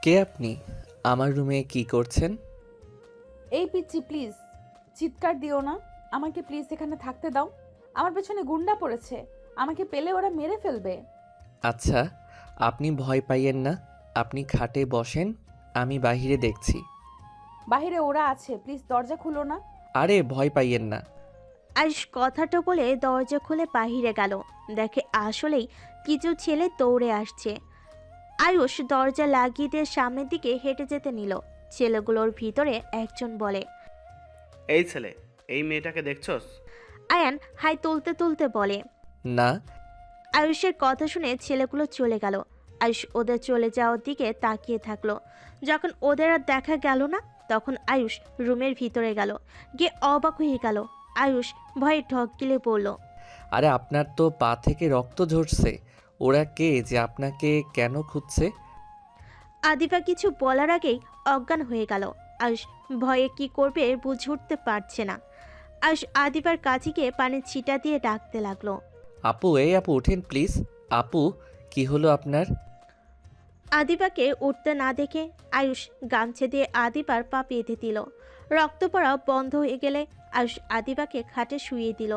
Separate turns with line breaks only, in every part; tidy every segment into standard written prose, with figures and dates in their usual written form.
কে আপনি? আমার রুমে কি করছেন?
এই পিচ্চি প্লিজ চিৎকার দিও না। আমাকে প্লিজ এখানে থাকতে দাও। আমার পেছনে গুন্ডা পড়েছে। আমাকে পেলে ওরা মেরে ফেলবে।
আচ্ছা, আপনি ভয় পাইয়েন না। আপনি খাটে বসেন, আমি বাহিরে দেখছি।
বাইরে ওরা আছে, প্লিজ দরজা খুলো না।
আরে ভয় পাইয়েন না।
আয়ুষ কথাটা বলে দরজা খুলে বাহিরে গেল। দেখে আসলেই কিছু ছেলে দৌড়ে আসছে। আয়ুষ দরজা লাগিয়ে দিয়ে সামনের দিকে হেঁটে যেতে নিল। ছেলেগুলোর ভিতরে একজন বলে।
এই ছেলে, এই মেয়েটাকে দেখছস?
আয়ান হাই তুলতে তুলতে বলে।
না।
আয়ুষের কথা শুনে ছেলেগুলো চলে গেল। আয়ুষ ওদের চলে যাওয়ার দিকে তাকিয়ে থাকলো। যখন ওদের আর দেখা গেল না, তখন আয়ুষ রুমের ভিতরে গেল। গিয়ে অবাক হয়ে গেল। আয়ুষ ভয়ে ঢক গিলে বলল।
আরে আপনার তো পা থেকে রক্ত ঝরছে। ওরা কে যে আপনাকে কেন খুঁজছে?
আদিবা কিছু বলার আগেই অজ্ঞান হয়ে গেল। আয়ুষ ভয়ে কি করবে বুঝে উঠতে পারছে না। আয়ুষ আদিবার কাছে গিয়ে পানির ছিটা দিয়ে ডাকতে লাগলো।
আপু, এই আপু উঠেন প্লিজ। আপু, কি হলো আপনার?
আদিবাকে উঠতে না দেখে আয়ুষ গামছা দিয়ে আদিবার পা বেঁধে দিল। রক্ত পড়া বন্ধ হয়ে গেলে আয়ুষ আদিবাকে খাটে শুইয়ে দিল।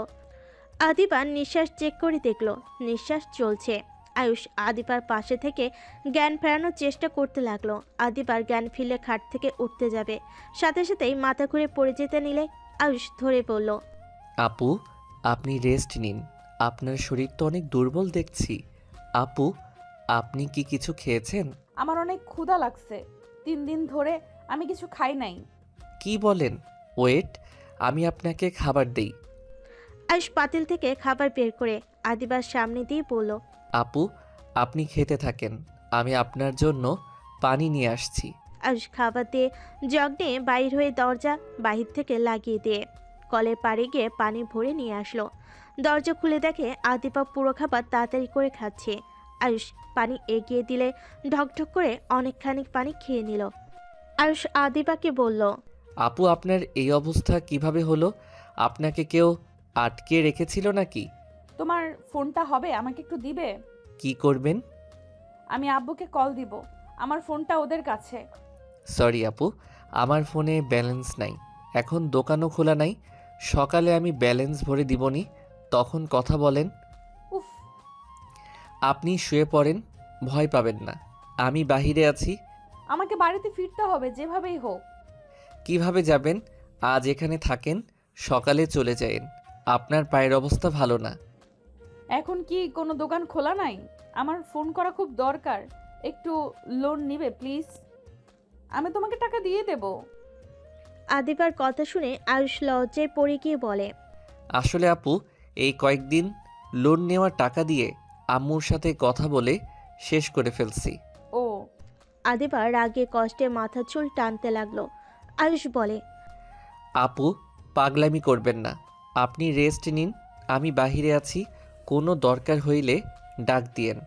আদিবার নিঃশ্বাস চেক করে দেখলো নিঃশ্বাস চলছে। আয়ুষ আদিবার পাশে থেকে জ্ঞান ফেরানোর চেষ্টা করতে লাগলো। আদিবার জ্ঞান ফিরলে খাট থেকে উঠতে যাবে, সাথে সাথেই মাথা ঘুরে পড়ে যেতে নিলে আয়ুষ ধরে পড়ল।
আপু, আপনি রেস্ট নিন। আপনার শরীর তো অনেক দুর্বল দেখছি। আপু, আপনি কি কিছু খেয়েছেন?
আমার অনেক ক্ষুধা লাগছে। 3 দিন ধরে আমি কিছু খাই নাই।
কি বলেন? ওয়েট, আমি আপনাকে খাবার দেই।
আয়ুষ পাতিল থেকে খাবার বের করে আদিবার সামনে দিয়ে বলল।
আপু, আপনি খেতে থাকেন, আমি আপনার জন্য পানি নিয়ে আসছি।
আয়ুষ খাবার দিয়ে জগ নিয়ে বাইর হয়ে দরজা বাহির থেকে লাগিয়ে দিয়ে কলের পাড়ে গিয়ে পানি ভরে নিয়ে আসলো। দরজা খুলে দেখে আদিপা পুরো খাবার তাড়াতাড়ি করে খাচ্ছে। আয়ুষ পানি এগিয়ে দিলে ঢকঢক করে অনেকখানি পানি খেয়ে নিল। আয়ুষ আদিপাকে বলল।
আপু, আপনার এই অবস্থা কিভাবে হলো? আপনাকে কেউ আটকে রেখেছিল নাকি?
তোমার ফোনটা হবে, আমাকে একটু দিবে?
কি করবেন?
আমি আব্বুকে কল দিব। আমার ফোনটা ওদের কাছে।
সরি আপু, আমার ফোনে ব্যালেন্স নাই। এখন দোকানও খোলা নাই। সকালে আমি ব্যালেন্স ভরে দিবনি, তখন কথা বলেন।
উফ।
আপনি শুয়ে পড়েন, ভয় পাবেন না। আমি বাহিরে আছি।
আমাকে বাড়িতে ফিরতে হবে যেভাবেই হোক।
কিভাবে যাবেন? আজ এখানে থাকেন, সকালে চলে যায়েন। আপনার পায়ের অবস্থা ভালো না।
এখন কি কোনো দোকান খোলা নাই? আমার ফোন করা খুব দরকার। একটু লোন নিবে প্লিজ? আমি তোমাকে টাকা দিয়ে দেব।
আদিবার কথা শুনে আয়ুষ লজ্জায় পড়ে গিয়ে বলে।
আসলে আপু, এই কয়েকদিন লোন নেওয়ার টাকা দিয়ে আম্মুর সাথে কথা বলে শেষ করে ফেলছি।
ও।
আদিবার রাগে কষ্টে মাথার চুল টানতে লাগলো। আয়ুষ বলে।
আপু, পাগলামি করবেন না। আপনি রেস্ট নিন, আমি বাহিরে আছি। কোনো দরকার হইলে ডাক দিয়েন।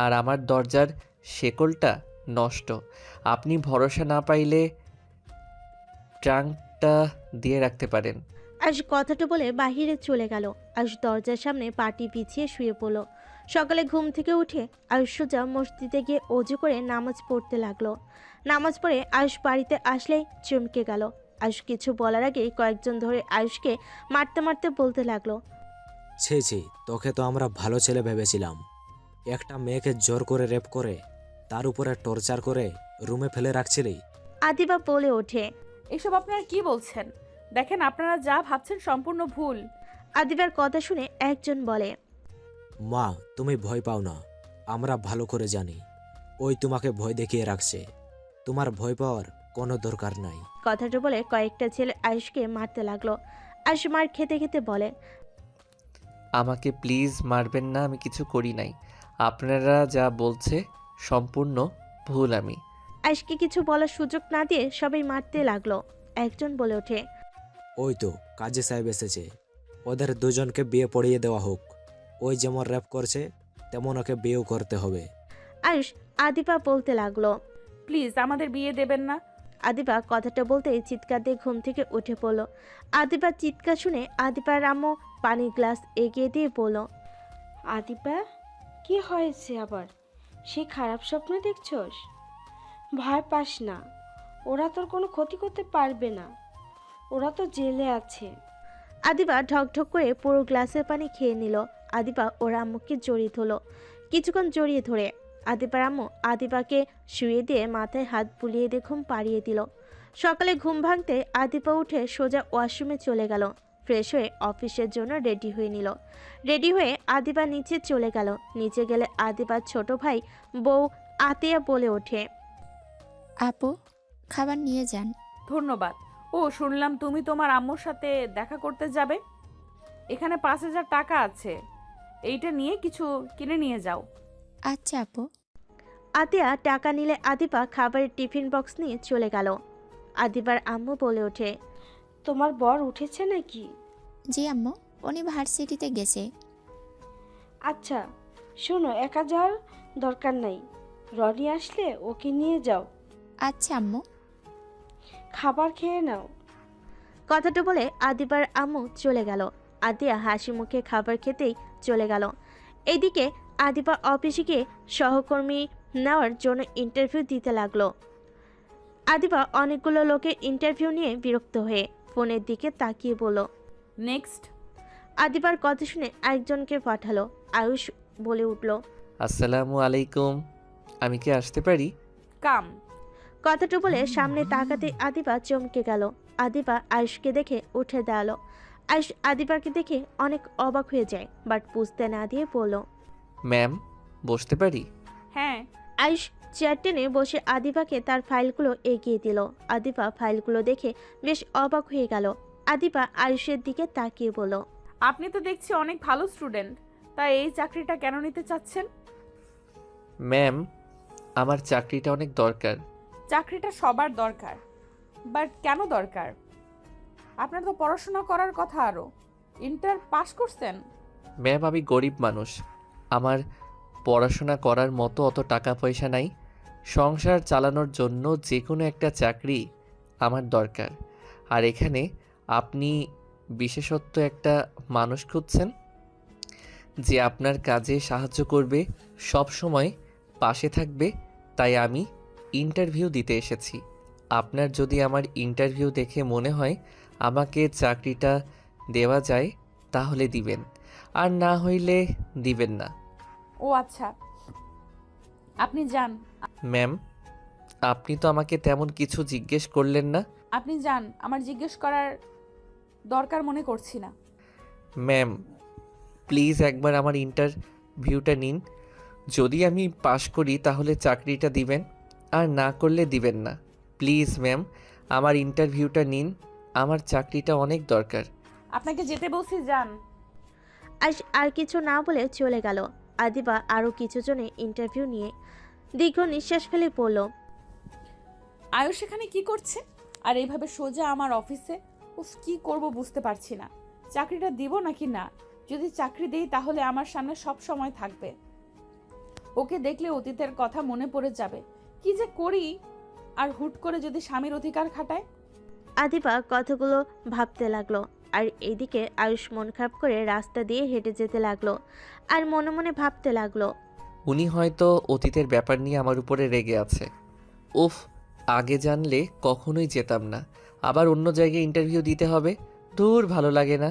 আর আমার দরজার শেকলটা নষ্ট। আপনি ভরসা না পাইলে ট্রাঙ্কটা দিয়ে রাখতে পারেন।
আজ কথাটা বলে বাহিরে চলে গেল। আজ দরজার সামনে পাটি বিছিয়ে শুয়ে পড়ল। সকালে ঘুম থেকে উঠে আয়ুষ সোজা মসজিদে গিয়ে অজু করে নামাজ পড়তে লাগলো। নামাজ পড়ে আয়ুষ বাড়িতে আসলেই চমকে গেল। আয়ুষ কিছু বলার আগেই কয়েকজন ধরে আয়ুষকে মারতে মারতে বলতে লাগলো।
ছি ছি, তোকে তো আমরা ভালো ছেলে ভেবেছিলাম। একটা মেয়েকে জোর করে রেপ করে তার উপরে টর্চার করে রুমে ফেলে রাখছিলি।
আদিবা বলে ওঠে।
এসব আপনারা কি বলছেন? দেখেন, আপনারা যা ভাবছেন সম্পূর্ণ ভুল।
আদিবার কথা শুনে একজন বলে।
মা, তুমি ভয় পাও না, আমরা ভালো করে জানি ওই তোমাকে ভয় দেখিয়ে রাখছে। তোমার ভয় পাওয়ার কোনো দরকার নাই।
কথাটা বলে কয়েকটা ছেলে আয়ুষকে মারতে লাগলো। আয়ুষ মার খেতে খেতে বলে।
আমাকে প্লিজ মারবেন না, আমি কিছু করি নাই। আপনারা যা বলছে সম্পূর্ণ ভুল। আমি
আয়ুষকে কিছু বলার সুযোগ না দিয়ে সবাই মারতে লাগলো। একজন বলে ওঠে।
ওই তো কাজী সাহেব এসেছে, ওদের দুজনকে বিয়ে পড়িয়ে দেওয়া হোক। ওই যেমন র্যাপ করছে তেমন ওকে বিয়েও করতে হবে।
আয়ুষ আদিবা বলতে লাগলো।
প্লিজ আমাদের বিয়ে দেবেন না।
আদিবা কথাটা বলতেই চিৎকার দিয়ে ঘুম থেকে উঠে পড়ল। আদিবার চিৎকার শুনে আদিবার আম্মু পানির গ্লাস এগিয়ে দিয়ে বলল।
আদিবা, কি হয়েছে আবার? সে খারাপ স্বপ্ন দেখছস? ভয় পাস না, ওরা তোর কোনো ক্ষতি করতে পারবে না, ওরা তো জেলে আছে।
আদিবা ঢকঢক করে পুরো গ্লাসের পানি খেয়ে নিল। আদিবা ওর আম্মুকে জড়িয়ে ধরল। কিছুক্ষণ জড়িয়ে ধরে আদিবার আম্মু আদিবাকে শুয়ে দিয়ে মাথায় হাত বুলিয়ে দিয়ে ঘুম পাড়িয়ে দিল। সকালে ঘুম ভাঙতে আদিবা উঠে সোজা ওয়াশরুমে চলে গেল। ফ্রেশ হয়ে অফিসের জন্য রেডি হয়ে নিল। রেডি হয়ে আদিবা নিচে চলে গেল। নিচে গেলে আদিবার ছোট ভাই বউ আতিয়া বলে ওঠে,
আপু, খাবার নিয়ে যান।
ধন্যবাদ। ও শুনলাম তুমি তোমার আম্মুর সাথে দেখা করতে যাবে। এখানে 5,000 টাকা আছে, এইটা নিয়ে কিছু কিনে নিয়ে যাও।
আচ্ছা আপু।
আতিয়া টাকা নিলে আদিবা খাবারের টিফিন বক্স নিয়ে চলে গেল। আদিবার আম্মু বলে ওঠে,
তোমার বর উঠেছে নাকি?
জি আম্মু, উনি ভার্সিটিতে গেছে।
আচ্ছা শোনো, একা যাওয়ার দরকার নাই, রনি আসলে ওকে নিয়ে যাও,
আচ্ছা আম্মু।
খাবার খেয়ে নাও।
কথাটা বলে আদিবার আম্মু চলে গেল। আদিয়া হাসি মুখে খাবার খেতেই চলে গেল। এদিকে আদিবা অফিসে গিয়ে সহকর্মী নেওয়ার জন্য ইন্টারভিউ দিতে লাগলো। আদিবা অনেকগুলো লোকের ইন্টারভিউ নিয়ে বিরক্ত হয়ে ফোনের দিকে তাকিয়ে বলল।
নেক্সট।
আদিবার কথা শুনে একজনকে পাঠালো। আয়ুষ বলে উঠল,
আসসালামু আলাইকুম, আমি কি আসতে পারি?
কাম।
কথাটা বলে সামনে তাকাতে আদিবা চমকে গেল। আদিবা আয়ুষকে দেখে উঠে দাঁড়ালো। আয়ুষ আদিবাকে দেখে অনেক অবাক হয়ে যায়, বাট বুঝতে না দিয়ে বলল,
ম্যাম, বসতে পারি?
হ্যাঁ।
আয়ুষ চেয়ার টেনে বসে আদিবাকে তার ফাইলগুলো এগিয়ে দিল। আদিবা ফাইলগুলো দেখে বেশ অবাক হয়ে গেল। আদিবা আয়ুষের দিকে তাকিয়ে বলল,
আপনি তো দেখছি অনেক ভালো স্টুডেন্ট, তাই এই চাকরিটা কেন নিতে চাচ্ছেন?
ম্যাম, আমার চাকরিটা অনেক দরকার।
চাকরিটা সবার দরকার, বাট কেন দরকার? আপনার তো পড়াশোনা করার কথা, আরও ইন্টার পাস করছেন।
ম্যাম, আমি গরিব মানুষ, আমার পড়াশোনা করার মতো অত টাকা পয়সা নাই। সংসার চালানোর জন্য যে কোনো একটা চাকরি আমার দরকার। আর এখানে আপনি বিশেষত্ব একটা মানুষ খুঁজছেন যে আপনার কাজে সাহায্য করবে, সব সময় পাশে থাকবে, তাই আমি ইন্টারভিউ দিতে এসেছি। আপনার যদি আমার ইন্টারভিউ দেখে মনে হয় আমাকে চাকরিটা দেওয়া যায় তাহলে দিবেন, আর না হইলে দিবেন না।
ও আচ্ছা, আপনি যান।
ম্যাম, আপনি তো আমাকে তেমন কিছু জিজ্ঞেস করলেন না।
আপনি যান, আমার জিজ্ঞেস করার দরকার মনে করছি না।
ম্যাম, প্লিজ একবার আমার ইন্টারভিউটা নিন। যদি আমি পাশ করি তাহলে চাকরিটা দিবেন, আর না করলে দিবেন না। প্লিজ ম্যাম, আমার ইন্টারভিউটা নিন, আমার চাকরিটা অনেক দরকার।
আপনাকে যেতে বলছি, যান।
আয়ুষ আর কিছু না বলে চলে গেল। আদিবা আরও কিছু জনে ইন্টারভিউ নিয়ে দীর্ঘ নিঃশ্বাস ফেলে পড়ল,
আয়ুষ এখানে কি করছে? আর এইভাবে সোজা আমার অফিসে? উফ, কি করব বুঝতে পারছি না। চাকরিটা দিব নাকি না? যদি চাকরি দেই তাহলে আমার সামনে সব সময় থাকবে। ওকে দেখলে অতীতের কথা মনে পড়ে যাবে। কি যে করি? আর হুট করে যদি স্বামীর অধিকার খাটায়।
আদিবা কথাগুলো ভাবতে লাগলো। আর এইদিকে আয়ুষ মন খারাপ করে রাস্তা দিয়ে হেঁটে যেতে লাগলো আর মনে মনে ভাবতে লাগলো,
উনি হয়তো অতীতের ব্যাপার নিয়ে আমার উপরে রেগে আছে। উফ, আগে জানলে কখনোই যেতাম না। আবার অন্য জায়গায় ইন্টারভিউ দিতে হবে। দূর, ভালো লাগে না।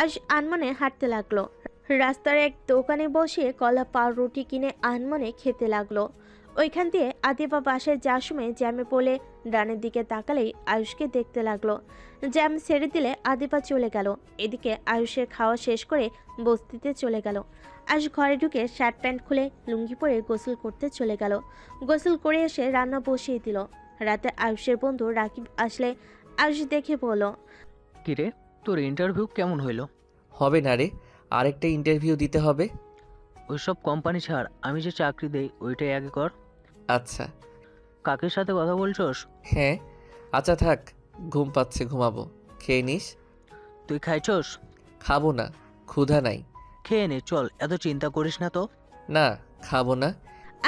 আয়ুষ আনমনে হাঁটতে লাগলো। রাস্তার এক দোকানে বসে কলা পাউরুটি কিনে আনমনে খেতে লাগলো। ওইখান দিয়ে আদিবা বাসায় যাওয়ার সময় জ্যামে পড়ে ডানের দিকে তাকালেই আয়ুষকে দেখতে লাগলো। জ্যাম ছেড়ে দিলে আদিবা চলে গেল। এদিকে আয়ুষের খাওয়া শেষ করে বস্তিতে চলে গেল। আয়ুষ ঘরে ঢুকে শার্ট প্যান্ট খুলে লুঙ্গি পরে গোসল করতে চলে গেল। গোসল করে এসে রান্না বসিয়ে দিল। রাতে আয়ুষের বন্ধু রাকিব আসলে আয়ুষ দেখে বলল,
কিরে, তোর ইন্টারভিউ কেমন হইলো?
হবে না রে, আরেকটা ইন্টারভিউ দিতে হবে।
ওইসব কোম্পানি ছাড়, আমি যে চাকরি দেই ওইটাই আগে কর।
আচ্ছা।
কাকের সাথে কথা বলছস?
হ্যাঁ। আচ্ছা থাক, ঘুম পাচ্ছে, ঘুমাবো। খেয়ে নিস।
তুই খাইছস?
খাবো না, ক্ষুধা নাই।
খেয়ে নে, চল, এত চিন্তা করিস না তো।
না, খাবো না।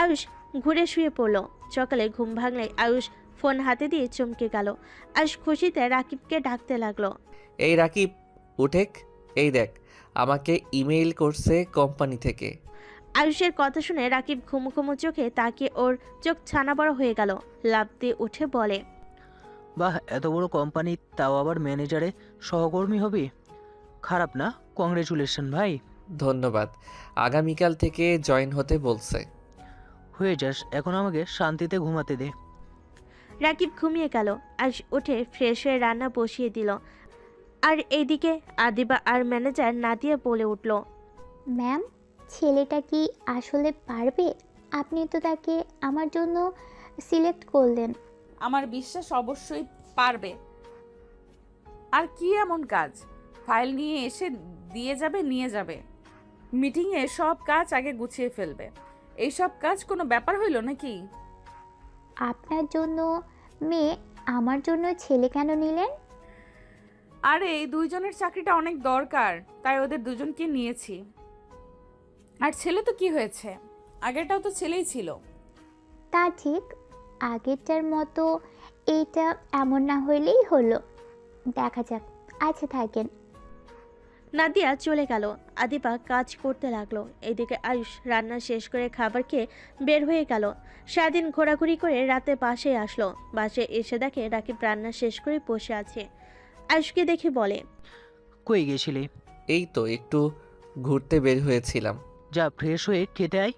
আয়ুষ ঘুরে শুয়ে পড়ল। সকালে ঘুম ভাঙলে আয়ুষ ফোন হাতে দিয়ে চমকে গেল। আয়ুষ খুশিতে রাকিবকে ডাকতে লাগলো।
এই রাকিব, উঠেক, এই দেখ, আমাকে ইমেইল করছে কোম্পানি থেকে।
আয়ুষের কথা শুনে রাকিব ঘুমু ঘুমু চোখে তাকিয়ে ওর চোখ ছানা বড় হয়ে গেল। লাফ দিয়ে উঠে বলে,
বাহ, এত বড় কোম্পানি, তাও আবার ম্যানেজারে সহকর্মী হবি। খারাপ না, কংগ্রেচুলেশন ভাই।
ধন্যবাদ। আগামীকাল থেকে জয়েন হতে বলছে।
হয়ে যাস, এখন আমাকে শান্তিতে ঘুমাতে দে।
রাকিব ঘুমিয়ে গেল। আয়ুষ উঠে ফ্রেশ হয়ে রান্না বসিয়ে দিল। আর এইদিকে আদিবা আর ম্যানেজার নাদিয়া বলে উঠল,
ম্যাম, ছেলেটা কি আসলে পারবে? আপনি তো তাকে আমার জন্য সিলেক্ট করলেন।
আমার বিশ্বাস অবশ্যই পারবে। আর কি এমন কাজ? ফাইল নিয়ে এসে নিয়ে যাবে। মিটিংয়ে সব কাজ আগে গুছিয়ে ফেলবে। এইসব কাজ কোনো ব্যাপার হইল নাকি?
আপনার জন্য মেয়ে, আমার জন্য ছেলে কেন নিলেন?
আরে এই দুইজনের চাকরিটা অনেক দরকার, তাই ওদের দুজনকে নিয়েছি। আর ছেলে তো কি হয়েছে, আগেরটাও তো ছেলেই ছিল।
তা ঠিক, আগেরটার মতো এইটা এমন না হইলেই হলো। দেখা যাক। আচ্ছা থাকেন।
নাদিয়া চলে গেল। আদিবা কাজ করতে লাগলো। এইদিকে আয়ুষ রান্না শেষ করে খাবার খেয়ে বের হয়ে গেল। সারাদিন ঘোরাঘুরি করে রাতে বাসায় আসলো। বাসায় এসে দেখে রাকিব রান্না শেষ করে বসে আছে। আয়ুষকে দেখে বলে,
কই গেছিলি?
এই তো একটু ঘুরতে বের হয়েছিলাম।
যা, ফ্রেশ হয়ে খেতে আয়।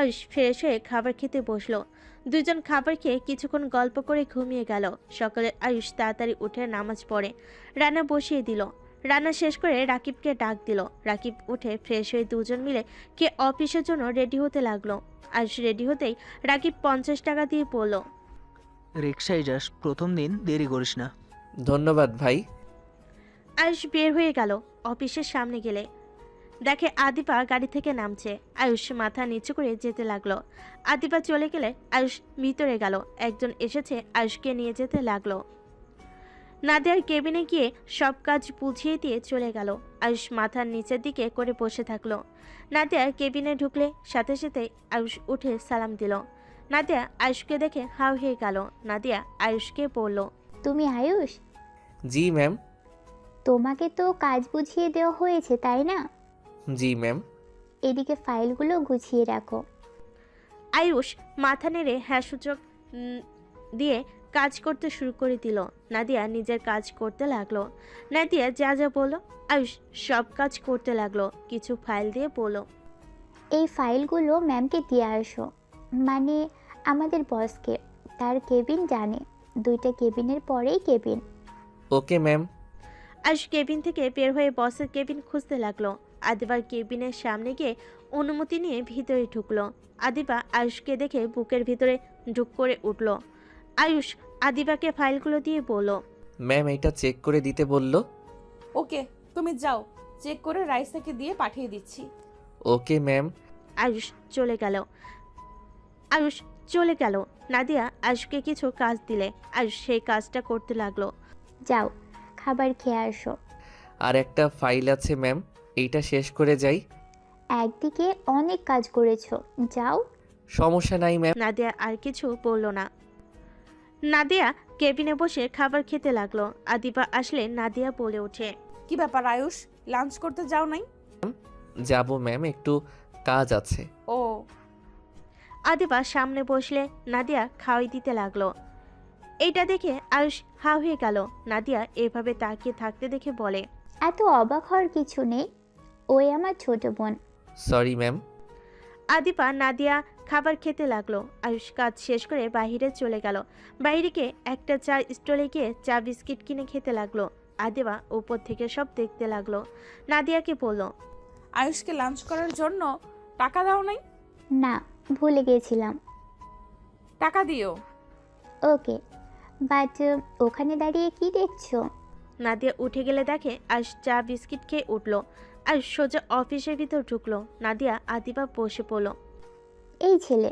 আয়ুষ ফ্রেশ হয়ে খাবার খেতে বসলো। দুজন খাবার খেয়ে কিছুক্ষণ গল্প করে ঘুমিয়ে গেল। সকালে আয়ুষ তাড়াতাড়ি উঠে নামাজ পড়ে রান্না বসিয়ে দিল। রান্না শেষ করে রাকিবকে ডাক দিল। রাকিব উঠে ফ্রেশ হয়ে দুজন মিলে কে অফিসের জন্য রেডি হতে লাগলো। আয়ুষ রেডি হতেই রাকিব 50 টাকা দিয়ে পড়ল।
রিক্সায় যাস, প্রথম দিন দেরি করিস না।
ধন্যবাদ ভাই।
আয়ুষ বের হয়ে গেল। অফিসের সামনে গেলে দেখে আদিবা গাড়ি থেকে নামছে। আয়ুষ মাথা নিচু করে যেতে লাগলো। আদিবা চলে গেলে আয়ুষ ভিতরে গেল। একজন এসেছে, আয়ুষকে নিয়ে যেতে লাগলো। নাদিয়ার কেবিনে গিয়ে সব কাজ বুঝিয়ে দিয়ে চলে গেল। আয়ুষ মাথার নিচের দিকে করে বসে থাকলো। নাদিয়া কেবিনে ঢুকলে সাথে সাথে আয়ুষ উঠে সালাম দিল। নাদিয়া আয়ুষকে দেখে হাউ হয়ে গেল। নাদিয়া আয়ুষকে বলল,
তুমি আয়ুষ?
জি ম্যাম।
তোমাকে তো কাজ বুঝিয়ে দেওয়া হয়েছে, তাই না?
জি ম্যাম।
এদিকে ফাইলগুলো গুছিয়ে রাখো।
আয়ুষ মাথা নেড়ে হ্যাঁ সূচক দিয়ে কাজ করতে শুরু করে দিল। নাদিয়া নিজের কাজ করতে লাগলো। নাদিয়া যা যা বললো আয়ুষ সব কাজ করতে লাগলো। কিছু ফাইল দিয়ে বলল,
এই ফাইলগুলো ম্যামকে দিয়ে আসো, মানে আমাদের বসকে। তার কেবিন জানে, 2টা কেবিনের পরেই cabin.
Okay ma'am.
Ayush cabin থেকে বের হয়ে বসের কেবিন খুঁজতে লাগলো। আদিবার কেবিনের সামনে গিয়ে অনুমতি নিয়ে ভিতরে ঢুকলো। আদিবা আয়ুষকে দেখে বুকের ভিতরে ঢুক করে উঠল। আয়ুষ আদিবাকে ফাইলগুলো দিয়ে বলল,
ম্যাম এটা চেক করে দিতে বলল।
ওকে, তুমি যাও, চেক করে রাইসাকে দিয়ে পাঠিয়ে দিচ্ছি।
Okay ma'am.
আয়ুষ চলে গেল। নাদিয়া আয়ুষকে কিছু কাজ দিলে আয়ুষ সেই কাজটা করতে লাগলো।
যাও, খাবার খেয়ে আসো।
আর একটা ফাইল আছে ম্যাম, এইটা শেষ করে যাই।
একদিকে অনেক কাজ করেছো, যাও।
সমস্যা নাই ম্যাম।
নাদিয়া আর কিছু বলল না। নাদিয়া কেবিনে বসে খাবার খেতে লাগলো। আদিবা আসলে নাদিয়া বলে ওঠে,
কি ব্যাপার আয়ুষ, লাঞ্চ করতে যাও নাই?
যাব ম্যাম, একটু কাজ আছে।
ও,
আদিবা সামনে বসলে নাদিয়া খাওয়াই দিতে লাগলো। এইটা দেখে আয়ুষ হা হয়ে গেল। নাদিয়া এভাবে তাকিয়ে থাকতে দেখে বলে,
এত অবাক হওয়ার কিছু নেই, ওই আমার ছোট বোন।
Sorry ma'am.
আদিবা নাদিয়া খাবার খেতে লাগলো। আয়ুষ কাজ শেষ করে বাইরে চলে গেল। বাইরে গিয়ে একটা চা স্টলে গিয়ে চা বিস্কিট কিনে খেতে লাগলো। আদিবা উপর থেকে সব দেখতে লাগলো। নাদিয়াকে বলল,
আয়ুষকে লাঞ্চ করার জন্য টাকা দাও নাই?
না, ভুলে গেছিলাম।
টাকা দিও।
ওকে, বাট ওখানে দাঁড়িয়ে কি দেখছো?
নাদিয়া উঠে গেলে দেখে আয়ুষ চা বিস্কিট খেয়ে উঠলো। আয়ুষ সোজা অফিসের ভিতর ঢুকলো। নাদিয়া আদিবা বসে পড়লো।
এই ছেলে,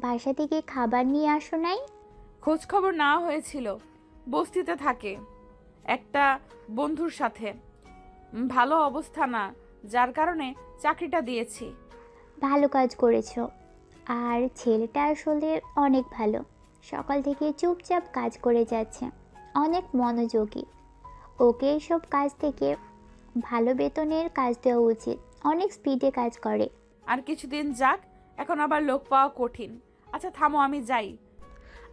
বাসা থেকে খাবার নিয়ে আসো নাই?
খোঁজ খবর নেওয়া হয়েছিল, বস্তিতে থাকে একটা বন্ধুর সাথে। ভালো অবস্থা না, যার কারণে চাকরিটা দিয়েছি।
ভালো কাজ করেছো। আর ছেলেটা আসলে অনেক ভালো, সকাল থেকে চুপচাপ কাজ করে যাচ্ছে, অনেক মনোযোগী। ওকে এইসব কাজ থেকে ভালো বেতনের কাজ দেওয়া উচিত, অনেক স্পিডে কাজ করে।
আর কিছুদিন যাক, এখন আবার লোক পাওয়া কঠিন। আচ্ছা থামো, আমি যাই।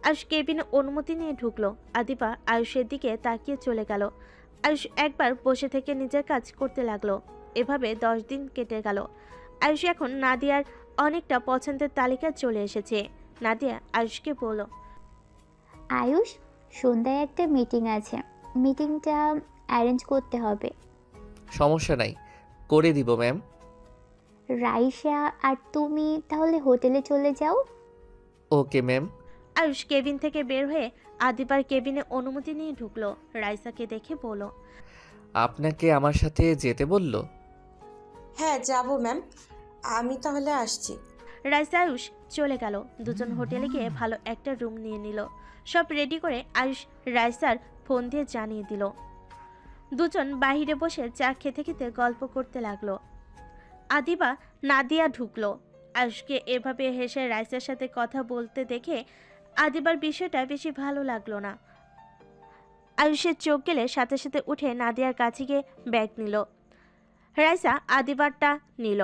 আয়ুষ কেবিনে অনুমতি নিয়ে ঢুকলো। আদিবা আয়ুষের দিকে তাকিয়ে চলে গেল। আয়ুষ একবার বসে থেকে নিজের কাজ করতে লাগলো। এভাবে 10 দিন কেটে গেল। আয়ুষ এখন নাদিয়ার অনেকটা পছন্দের তালিকা চলে এসেছে। নাদিয়া আয়ুষকে বলল,
আয়ুষ, সন্ধ্যায় একটা মিটিং আছে, মিটিংটা অ্যারেঞ্জ করতে হবে।
সমস্যা নাই, করে দিব ম্যাম।
রাইসা আর তুমি তাহলে হোটেলে চলে যাও।
Okay ma'am.
আয়ুষ কেবিন থেকে বের হয়ে আদিবার কেবিনে অনুমতি নিয়ে ঢুকলো। রাইসাকে দেখে বলল,
আপনাকে আমার সাথে যেতে বলল?
হ্যাঁ যাব ম্যাম, আমি তাহলে আসছি।
রাইসা আয়ুষ চলে গেল। দুজন হোটেলে গিয়ে ভালো একটা রুম নিয়ে নিল। সব রেডি করে আয়ুষ রাইসার ফোন দিয়ে জানিয়ে দিল। দুজন বাইরে বসে চা খেতে খেতে গল্প করতে লাগলো। আদিবা নাদিয়া ঢুকলো। আয়ুষকে এভাবে হেসে রাইসার সাথে কথা বলতে দেখে আদিবার বিষয়টা বেশি ভালো লাগলো না। আয়ুষের চোখ গেলে সাথে সাথে উঠে নাদিয়ার কাছে গিয়ে ব্যাগ নিল। রাইসা আদিবারটা নিল।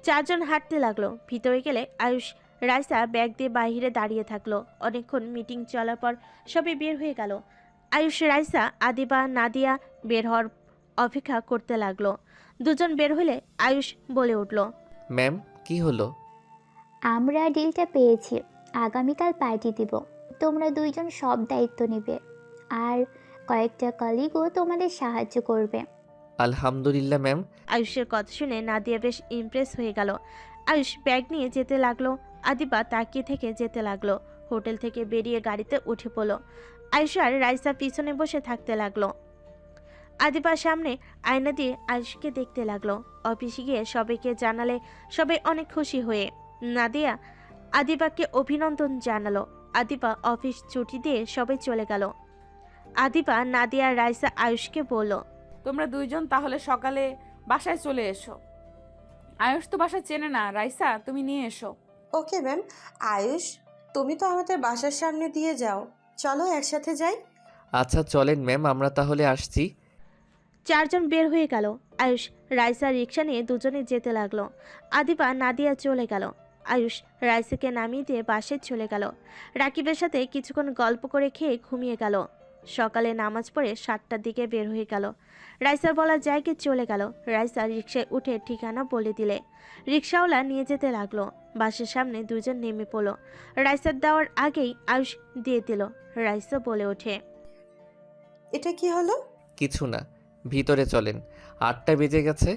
চারজন হাঁটতে লাগলো। ভিতরে গেলে আয়ুষ রাইসা ব্যাগ দিয়ে বাইরে দাঁড়িয়ে থাকলো। অনেকক্ষণ মিটিং চলার পর সবাই বের হয়ে গেল। আয়ুষ রাইসা আদিবা নাদিয়া বের হওয়ার অপেক্ষা করতে লাগলো। দুজন বের হলে আয়ুষ বলে উঠল,
ম্যাম, কি হলো?
আমরা ডিলটা পেয়েছি, আগামীকাল পার্টি দিব। তোমরা দুইজন সব দায়িত্ব নেবে, আর কয়েকটা কলিগও তোমাদের সাহায্য করবে।
আলহামদুলিল্লাহ ম্যাম।
আয়ুষের কথা শুনে নাদিয়া বেশ ইমপ্রেস হয়ে গেল। আয়ুষ ব্যাগ নিয়ে যেতে লাগলো। আদিবা তাকিয়ে থেকে যেতে লাগলো। হোটেল থেকে বেরিয়ে গাড়িতে উঠে পড়ল। আয়ুষ আর রাইসা পিছনে বসে থাকতে লাগলো। আদিবার সামনে আয়না দিয়ে আয়ুষকে দেখতে লাগলো। অফিসে গিয়ে সবাইকে জানালে সবাই অনেক খুশি হয়ে নাদিয়া আদিবাকে অভিনন্দন জানালো। আদিবা অফিস ছুটি দিয়ে সবাই চলে গেল। আদিবা নাদিয়া রাইসা আয়ুষকে বলল,
তোমরা দুইজন তাহলে সকালে বাসায় চলে এসো। আয়ুষ তো বাসা চেনে না, রাইসা তুমি নিয়ে এসো।
Okay ma'am. আয়ুষ, তুমি তো আমাদের বাসার সামনে দিয়ে যাও, চলো একসাথে যাই।
আচ্ছা চলেন ম্যাম, আমরা তাহলে আসছি।
চারজন বের হয়ে গেল। আয়ুষ রাইসা রিক্সা নিয়ে দুজনে যেতে লাগলো। আদিবা নাদিয়া চলে গেল। আয়ুষ রাইসাকে নামিয়ে দিয়ে বাসে চলে গেল। রাকিবের সাথে কিছুক্ষণ গল্প করে খেয়ে ঘুমিয়ে গেল। সকালে নামাজ পড়ে 7টার দিকে বের হয়ে গেল। রাইসার বলা জায়গায় চলে গেল। রাইসা রিক্সায় উঠে ঠিকানা বলে দিলে রিক্সাওয়ালা নিয়ে যেতে লাগলো। বাসের সামনে দুজন নেমে পড়লো। রাইসার দেওয়ার আগেই আয়ুষ দিয়ে দিল। রাইসা বলে ওঠে,
এটা কি হলো?
কিছু না, ভিতরে চলেন। 8টা বেজে গেছে,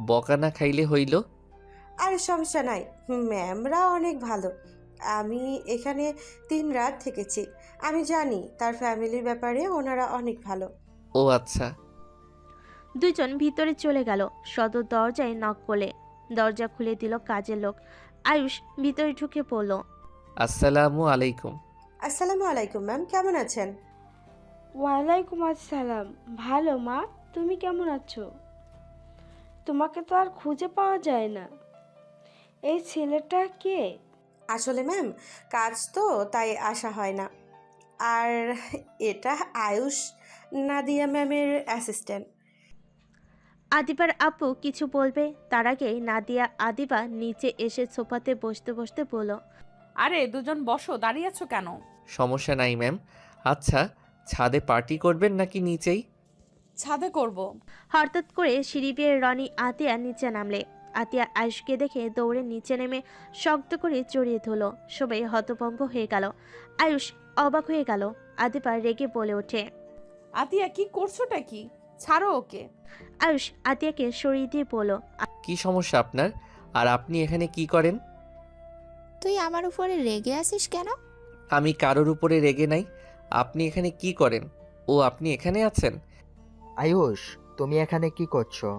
বকা না খাইলে হইল।
আর সমস্যা নাই, ম্যামরা অনেক ভালো। আমি এখানে 3 রাত থেকেছি, আমি জানি তার ফ্যামিলির ব্যাপারে ওনারা অনেক ভালো।
ও আচ্ছা।
দুজন ভিতরে চলে গেল। সদর দরজায় নক করলে দরজা খুলে দিল কাজের লোক। আয়ুষ ভিতরে ঢুকে পড়ল।
আসসালামু আলাইকুম।
আসসালামু আলাইকুম ম্যাম, কেমন আছেন?
ওয়ালাইকুম আসসালাম। ভালো মা, তুমি কেমন আছো? তোমাকে তো আর খুঁজে পাওয়া যায় না। এই ছেলেটা কে?
আসলে ম্যাম কাজ তো তাই আসা হয় না। আর এটা আয়ুষ, নাদিয়া ম্যামের অ্যাসিস্ট্যান্ট।
আদিবার আপু কিছু বলবে তার আগেই নাদিয়া আদিবা নিচে এসে সোফাতে বসতে বসতে বলল,
আরে দুজন বসো, দাঁড়িয়ে আছো কেন?
সমস্যা নাই ম্যাম। আচ্ছা, ছাদে পার্টি করবেন নাকি নিচেই?
ছাদে করব।
হঠাৎ করে সিঁড়ি বেয়ে রনি আতিয়া নিচে নামলে। আতিয়া আয়ুষকে দেখে দৌড়ে নিচে নেমে শক্ত করে জড়িয়ে ধরল। সবাই হতভম্ব হয়ে গেল। আয়ুষ অবাক হয়ে গেল। আদিবা রেগে বলে ওঠে,
আতিয়া কি করছোটা কি? ছাড়ো ওকে।
আয়ুষ আতিয়াকে সরিয়ে দিয়ে বলল,
কি সমস্যা আপনার? আর আপনি এখানে কি করেন?
তুই আমার উপরে রেগে আছিস কেন?
আমি কারোর উপরে রেগে নাই। আপনি এখানে কি করেন? ও আপনি এখানে আছেন?
আয়ুষ, তুমি এখানে কি করছো?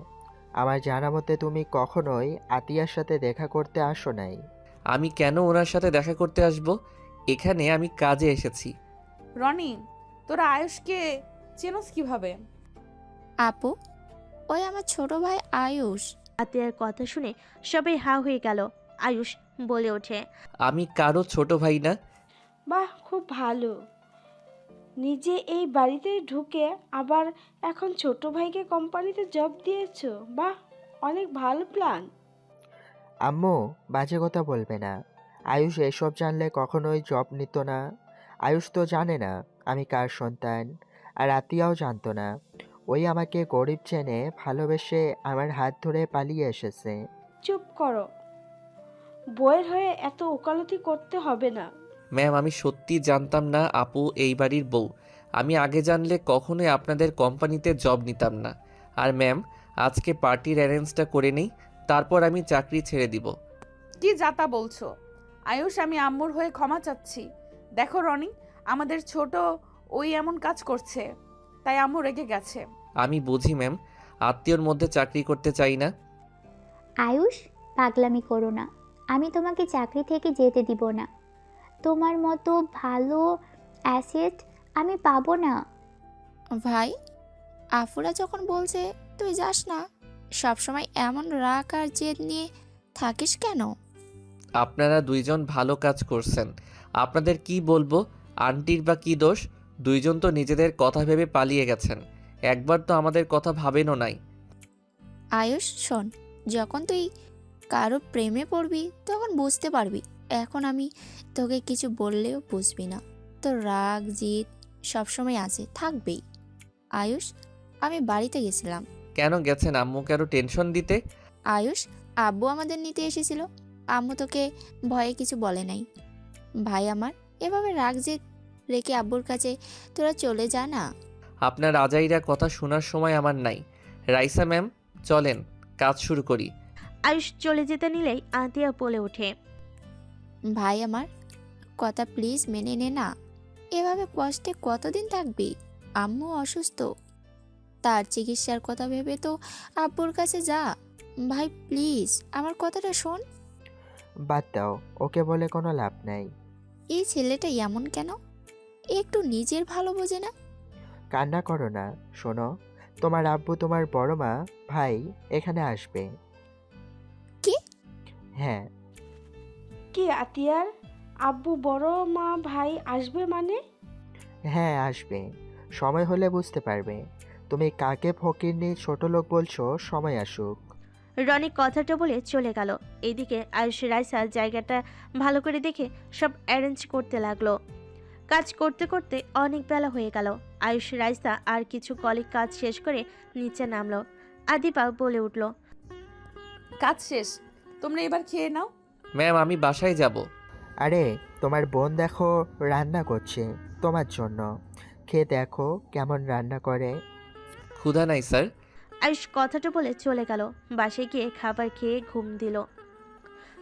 আমার জানা মতে তুমি কখনোই আতিয়ার সাথে দেখা করতে আসো নাই।
আমি কেন ওনার সাথে দেখা করতে আসব? এখানে আমি কাজে এসেছি।
রনি, তোরা আয়ুষকে চেনোস কিভাবে?
আপু, ওই আমার ছোট ভাই আয়ুষ।
আতিয়ার কথা শুনে সবাই হা হয়ে গেল। আয়ুষ বলে ওঠে,
আমি কারো ছোট ভাই না।
বাহ, খুব ভালো। নিজে এই বাড়িতে ঢুকে আবার এখন ছোট ভাইকে কোম্পানিতে জব দিয়েছো। বাহ, অনেক ভালো প্ল্যান।
আম্মু, বাজে কথা বলবে না। আয়ুষ এসব জানলে কখনোই জব নিত না। আয়ুষ তো জানে না আমি কার সন্তান, আর আতিয়াও জানতো না। ওই আমাকে গরিব জেনে ভালোবেসে আমার হাত ধরে পালিয়ে এসেছে।
চুপ করো, বইয়ের হয়ে এত ওকালতি করতে হবে না।
ম্যাম, আমি সত্যি জানতাম না আপু এই বাড়ির বউ। আমি আগে জানলে কখনোই আপনাদের কোম্পানিতে জব নিতাম না। আর ম্যাম, আজকে পার্টির অ্যারেঞ্জটা করে নেই, তারপর আমি চাকরি ছেড়ে দিব।
কি যাতা বলছো? আয়ুষ, আমি আম্মুর হয়ে ক্ষমা চাচ্ছি। দেখো রনি, আমাদের ছোট ওই এমন কাজ করছে, তাই আম্মু রেগে গেছে।
আমি বুঝি ম্যাম, আত্মীয়র মধ্যে চাকরি করতে চাই না।
আয়ুষ, পাগলামি করো না। আমি তোমাকে চাকরি থেকে যেতে দিব না। তোমার মতো ভালো অ্যাসেট আমি পাবো না।
ভাই, আফুরা যখন বলছে তুই যাস না, সবসময় এমন রাগ আর জেদ নিয়ে থাকিস কেন?
আপনারা দুইজন ভালো কাজ করছেন। আপনাদের কি বলবো, আন্টির বা কি দোষ? দুইজন তো নিজেদের কথা ভেবে পালিয়ে গেছেন, একবার তো আমাদের কথা ভাবেনও নাই।
আয়ুষ শোন, যখন তুই কারো প্রেমে পড়বি তখন বুঝতে পারবি। এখন আমি তোকে কিছু বললেও বুঝবি না। তোর রাগ জিদ সবসময় আছে, থাকবেই। আয়ুষ, আমি বাড়িতে গেছিলাম।
কেন গেছেন? আম্মুকে আরো টেনশন দিতে?
আয়ুষ, আব্বু আমাদের নিতে এসেছিল। আম্মু তোকে ভয়ে কিছু বলে নাই। ভাই আমার, এভাবে রাগ জেদ রেখে আব্বুর কাছে তোরা চলে যা না।
আপনার আজাইরা কথা শোনার সময় আমার নাই। রাইসা ম্যাম, চলেন কাজ শুরু করি।
আয়ুষ চলে যেতে নিলেই আতিয়া বলে ওঠে,
ভাই আমার, কথা প্লিজ মেনে নে না। এভাবে কষ্টে কতদিন থাকবি? আম্মু অসুস্থ, তার চিকিৎসার কথা ভেবে তো আব্বুর কাছে যা। ভাই প্লিজ আমার কথাটা শোন।
বাদ দাও, ওকে বলে কোনো লাভ নাই।
এই ছেলেটা এমন কেন? একটু নিজের ভালো বোঝে না।
কান্না করো না, শোনো, তোমার আব্বু, তোমার বড় মা, ভাই এখানে আসবে।
কি?
হ্যাঁ।
কি আতিয়ার আব্বু, বড় মা, ভাই আসবে মানে?
হ্যাঁ, আসবে। সময় হলে বুঝতে পারবে। তুমি কাকে ফকিরনি ছোট লোক বলছো, সময় আসুক।
রনি কথাটা বলে চলে গেল। এইদিকে আয়ুষ রাইসা জায়গাটা ভালো করে দেখে সব অ্যারেঞ্জ করতে লাগলো। কাজ করতে করতে অনেক বেলা হয়ে গেল। আয়ুষ রাইসা আর কিছু কলিগ কাজ শেষ করে নিচে নামলো। আদিপা বলে উঠল,
কাজ শেষ, তোমরা এবার খেয়ে নাও।
ম্যাম, আমি বাসায় যাব।
আরে, তোমার বোন দেখো রান্না করছে তোমার জন্য, খেয়ে দেখো কেমন রান্না করে।
ক্ষুধা নাই স্যার।
আয়ুষ কথাটা বলে চলে গেল। বাসায় গিয়ে খাবার খেয়ে ঘুম দিল।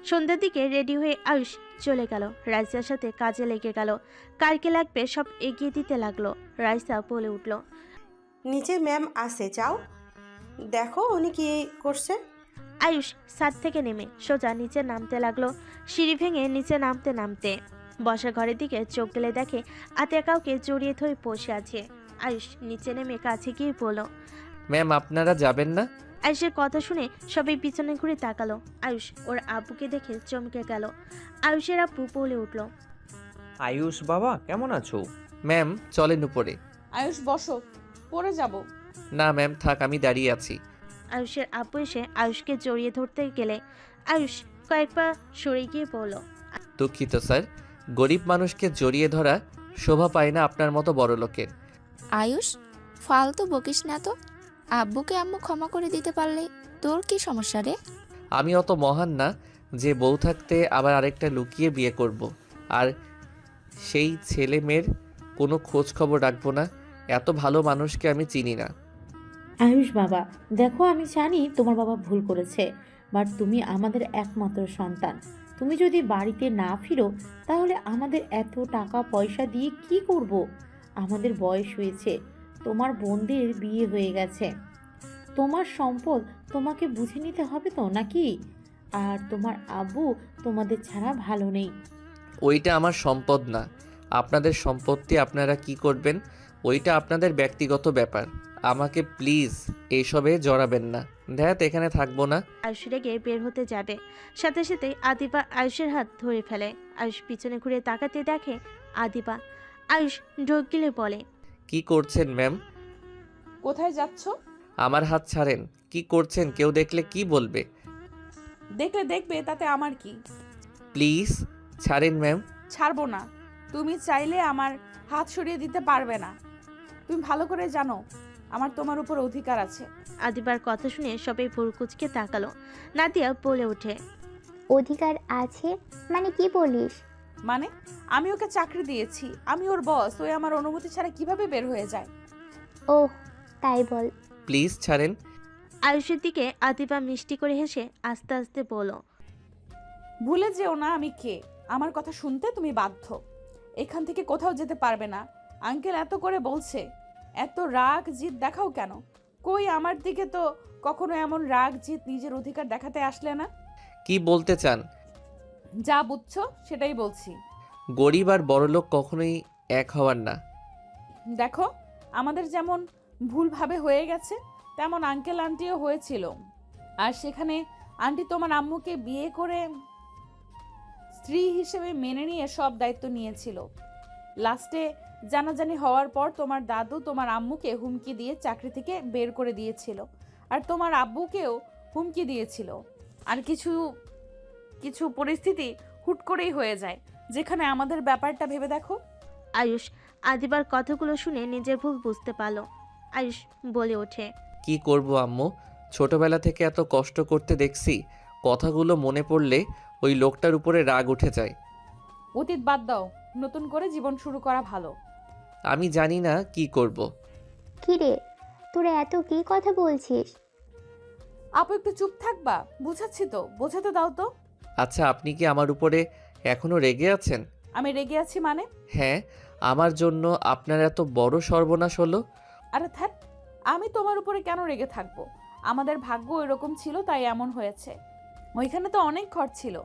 সন্ধ্যার দিকে রেডি হয়ে আয়ুষ চলে গেল। রাইসার সাথে কাজে লেগে গেল। কারকে লাগবে সব এগিয়ে দিতে লাগলো। রাইসা বলে উঠল,
নিচে ম্যাম আসে, যাও দেখো উনি কি করছে।
আয়ুষ ছাদ থেকে নেমে সোজা নিচে নামতে লাগলো। সিঁড়ি ভেঙে নিচে নামতে নামতে বসার ঘরের দিকে চোখ গেলে দেখে আতিয়া কাউকে জড়িয়ে ধরে বসে আছে। আয়ুষ নিচে নেমে কাছে গিয়ে বলল,
ম্যাম, আপনারা যাবেন না?
আয়ুষের কথা শুনে সবাই পিছনে ঘুরে তাকালো। আয়ুষ ওর আব্বুকে দেখে চমকে গেল। আয়ুষের আব্বু বলে উঠল,
আয়ুষ বাবা, কেমন আছো?
ম্যাম, চলেন উপরে।
আয়ুষ বসো, পড়ে যাব।
না ম্যাম, থাক, আমি দাঁড়িয়ে আছি।
আয়ুষের আব্বু এসে আয়ুষকে জড়িয়ে ধরতে গেলে আয়ুষ কয়েক পা সরে গিয়ে বলল,
দুঃখিত স্যার, গরিব মানুষকে জড়িয়ে ধরা শোভা পায় না আপনার মতো বড় লোকের।
আয়ুষ, ফালতু বকিস না তো। আব্বুকে আম্মু ক্ষমা করে দিতে পারলে তোর কি সমস্যা রে?
আমি অত মহান না যে বউ থাকতে আবার আরেকটা লুকিয়ে বিয়ে করব। আর সেই ছেলে মেয়ের কোনো খোঁজ খবর রাখবো না। এত ভালো মানুষকে আমি চিনি না।
আয়ুষ বাবা, দেখো আমি জানি তোমার বাবা ভুল করেছে, বাট তুমি আমাদের একমাত্র সন্তান। তুমি যদি বাড়িতে না ফিরো তাহলে আমাদের এত টাকা পয়সা দিয়ে কি করব? আমাদের বয়স হয়েছে, তোমার বোনদের বিয়ে হয়ে গেছে, তোমার সম্পদ তোমাকে বুঝে নিতে হবে তো নাকি? আর তোমার আব্বু তোমাদের ছাড়া ভালো নেই।
ওইটা আমার সম্পদ না। আপনাদের সম্পত্তি আপনারা কি করবেন ওইটা আপনাদের ব্যক্তিগত ব্যাপার। আমাকে প্লিজ এইসবে জড়াবেন না। ধ্যাত, এখানে থাকবো না।
আয়ুষ রেগে বের হতে যাবে, সাথে সাথে আদিপা আয়ুষের হাত ধরে ফেলে। আয়ুষ পিছনে ঘুরে তাকাতে দেখে আদিপা। আয়ুষ ঢোক গিলে বলে,
কি করছেন ম্যাম?
কোথায় যাচ্ছ?
আমার হাত ছাড়েন। কি করছেন? কেউ দেখলে কি বলবে?
দেখলে দেখবে, তাতে আমার কি?
প্লিজ ছাড়েন ম্যাম।
ছাড়বো না। তুমি চাইলে আমার হাত সরিয়ে দিতে পারবে না। তুমি ভালো করে জানো আমার তোমার উপর অধিকার আছে।
আদিবার কথা শুনে সবাই ভুরকুচকে তাকালো। নাদিয়া বলে ওঠে,
অধিকার আছে মানে কি বলিস?
মানে আমি ওকে চাকরি দিয়েছি, আমি ওর বস, ওই আমার অনুমতি ছাড়া কিভাবে বের হয়ে যায়?
ওহ, তাই বল।
প্লিজ ছাড়েন।
আয়ুষের দিকে আদিবা মিষ্টি করে হেসে আস্তে আস্তে বলো,
ভুলে যেও না আমি কে। আমার কথা শুনতে তুমি বাধ্য। এখান থেকে কোথাও যেতে পারবে না। আঙ্কেল এত করে বলছে, এত রাগ জিদ দেখাও কেন? কই আমার দিকে তো কখনো এমন রাগ জিদ নিজের অধিকার দেখাতে আসলে না।
কি বলতে চান?
যা বুঝছো সেটাই বলছি।
গরিব আর বড়লোক কখনোই এক হওয়ার না।
দেখো, আমাদের যেমন ভুলভাবে হয়ে গেছে, তেমন আঙ্কেল আন্টিও হয়েছিল। আর সেখানে আন্টি তোমার আম্মুকে বিয়ে করে স্ত্রী হিসেবে মেনে নিয়ে সব দায়িত্ব নিয়েছিল। লাস্টে জানাজানি হওয়ার পর তোমার দাদু তোমার আম্মুকে হুমকি দিয়ে চাকরি থেকে বের করে দিয়েছিল, আর তোমার আব্বুকেও হুমকি দিয়েছিল। আর কিছু কিছু পরিস্থিতি হুট করেই হয়ে যায়, যেখানে আমাদের ব্যাপারটা ভেবে দেখো।
আয়ুষ আদিবার কথাগুলো শুনে নিজের ভুল বুঝতে পারলো। আয়ুষ বলে ওঠে,
কি করব আম্মু, ছোটবেলা থেকে এত কষ্ট করতে দেখছি, কথাগুলো মনে পড়লে ওই লোকটার উপরে রাগ উঠে যায়।
অতীত বাদ দাও, নতুন করে জীবন শুরু করা ভালো।
আমি জানি না কি করব।
কি রে, তোরা এত কি কথা বলছিস?
আপু একটু চুপ থাকবা? বুঝাচ্ছি তো, বোঝাতে দাও তো।
আচ্ছা, আপনি কি আমার উপরে এখনো রেগে আছেন?
আমি রেগে আছি মানে?
হ্যাঁ, আমার জন্য আপনার এত বড় সর্বনাশ হলো।
আরে থাক, আমি তোমার উপরে কেন রেগে থাকবো? আমাদের ভাগ্য এরকম ছিল তাই এমন হয়েছে। ওইখানে তো অনেক খরচ ছিল।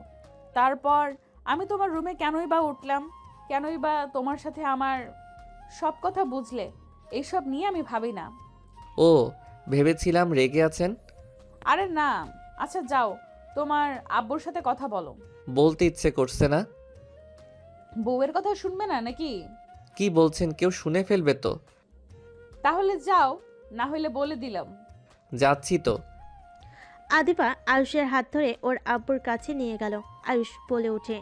তারপর আমি তোমার রুমে কেনই বা উঠলাম, কেনই বা তোমার সাথে আমার সব কথা বুঝলে, এইসব নিয়ে আমি ভাবি না।
ও, ভেবেছিলাম রেগে আছেন।
আরে না। আচ্ছা যাও, তোমার আব্বুর সাথে কথা বলো।
বলতে ইচ্ছে করছে না।
বউয়ের কথা শুনবে না নাকি?
কি বলছেন, কেউ শুনে ফেলবে তো।
তাহলে যাও, না হলে বলে দিলাম।
যাচ্ছি তো।
আদিবা আয়ুষের হাত ধরে ওর আব্বুর কাছে নিয়ে গেল। আয়ুষ বলে ওঠে,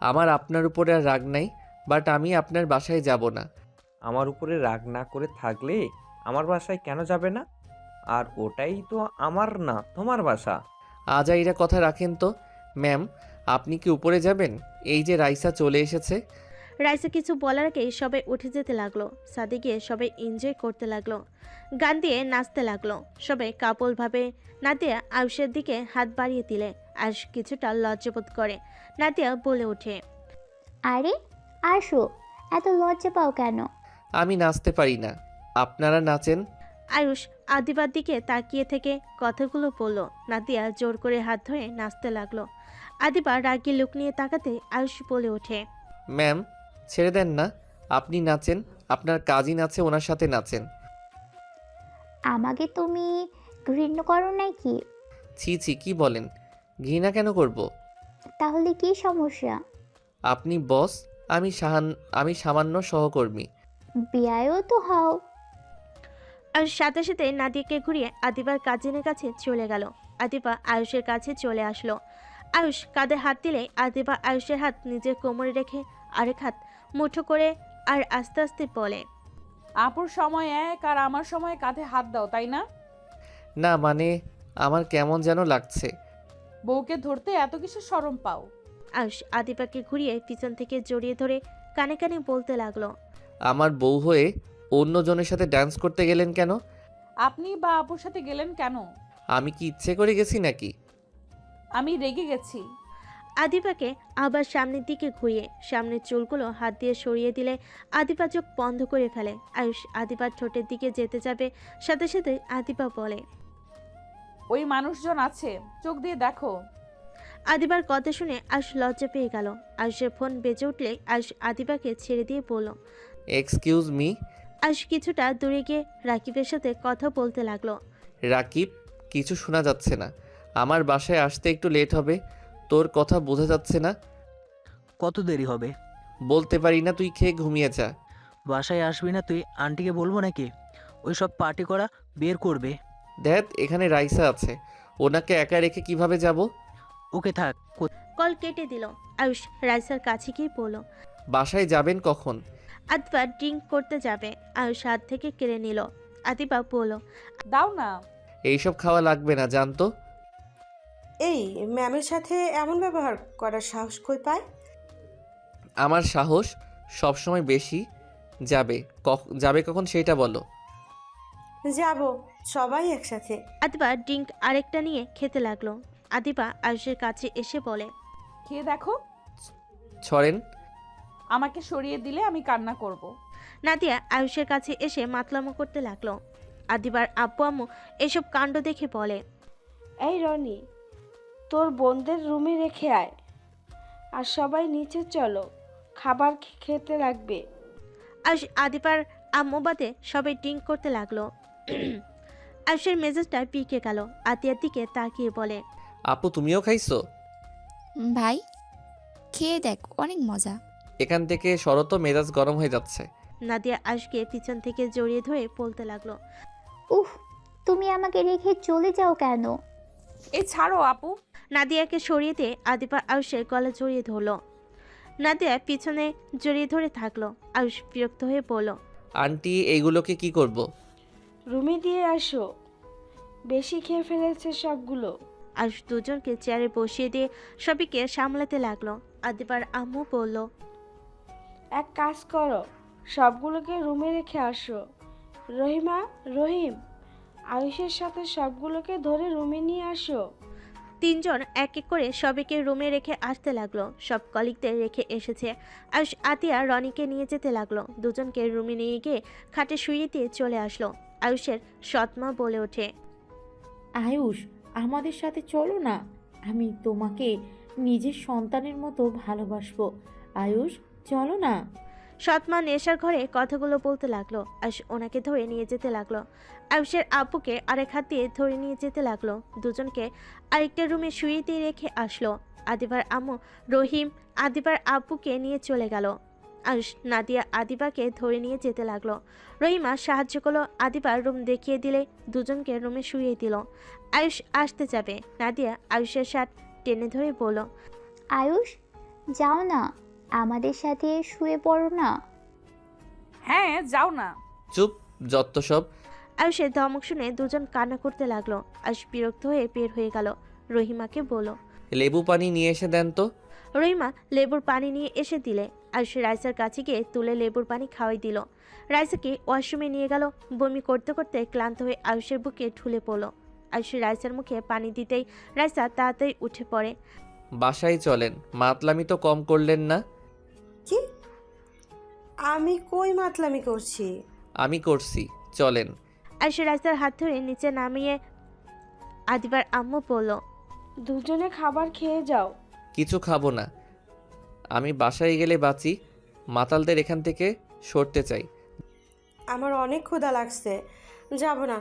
আমার আপনার উপরে আর রাগ নাই, বাট আমি আপনার বাসায় যাব না।
আমার উপরে রাগ না করে থাকলে আমার বাসায় কেন যাবে না? আর ওটাই তো আমার না, তোমার বাসা।
আজাইরা কথা রাখেন তো। ম্যাম, আপনি কি উপরে যাবেন? এই যে রাইসা চলে এসেছে।
রাইসা কিছু বলার আগে সবাই উঠে যেতে লাগলো। সাদে গিয়ে সবাই এনজয় করতে লাগলো, গান দিয়ে নাচতে লাগলো। সবাই কাপলভাবে নাদিয়া আয়ুষের দিকে হাত বাড়িয়ে দিলে আয়ুষ কিছুটা লজ্জাবোধ করে। নাদিয়া বলে ওঠে,
আরে আসো, এত লজ্জা পাও কেন?
আমি নাচতে পারি না, আপনারা নাচেন।
আয়ুষ আদিবার দিকে তাকিয়ে থেকে কথাগুলো বলল। নাদিয়া জোর করে হাত ধরে নাচতে লাগলো। আদিবা রাগী লুক নিয়ে তাকাতে আয়ুষ বলে ওঠে,
ম্যাম, ছেড়ে দেন না, আপনি নাচেন, আপনার কাজিন আছে, ওনার সাথে নাচেন।
আমাকে তুমি ঘৃণা করো নাকি?
ছি ছি, কি বলেন? ঘৃণা কেন করব?
তাহলে কি সমস্যা?
আপনি বস, আমি সামান্য সহকর্মী।
বিয়ায়ও তো হও।
আর সাথে সাথে নাদিয়াকে ঘুরিয়ে আদিবার কাজিনের কাছে চলে গেল। আদিবা আয়ুষের কাছে চলে আসলো। আয়ুষ কাঁধে হাত দিলে আদিবা আয়ুষের হাত নিজের কোমরে রেখে আরেক হাত মুঠো করে আর আস্তে আস্তে বলে,
আপুর সময় এক আর আমার সময় কাঁধে হাত দাও, তাই না?
না মানে, আমার কেমন যেন লাগছে।
বউকে ধরতে এত কিছু শরম পাও?
আয়ুষ আদিবাকে ঘুরিয়ে পিছন থেকে জড়িয়ে ধরে কানে কানে বলতে লাগলো,
আমার বউ হয়ে অন্যজনের সাথে ডান্স করতে গেলেন কেন?
আপনি বা আপুর সাথে গেলেন কেন?
আমি কি ইচ্ছে করে গেছি নাকি?
আমি রেগে গেছি।
আদিবাকে আবার সামনের দিকে ঘুরিয়ে সামনের চুলগুলো হাত দিয়ে সরিয়ে দিলে আদিবা চোখ বন্ধ করে ফেলে। আয়ুষ আদিবার ঠোঁটের দিকে যেতে যাবে, সাথে সাথে আদিবা বলে,
ওই মানুষজন আছে, চোখ দিয়ে দেখো।
আদিবার কথা শুনে আয়ুষ লজ্জা পেয়ে গেল। আয়ুষের ফোন বেজে উঠলে আয়ুষ আদিবাকে ছেড়ে দিয়ে বলল,
এক্সকিউজ মি।
আয়ুষ কিছুটা দূরে গিয়ে রাকিবের সাথে কথা বলতে লাগলো।
রাকিব, কিছু শোনা যাচ্ছে না। আমার বাসায় আসতে একটু লেট হবে। তোর কথা বোঝা যাচ্ছে না।
কত দেরি হবে?
বলতে পারি না, তুই খেয়ে ঘুমিয়ে যা।
বাসায় আসবি না তুই? আন্টিকে বলবো নাকি? ওই সব পার্টি করা বের করবে।
দেখ, এখানে রাইসা আছে, ওনাকে একা রেখে কিভাবে যাব?
ওকে থাক।
কল কেটে দিল। আয়ুষ রাইসার কাছে গিয়ে বলল,
বাসায় যাবেন কখন?
আদিবা ড্রিঙ্ক করতে যাবে। আয়ুষ হাত থেকে কেড়ে নিল। আদিবা বলল,
দাও না।
এইসব খাওয়া লাগবে না, জানতো।
এই ম্যামের সাথে এমন ব্যবহার করার সাহস কই পায়?
আমার সাহস সবসময় বেশি। যাবে কখন সেইটা বলো।
যাব, সবাই একসাথে।
আদিবা ড্রিঙ্ক আরেকটা নিয়ে খেতে লাগলো। আদিবা আয়ুষের কাছে এসে বলে,
খেয়ে দেখো।
ছড়েন।
আমাকে সরিয়ে দিলে আমি কান্না করব।
নাদিয়া আয়ুষের কাছে এসে মাতলামো করতে লাগলো। আদিবার আব্বু আম্মু এসব কাণ্ড দেখে বলে,
এই রনি, তোর বোনদের রুমে রেখে আয়, আর সবাই নিচে চলো, খাবার খেতে লাগবে।
আয়ুষ আদিবার আম্মু বাদে সবাই ড্রিঙ্ক করতে লাগলো। আয়ুষের মেজাজটা পিকে গেল। আতিয়ার দিকে তাকিয়ে বলে,
আপু তুমিও খাইছো?
ভাই খেয়ে দেখ, অনেক মজা।
এখান থেকে শরত মেজাজ গরম হয়ে যাচ্ছে।
নাদিয়া আয়ুষকে পিছন থেকে জড়িয়ে ধরে বলতে লাগলো,
উফ, তুমি আমাকে রেখে চলে যাও কেন?
এই ছাড়ো আপু।
নাদিয়াকে সরিয়ে দিয়ে আদিবা আয়ুষের গলা জড়িয়ে ধরলো। নাদিয়া পিছনে জড়িয়ে ধরে থাকলো। আয়ুষ বিরক্ত হয়ে বলল,
আন্টি এইগুলোকে কি করব?
রুমে দিয়ে আসো, বেশি খেয়ে ফেলেছে সবগুলো।
আয়ুষ দুজনকে চেয়ারে বসিয়ে দিয়ে সবাইকে সামলাতে লাগলো। আদিবার আম্মু বলল,
এক কাজ করো, সবগুলোকে রুমে রেখে আসো। রহিমা, রহিম, আয়ুষের সাথে সবগুলোকে ধরে রুমে নিয়ে আসো।
তিনজন এক এক করে সবাইকে রুমে রেখে আসতে লাগলো। সব কলিগদের রেখে এসেছে। আয়ুষ আতিয়া রনিকে নিয়ে যেতে লাগলো। দুজনকে রুমে নিয়ে গিয়ে খাটে শুইয়ে দিয়ে চলে আসলো। আয়ুষের সৎমা বলে ওঠে,
আয়ুষ, আমাদের সাথে চলো না, আমি তোমাকে নিজের সন্তানের মতো ভালোবাসবো। আয়ুষ, চলো না।
সৎমা নেশার ঘরে কথাগুলো বলতে লাগলো। আয়ুষ ওনাকে ধরে নিয়ে যেতে লাগলো। আয়ুষের আব্বুকে আরেক হাত দিয়ে ধরে নিয়ে যেতে লাগলো। দুজনকে আরেকটা রুমে শুয়ে দিয়ে রেখে আসলো। আদিবার আম্মু রহিম আদিবার আব্বুকে নিয়ে চলে গেল। আয়ুষ নাদিয়া আদিবাকে ধরে নিয়ে যেতে লাগলো। রহিমা সাহায্য করলো। আদিবার রুম দেখিয়ে দিলে দুজনকে রুমে শুয়ে দিল। আয়ুষ আসতে যাবে। নাদিয়া আয়ুষের শার্ট টেনে ধরে বলল,
আয়ুষ, যাও না, আমাদের সাথে শুয়ে পড়ো না।
হ্যাঁ, যাও না।
চুপ, যত সব।
আয়ুষের ধমক শুনে দুজন কান্না করতে লাগলো। আয়ুষ বিরক্ত হয়ে বের হয়ে গেল। রহিমাকে বলল,
লেবু পানি নিয়ে এসে দেন তো।
রহিমা লেবুর পানি নিয়ে এসে দিলে। আয়ুষ রাইসার কাছে গিয়ে তুলে লেবুর পানি খাওয়াই দিল। রাইসাকে ওয়াশরুমে নিয়ে গেল। বমি করতে করতে ক্লান্ত হয়ে আয়ুষের বুকে ঢুলে পড়ল। আয়ুষ রাইসার মুখে পানি দিতেই রাইসা তাড়াতাড়ি উঠে পড়ে।
বাসায় চলেন, মাতলামি তো কম করলেন না।
কি? আমি কই মাতলামি করছি?
আমি করছি, চলেন।
আয়ুষ রাইসার হাত ধরে নিচে নামিয়ে আদিবার আম্মু বলল,
দুজনে খাবার খেয়ে যাও।
কিছু খাবো না, আমি বাসায় গেলে বাঁচি। মাতালদের এখান থেকে সরতে চাই।
আমার অনেক ক্ষুধা লাগছে, যাব না।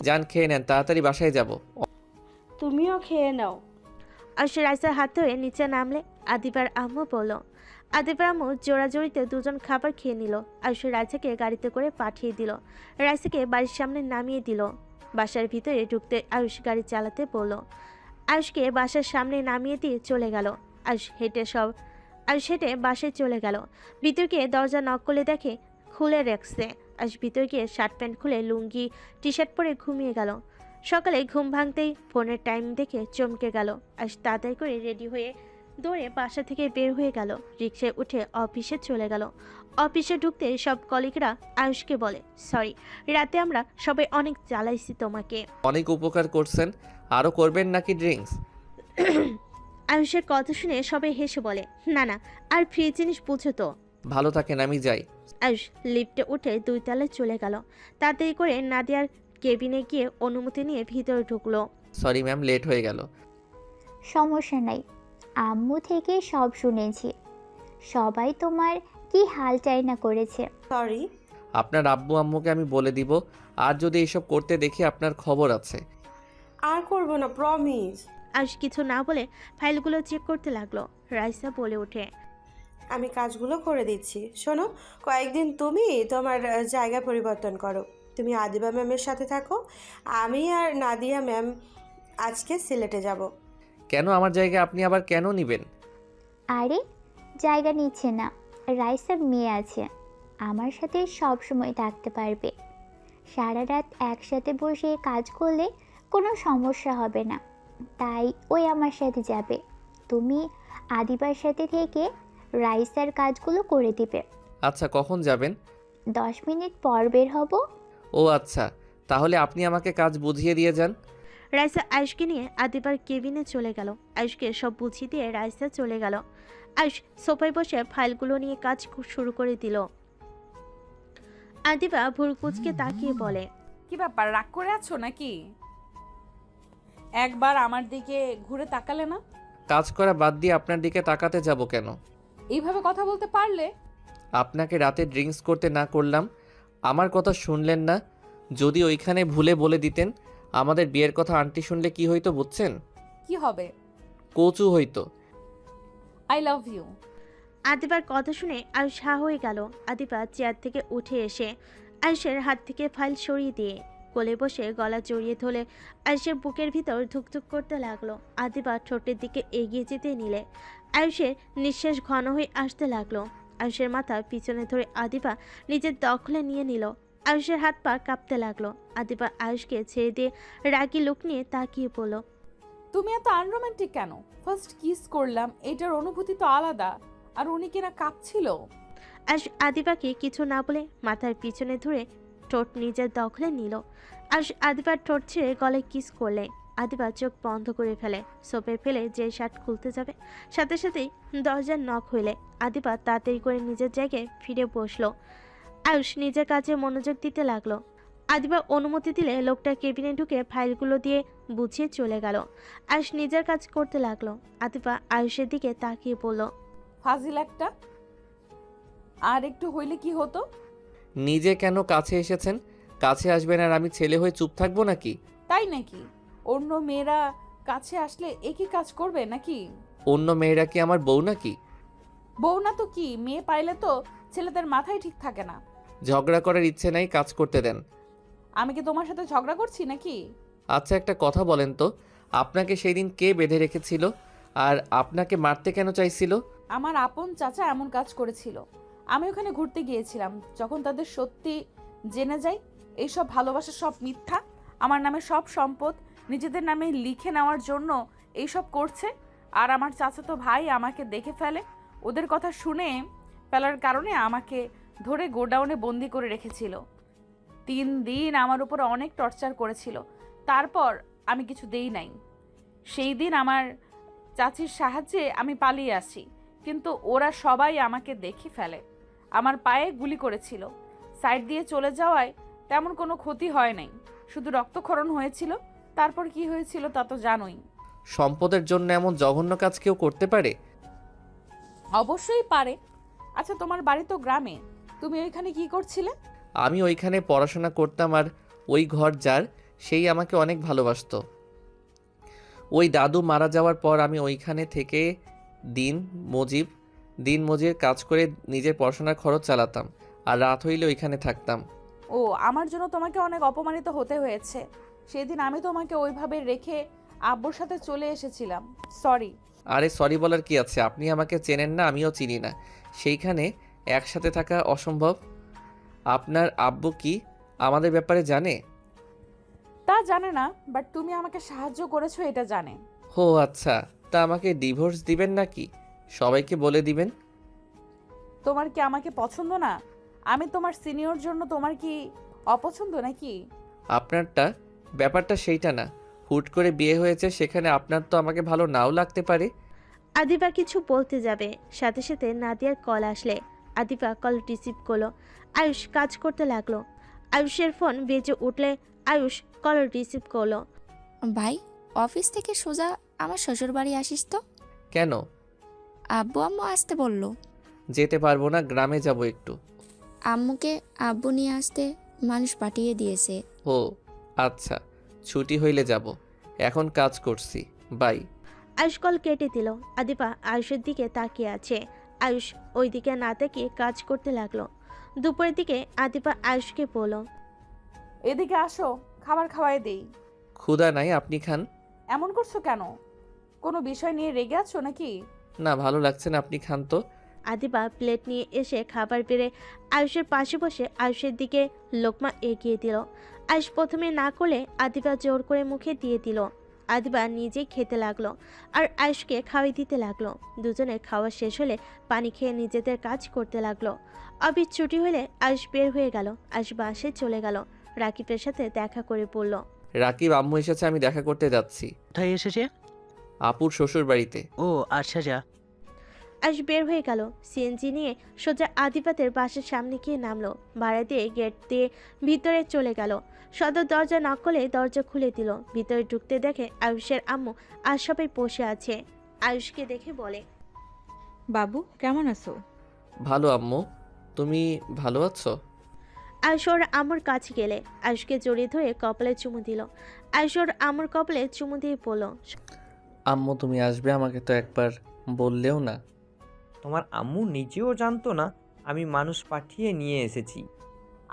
যান, খেয়ে নেন, তাড়াতাড়ি বাসায় যাব।
তুমিও খেয়ে নাও।
আয়ুষ রাইসার হাত ধরে নিচে নামলে আদিবার আম্মু বলল। আদিবার আম্মু জোড়াজোড়িতে দুজন খাবার খেয়ে নিল। আয়ুষ রাইসাকে গাড়িতে করে পাঠিয়ে দিল। রাইসাকে বাড়ির সামনে নামিয়ে দিল। বাসার ভিতরে ঢুকতে আয়ুষ গাড়ি চালাতে বলল। আয়ুষকে বাসার সামনে নামিয়ে দিয়ে চলে গেল। আয়ুষ হেঁটে বাসায় চলে গেল। ভিতর গিয়ে দরজা নক করলে দেখে খুলে রাখছে। আয়ুষ ভিতর গিয়ে শার্ট প্যান্ট খুলে লুঙ্গি টি শার্ট পরে ঘুমিয়ে গেল। সকালে ঘুম ভাঙতেই ফোনের টাইম দেখে চমকে গেল। আয়ুষ তাড়াতাড়ি করে রেডি হয়ে দৌড়ে বাসা থেকে বের হয়ে গেল। রিক্সায় উঠে অফিসে চলে গেল। অফিসে ঢুকতে সব কলিগরা আয়ুষকে বলে, সরি, রাতে আমরা সবাই অনেক জ্বালাইছি তোমাকে।
অনেক উপকার করছেন, আরও করবেন নাকি ড্রিঙ্কস?
আয়ুষের কথা শুনে সবাই হেসে বলে, না না, আর ফ্রি জিনিস বুঝো তো।
ভালো থাকেন, আমি যাই।
আয়ুষ লিফটে উঠে 2 তলায় চলে গেল। তাড়াতাড়ি করে নাদিয়ার কেবিনে গিয়ে অনুমতি নিয়ে ভিতরে ঢুকলো।
সরি ম্যাম, লেট হয়ে গেল।
সমস্যা নাই, আম্মু থেকে সব শুনেছি। সবাই তোমার কি হাল চাই না করেছে।
সরি।
আপনার আব্বু আম্মুকে আমি বলে দিব, আর যদি এইসব করতে দেখি আপনার খবর আছে।
আর করব না, প্রমিস।
আয়ুষ কিছু না বলে ফাইলগুলো চেক করতে লাগলো। রাইসা বলে ওঠে,
আমি কাজগুলো করে দিচ্ছি। শোনো, কয়েকদিন তুমি তোমার জায়গা পরিবর্তন করো। তুমি আদিবা ম্যামের সাথে থাকো। আমি আর নাদিয়া ম্যাম আজকে সিলেটে যাব।
কেন আমার জায়গায় আপনি আবার কেন নেবেন?
আরে জায়গা নিচ্ছে না, রাইসার মেয়ে আছে, আমার সাথে সব সময় থাকতে পারবে। সারা রাত একসাথে বসে কাজ করলে কোনো সমস্যা হবে না, তাই ওই আমার সাথে যাবে। তুমি আদিবার সাথে থেকে রাইসার কাজগুলো করে দিবে।
আচ্ছা, কখন যাবেন?
10 মিনিট পর বের হব।
ও আচ্ছা, তাহলে আপনি আমাকে কাজ বুঝিয়ে দিয়ে যান।
রাইসা আয়ুষকে নিয়ে আদিবার কেবিনে চলে গেল। আয়ুষকে সব বুঝিয়ে দিয়ে রাইসা চলে গেল। আয়ুষ সোফায় বসে ফাইলগুলো নিয়ে কাজ শুরু করে দিল। আদিবা ভুরকুচকে তাকিয়ে বলে,
কি ব্যাপার, রাগ করে আছো নাকি? একবার আমার দিকে ঘুরে তাকালে না?
কাজ করা বাদ দিয়ে আপনার দিকে তাকাতে যাব কেন?
এইভাবে কথা বলতে পারলে?
আপনাকে রাতে ড্রিঙ্কস করতে না করলাম, আমার কথা শুনলেন না। যদি ওইখানে ভুলে বলে দিতেন আমাদের বিয়ের কথা, আন্টি শুনলে কি হইতো বুঝছেন?
কি হবে?
কচু হইতো।
I love you.
আদিবার কথা শুনে আয়ুষ হা হয়ে গেল। আদিবা চেয়ার থেকে উঠে এসে আয়ুষের হাত থেকে ফাইল সরিয়ে দিয়ে কোলে বসে গলা জড়িয়ে ধরে আয়ুষের বুকের ভিতর ধুকধুক করতে লাগলো। আদিবা ঠোঁটের দিকে এগিয়ে যেতে নিলে আয়ুষের নিঃশ্বাস ঘন হয়ে আসতে লাগলো। আয়ুষের মাথা পিছনে ধরে আদিবা নিজের দখলে নিয়ে নিল। আয়ুষের হাত পা কাঁপতে লাগলো। আদিবা আয়ুষকে ছেড়ে দিয়ে রাগী লোক নিয়ে তাকিয়ে পড়ল।
তুমি এত আনরোমান্টিক কেন? ফার্স্ট কিস করলাম, এটার অনুভূতি তো আলাদা। আর উনি কিনা কাঁপছিল।
আয়ুষ আদিবাকে কিছু না বলে মাথার পিছনে ধরে ঠোঁট নিজের দখলে নিল। আয়ুষ আদিবার ঠোঁট ছেড়ে গলায় কিস করলে আদিবা চোখ বন্ধ করে ফেলে। সোপে ফেলে যে শার্ট খুলতে যাবে, সাথে সাথেই দরজার নক হইলে আদিবা তাড়াতাড়ি করে নিজের জায়গায় ফিরে বসলো। আয়ুষ নিজের কাজে মনোযোগ দিতে লাগলো। আদিবা অনুমতি দিলে লোকটা কেবিনে ঢুকে ফাইলগুলো দিয়ে বুঝিয়ে চলে গেল। আয়ুষ নিজের কাজ করতে লাগলো। আদিবা আয়ুষের দিকে তাকিয়ে বলল,
ফাজিল একটা। আর একটু হইলে কি হতো?
নিজে কেন কাছে এসেছেন? কাছে আসবেন আর আমি ছেলে হয়ে চুপ থাকবো নাকি?
তাই নাকি? অন্য মেয়েরা কাছে আসলে একই কাজ করবে নাকি?
অন্য মেয়েরা কি আমার বউ নাকি?
বউ না তো কি, মেয়ে পাইলে তো ছেলেদের মাথায় ঠিক থাকে না।
ঝগড়া করার ইচ্ছে নাই, কাজ করতে দেন।
আমি কি তোমার সাথে ঝগড়া করছি নাকি?
আচ্ছা, একটা কথা বলেন তো, আপনাকে সেই দিন কে বেঁধে রেখেছিল আর আপনাকে মারতে কেন চাইছিল?
আমার আপন চাচা এমন কাজ করেছিল। আমি ওখানে ঘুরতে গিয়েছিলাম। যখন তাদের সত্যি জেনে যাই এইসব ভালোবাসা সব মিথ্যা, আমার নামে সব সম্পদ নিজেদের নামে লিখে নেওয়ার জন্য এইসব করছে, আর আমার চাচাতো ভাই আমাকে দেখে ফেলে। ওদের কথা শুনে ফেলার কারণে আমাকে ধরে গোডাউনে বন্দি করে রেখেছিল। 3 দিন আমার উপর অনেক টর্চার করেছিল। তারপর আমি কিছু দেই নাই। সেই দিন আমার চাচির সাহায্যে আমি পালিয়ে আসি, কিন্তু ওরা সবাই আমাকে দেখে ফেলে। আমার পায়ে গুলি করেছিল। সাইড দিয়ে চলে যাওয়ায় তেমন কোনো ক্ষতি হয় নাই, শুধু রক্তক্ষরণ হয়েছিল। তারপর কি হয়েছিল তা তো জানোই।
সম্পদের জন্য এমন জঘন্য কাজ কেউ করতে পারে?
অবশ্যই পারে। আচ্ছা, তোমার বাড়ি তো গ্রামে, তুমি ওইখানে কি করছিলে?
আমি ওইখানে পড়াশোনা করতাম, আর ওই ঘর যার, সেই আমাকে অনেক ভালোবাসতো। ওই দাদু মারা যাওয়ার পর আমি ওইখানে থেকে দিন মজুর কাজ করে নিজের পড়াশোনার খরচ চালাতাম, আর রাত হইলে ওইখানে থাকতাম।
ও, আমার জন্য তোমাকে অনেক অপমানিত হতে হয়েছে। সেদিন আমি তোমাকে ওইভাবে রেখে আব্বুর সাথে চলে এসেছিলাম। সরি।
আরে সরি বলার কি আছে? আপনি আমাকে চেনেন না, আমিও চিনি না। সেইখানে একসাথে থাকা অসম্ভব। আপনার আব্বু কি আমাদের ব্যাপারে জানে?
তা জানে না, বাট তুমি আমাকে সাহায্য করেছো এটা জানে।
ও আচ্ছা, তা আমাকে ডিভোর্স দিবেন নাকি? সবাইকে বলে দিবেন?
তোমার কি আমাকে পছন্দ না? আমি তোমার সিনিয়র জন্য তোমার কি অপছন্দ নাকি?
আপনারটা ব্যাপারটা সেইটা না। হুট করে বিয়ে হয়েছে, সেখানে আপনার তো আমাকে ভালো নাও লাগতে পারে।
আদিবা কিছু বলতে যাবে, সাথে সাথে নাদিয়ার কল আসলে আদিবা কল রিসিভ করলো। আয়ুষ কাজ করতে লাগলো। আয়ুষের ফোন বেজে উঠলে আয়ুষ কল রিসিভ করলো।
ভাই, অফিস থেকে সোজা আমার শ্বশুর বাড়ি আসিস তো?
কেন?
আব্বু আম্মু আসতে বললো।
যেতে পারবো না, গ্রামে যাব একটু।
আম্মুকে আব্বু নিয়ে আসতে মানুষ পাঠিয়ে দিয়েছে।
ও আচ্ছা, ছুটি হইলে যাব। এখন কাজ করছি, বাই।
আয়ুষ কল কেটে দিল। আদিবা আয়ুষের দিকে তাকিয়ে আছে। আয়ুষ ওই দিকে না তাকিয়ে কাজ করতে লাগলো। দুপুরের দিকে আদিবা আয়ুষকে বলল,
এদিকে আসো, খাবার খাওয়াই দেই।
ক্ষুধা নাই, আপনি খান।
এমন করছো কেন? কোনো বিষয় নিয়ে রেগে আছো নাকি?
না, ভালো লাগছে না, আপনি খান তো।
আদিবা প্লেট নিয়ে এসে খাবার বেড়ে আয়ুষের পাশে বসে আয়ুষের দিকে লোকমা এগিয়ে দিল। আয়ুষ প্রথমে না করলে আদিবা জোর করে মুখে দিয়ে দিল। আদিবা নিজেই খেতে লাগলো আর আয়ুষকে খাওয়াই দিতে লাগলো। দুজনে খাওয়া শেষ হলে পানি খেয়ে নিজেদের কাজ করতে লাগলো। অফিস ছুটি হলে আয়ুষ বের হয়ে গেল। আয়ুষ বাসে চলে গেল, রাকিবের সাথে দেখা করে পড়ল।
রাকিব, আম্মু এসেছে, আমি দেখা করতে যাচ্ছি।
কোথায় এসেছে?
আপুর শ্বশুর বাড়িতে।
ও আচ্ছা যা।
আয়ুষ বের হয়ে গেল, সিএনজি নিয়ে সোজা আদিবাতের বাসের সামনে গিয়ে নামলো। ভাড়া দিয়ে গেট দিয়ে ভিতরে চলে গেল। সদর দরজা নক করলে দরজা খুলে দিল। ভিতরে ঢুকতে দেখে আয়ুষের আম্মু আর সবাই বসে আছে। আয়ুষকে দেখে বলে,
বাবু কেমন আছো?
ভালো আম্মু, তুমি ভালো আছো?
আয়ুষ ওর আম্মুর কাছে গেলে আয়ুষকে জড়িয়ে ধরে কপালে চুমু দিল। আয়ুষ ওর আম্মুর কপালে চুমু দিয়ে বলল,
আম্মু তুমি আসবে, আমাকে তো একবার বললেও না।
তোমার আম্মু নিজেও জানতো না আমি মানুষ পাঠিয়ে নিয়ে এসেছি।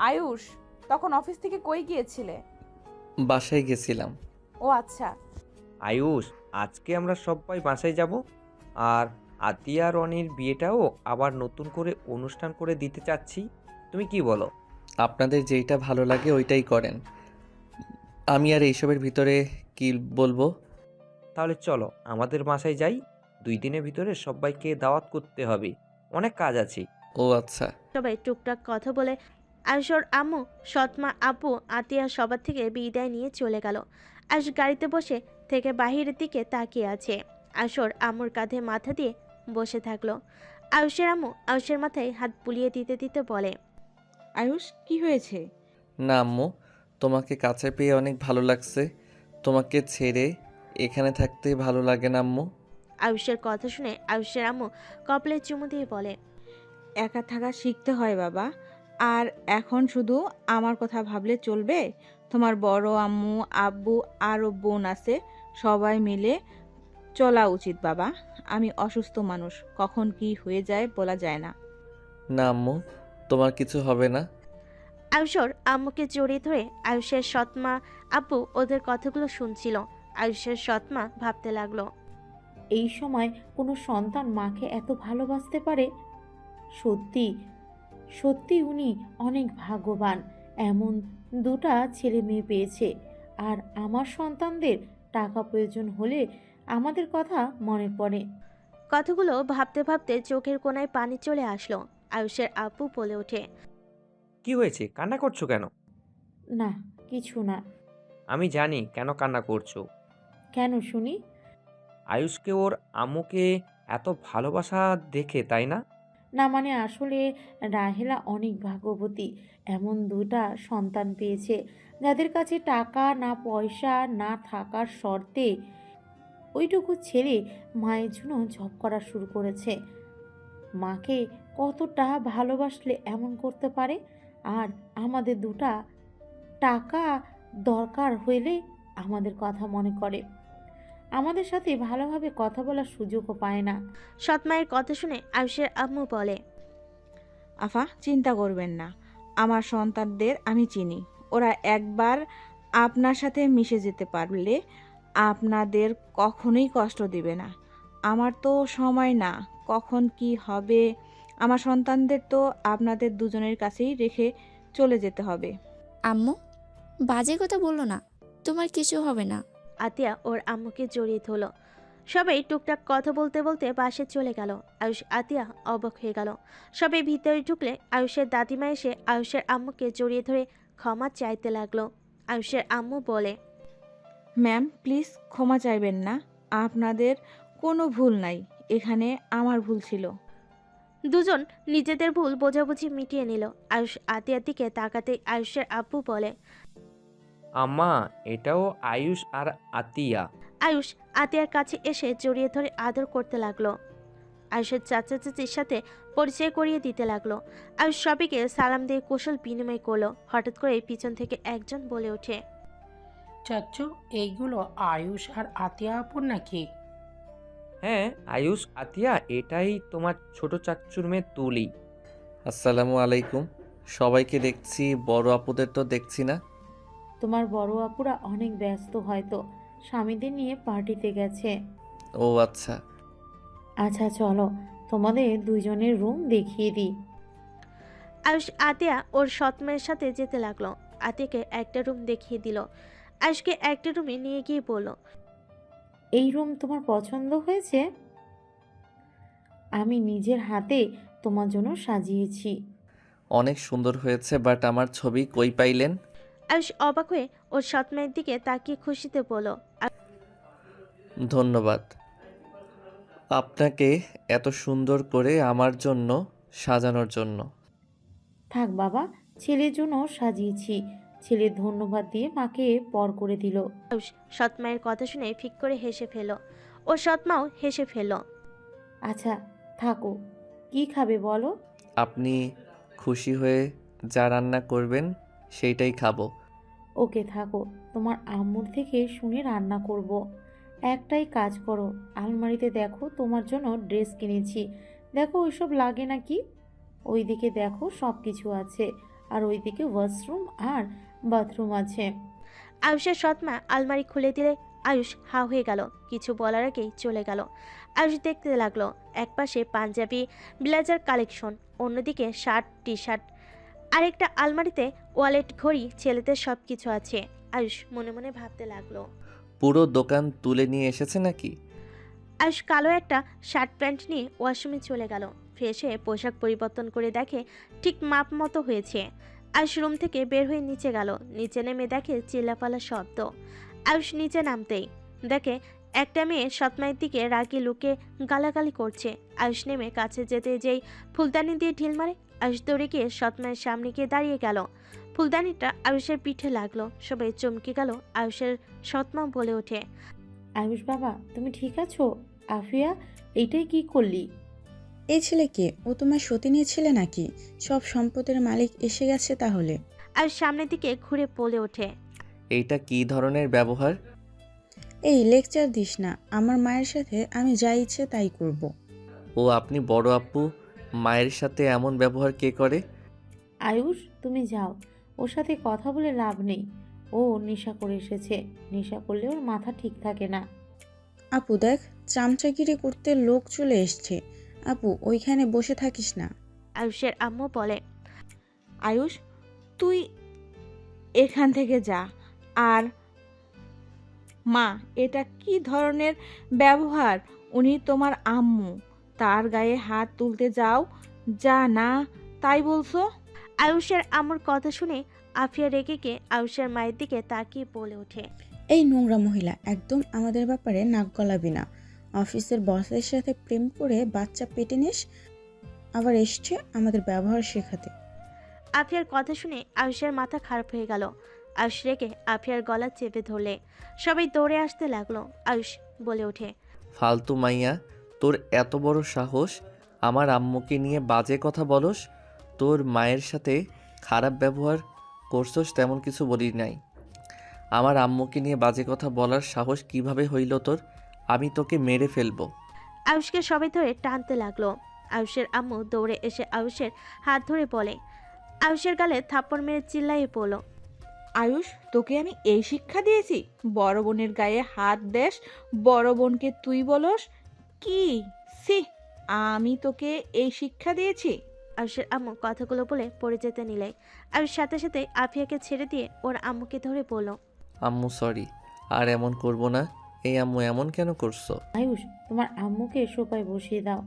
আয়ুষ, তখন অফিস থেকে কই গিয়েছিলে?
বাসায় গেছিলাম।
ও আচ্ছা।
আয়ুষ, আজকে আমরা সবাই বাসায় যাব, আর আতিয়া রনির বিয়েটাও আবার নতুন করে অনুষ্ঠান করে দিতে চাচ্ছি। তুমি কি বলো?
আপনাদের যেইটা ভালো লাগে ওইটাই করেন, আমি আর এইসবের ভিতরে কি বলবো।
তাহলে চলো আমাদের বাসায় যাই, 2 দিনের ভিতরে সবাইকে দাওয়াত করতে হবে, অনেক কাজ আছে।
ও আচ্ছা।
সবাই টুকটাক কথা বলে আয়ুষ ওর আম্মু, সৎমা, আপু, আতিয়া সবার থেকে বিদায় নিয়ে চলে গেল। আয়ুষ গাড়িতে বসে থেকে বাহিরের দিকে তাকিয়ে আছে। আয়ুষ ওর আম্মুর কাঁধে মাথা দিয়ে বসে থাকলো। আয়ুষের আম্মু আয়ুষের মাথায় হাত বুলিয়ে দিতে দিতে বলে,
আয়ুষ কি হয়েছে?
না আম্মু, তোমাকে কাছে পেয়ে অনেক ভালো লাগছে। তোমাকে ছেড়ে এখানে থাকতে ভালো লাগে না আম্মু।
আয়ুষের কথা শুনে আয়ুষের আম্মু কপালে চুমু দিয়ে বলে,
একা থাকা শিখতে হয় বাবা। আর এখন শুধু আমার কথা ভাবলে চলবে? তোমার বড় আম্মু, আব্বু আরও বোন আছে, সবাই মিলে চলা উচিত বাবা। আমি অসুস্থ মানুষ, কখন কি হয়ে যায় বলা যায় না।
না আম্মু, তোমার কিছু হবে না।
আয়ুষর আম্মুকে জড়িয়ে ধরে আয়ুষের সৎমা, আপু ওদের কথাগুলো শুনছিল। আয়ুষের সৎমা ভাবতে লাগলো,
এই সময় কোনো সন্তান মাকে এত ভালোবাসতে পারে? সত্যি সত্যি উনি অনেক ভাগ্যবান, এমন দুটা ছেলে মেয়ে পেয়েছে। আর আমার সন্তানদের টাকা প্রয়োজন হলে আমাদের কথা মনে পড়ে।
কথাগুলো ভাবতে ভাবতে চোখের কোণায় পানি চলে আসলো। আয়ুষের আপু বলে ওঠে,
কি হয়েছে, কান্না করছো কেন?
না কিছু না।
আমি জানি কেন কান্না করছো।
কেন শুনি?
আয়ুষকে ওর আম্মুকে এত ভালোবাসা দেখে, তাই না?
না মানে আসলে রাহেলা অনেক ভাগ্যবতী, এমন দুটা সন্তান পেয়েছে যাদের কাছে টাকা না পয়সা না থাকার শর্তে ওইটুকু ছেলে মায়ের জন্য জব করা শুরু করেছে। মাকে কতটা ভালোবাসলে এমন করতে পারে? আর আমাদের দুটা টাকা দরকার হইলে আমাদের কথা মনে করে, আমাদের সাথে ভালোভাবে কথা বলার সুযোগও পায় না।
সৎমায়ের কথা শুনে আয়ুষের আম্মু বলে,
আফা চিন্তা করবেন না, আমার সন্তানদের আমি চিনি। ওরা একবার আপনার সাথে মিশে যেতে পারলে আপনাদের কখনোই কষ্ট দিবে না। আমার তো সময় না, কখন কি হবে। আমার সন্তানদের তো আপনাদের দুজনের কাছেই রেখে চলে যেতে হবে।
আম্মু, বাজে কথা বললো না, তোমার কিছু হবে না।
আতিয়া ওর আম্মুকে জড়িয়ে ধরল। সবাই টুকটাক কথা বলতে বলতে বাসে চলে গেল। আয়ুষ আতিয়া অবাক হয়ে গেল। সবাই ভিতরে ঢুকলে আয়ুষের দাদিমা এসে আয়ুষের আম্মুকে জড়িয়ে ধরে ক্ষমা চাইতে লাগলো। আয়ুষের আম্মু বলে,
ম্যাম প্লিজ ক্ষমা চাইবেন না, আপনাদের কোনো ভুল নাই, এখানে আমার ভুল ছিল।
দুজন নিজেদের ভুল বোঝাবুঝি মিটিয়ে নিল। আয়ুষ আতিয়ার দিকে তাকাতে আয়ুষের আব্বু বলে,
আম্মা, এটাও আয়ুষ আর আতিয়া।
আয়ুষ আতিয়ার কাছে এসে জড়িয়ে ধরে আদর করতে লাগলো। আয়ুষের চাচা চাচির সাথে পরিচয় করিয়ে দিতে লাগলো। আয়ুষ সবাইকে সালাম দিয়ে কৌশল বিনিময় করলো। হঠাৎ করে পিছন থেকে একজন বলে ওঠে,
চাচ্চু এইগুলো আয়ুষ আর আতিয়া আপুর নাকি?
হ্যাঁ আয়ুষ, আতিয়া এটাই তোমার ছোট চাচ্চুর মেয়ে তুলি।
আসসালামু আলাইকুম। সবাইকে দেখছি, বড় আপুদের তো দেখছি না।
তোমার বড় আপুরা অনেক ব্যস্ত, হয়তো স্বামীদের নিয়ে পার্টিতে গেছে।
ও আচ্ছা।
আচ্ছা চলো, তোমাদের দুইজনের রুম দেখিয়ে দিই।
আয়ুষ আতিয়া ওর সৎ মায়ের সাথে যেতে লাগলো। আতিয়াকে একটা রুম দেখিয়ে দিল। আয়ুষকে একটা রুমে নিয়ে গিয়ে বলল,
এই রুম তোমার পছন্দ হয়েছে? আমি নিজের হাতে তোমার জন্য সাজিয়েছি।
অনেক সুন্দর হয়েছে, বাট আমার ছবি কই পাইলেন?
আয়ুষ অবাক হয়ে ওর সৎ মায়ের দিকে তাকিয়ে খুশিতে বলল,
ধন্যবাদ আপনাকে এত সুন্দর করে আমার জন্য সাজানোর জন্য।
থাক বাবা, ছেলের জন্য সাজিয়েছি। ছেলে ধন্যবাদ দিয়ে মাকে পর করে দিল।
আয়ুষ সৎ মায়ের কথা শুনে ফিক করে হেসে ফেল। ওর সৎ মাও হেসে ফেল।
আচ্ছা থাকো, কি খাবে বলো?
আপনি খুশি হয়ে যা রান্না করবেন সেইটাই খাবো।
ওকে থাকো, তোমার আম্মুর থেকে শুনে রান্না করব। একটাই কাজ করো, আলমারিতে দেখো তোমার জন্য ড্রেস কিনেছি, দেখো ওইসব লাগে নাকি। ওইদিকে দেখো সব কিছু আছে, আর ওইদিকে ওয়াশরুম আর বাথরুম আছে।
আয়ুষের সৎ মা আলমারি খুলে দিলে আয়ুষ হা হয়ে গেল। কিছু বলার আগেই চলে গেল। আয়ুষ দেখতে লাগলো, একপাশে পাঞ্জাবি ব্লেজার কালেকশন, অন্যদিকে শার্ট টি শার্ট, আরেকটা আলমারিতে ওয়ালেট ঘড়ি ছেলেদের সব কিছু আছে। আয়ুষ মনে মনে ভাবতে লাগলো।
পুরো দোকান তুলে নিয়ে এসেছে নাকি?
আয়ুষ কালো একটা শার্ট প্যান্ট নিয়ে ওয়াশরুমে চলে গেল। ফ্রেশ হয়ে পোশাক পরিবর্তন করে দেখে ঠিক মাপ মতো হয়েছে। আয়ুষ রুম থেকে বের হয়ে নিচে গেল। নিচে নেমে দেখে চিল্লাপালা শব্দ। আয়ুষ নিচে নামতেই দেখে একটা মেয়ে সৎমায়ের দিকে রাগি লুকে গালাগালি করছে। আয়ুষ নেমে কাছে যেতে যেই ফুলদানি দিয়ে ঢিল মারে। আয়ুষ দৌড়ে গিয়ে সৎমায়ের সামনে গিয়ে দাঁড়িয়ে গেল। ফুলদানিটা আয়ুষের পিঠে লাগলো। সবাই চমকে গেল। আয়ুষের সৎমা বলে ওঠে,
আয়ুষ বাবা তুমি ঠিক আছো? আফিয়া, এইটাই কি করলি?
এই ছেলে কে? ও তোমার সতীনের ছেলে নাকি? সব সম্পদের মালিক এসে গেছে তাহলে।
আয়ুষ সামনের দিকে ঘুরে বলে ওঠে,
এইটা কি ধরনের ব্যবহার?
এই লেকচার দিস না, আমার মায়ের সাথে আমি যা ইচ্ছে তাই করব।
ও আপনি বড় আপু, মায়ের সাথে এমন ব্যবহার কে করে?
আয়ুষ তুমি যাও, ওর সাথে কথা বলে লাভ নেই। ও নেশা করে এসেছে, নেশা করলে ওর মাথা ঠিক থাকে না।
আপু দেখ, চামচাগিরি করতে লোক চলে এসছে। আপু ওইখানে বসে থাকিস না।
আয়ুষের আম্মু বলে,
আয়ুষ তুই এখান থেকে যা। আর মা, এটা কি ধরনের ব্যবহার? উনি তোমার আম্মু, তার গায়ে হাত তুলতে যাও যা না তাই বলছো?
আয়ুষের আম্মুর কথা শুনে আফিয়া রেগে গিয়ে আয়ুষের মায়ের দিকে তাকিয়ে বলে ওঠে,
এই নোংরা মহিলা, একদম আমাদের ব্যাপারে নাক গলাবি না। অফিসের বসের সাথে প্রেম করে বাচ্চা পেটে নিস, আবার এসছে আমাদের ব্যবহার শেখাতে।
আফিয়ার কথা শুনে আয়ুষের মাথা খারাপ হয়ে গেল। আয়ুষ রেগে আফিয়ার গলা চেপে ধরলে সবাই দৌড়ে আসতে লাগলো। আয়ুষ বলে ওঠে,
ফালতু মাইয়া, তোর এত বড় সাহস আমার আম্মুকে নিয়ে বাজে কথা বলস? তোর মায়ের সাথে খারাপ ব্যবহার করছস তেমন কিছু বলি নাই। আমার আম্মুকে নিয়ে বাজে কথা বলার সাহস কিভাবে হইল তোর? আমি তোকে মেরে ফেলবো।
আয়ুষকে সবাই ধরে টানতে লাগলো। আয়ুষের আম্মু দৌড়ে এসে আয়ুষের হাত ধরে বলে, আয়ুষের গালে থাপ্পড় মেরে চিল্লাইয়ে পড়ল,
আয়ুষ তোকে আমি এই শিক্ষা দিয়েছি? বড় বোনের গায়ে হাত দেস, বড় বোনকে তুই বলস? কি সি, আমি তোকে এই শিক্ষা দিয়েছি?
আয়ুষের আম্মু কথাগুলো বলে পড়ে যেতে নিলে আয়ুষ সাথে সাথে আফিয়াকে ছেড়ে দিয়ে ওর আম্মুকে ধরে বলল,
আম্মু সরি, আর এমন করব না। এই আম্মু এমন কেন করছো?
আয়ুষ তোমার আম্মুকে সোফায় বসিয়ে দাও।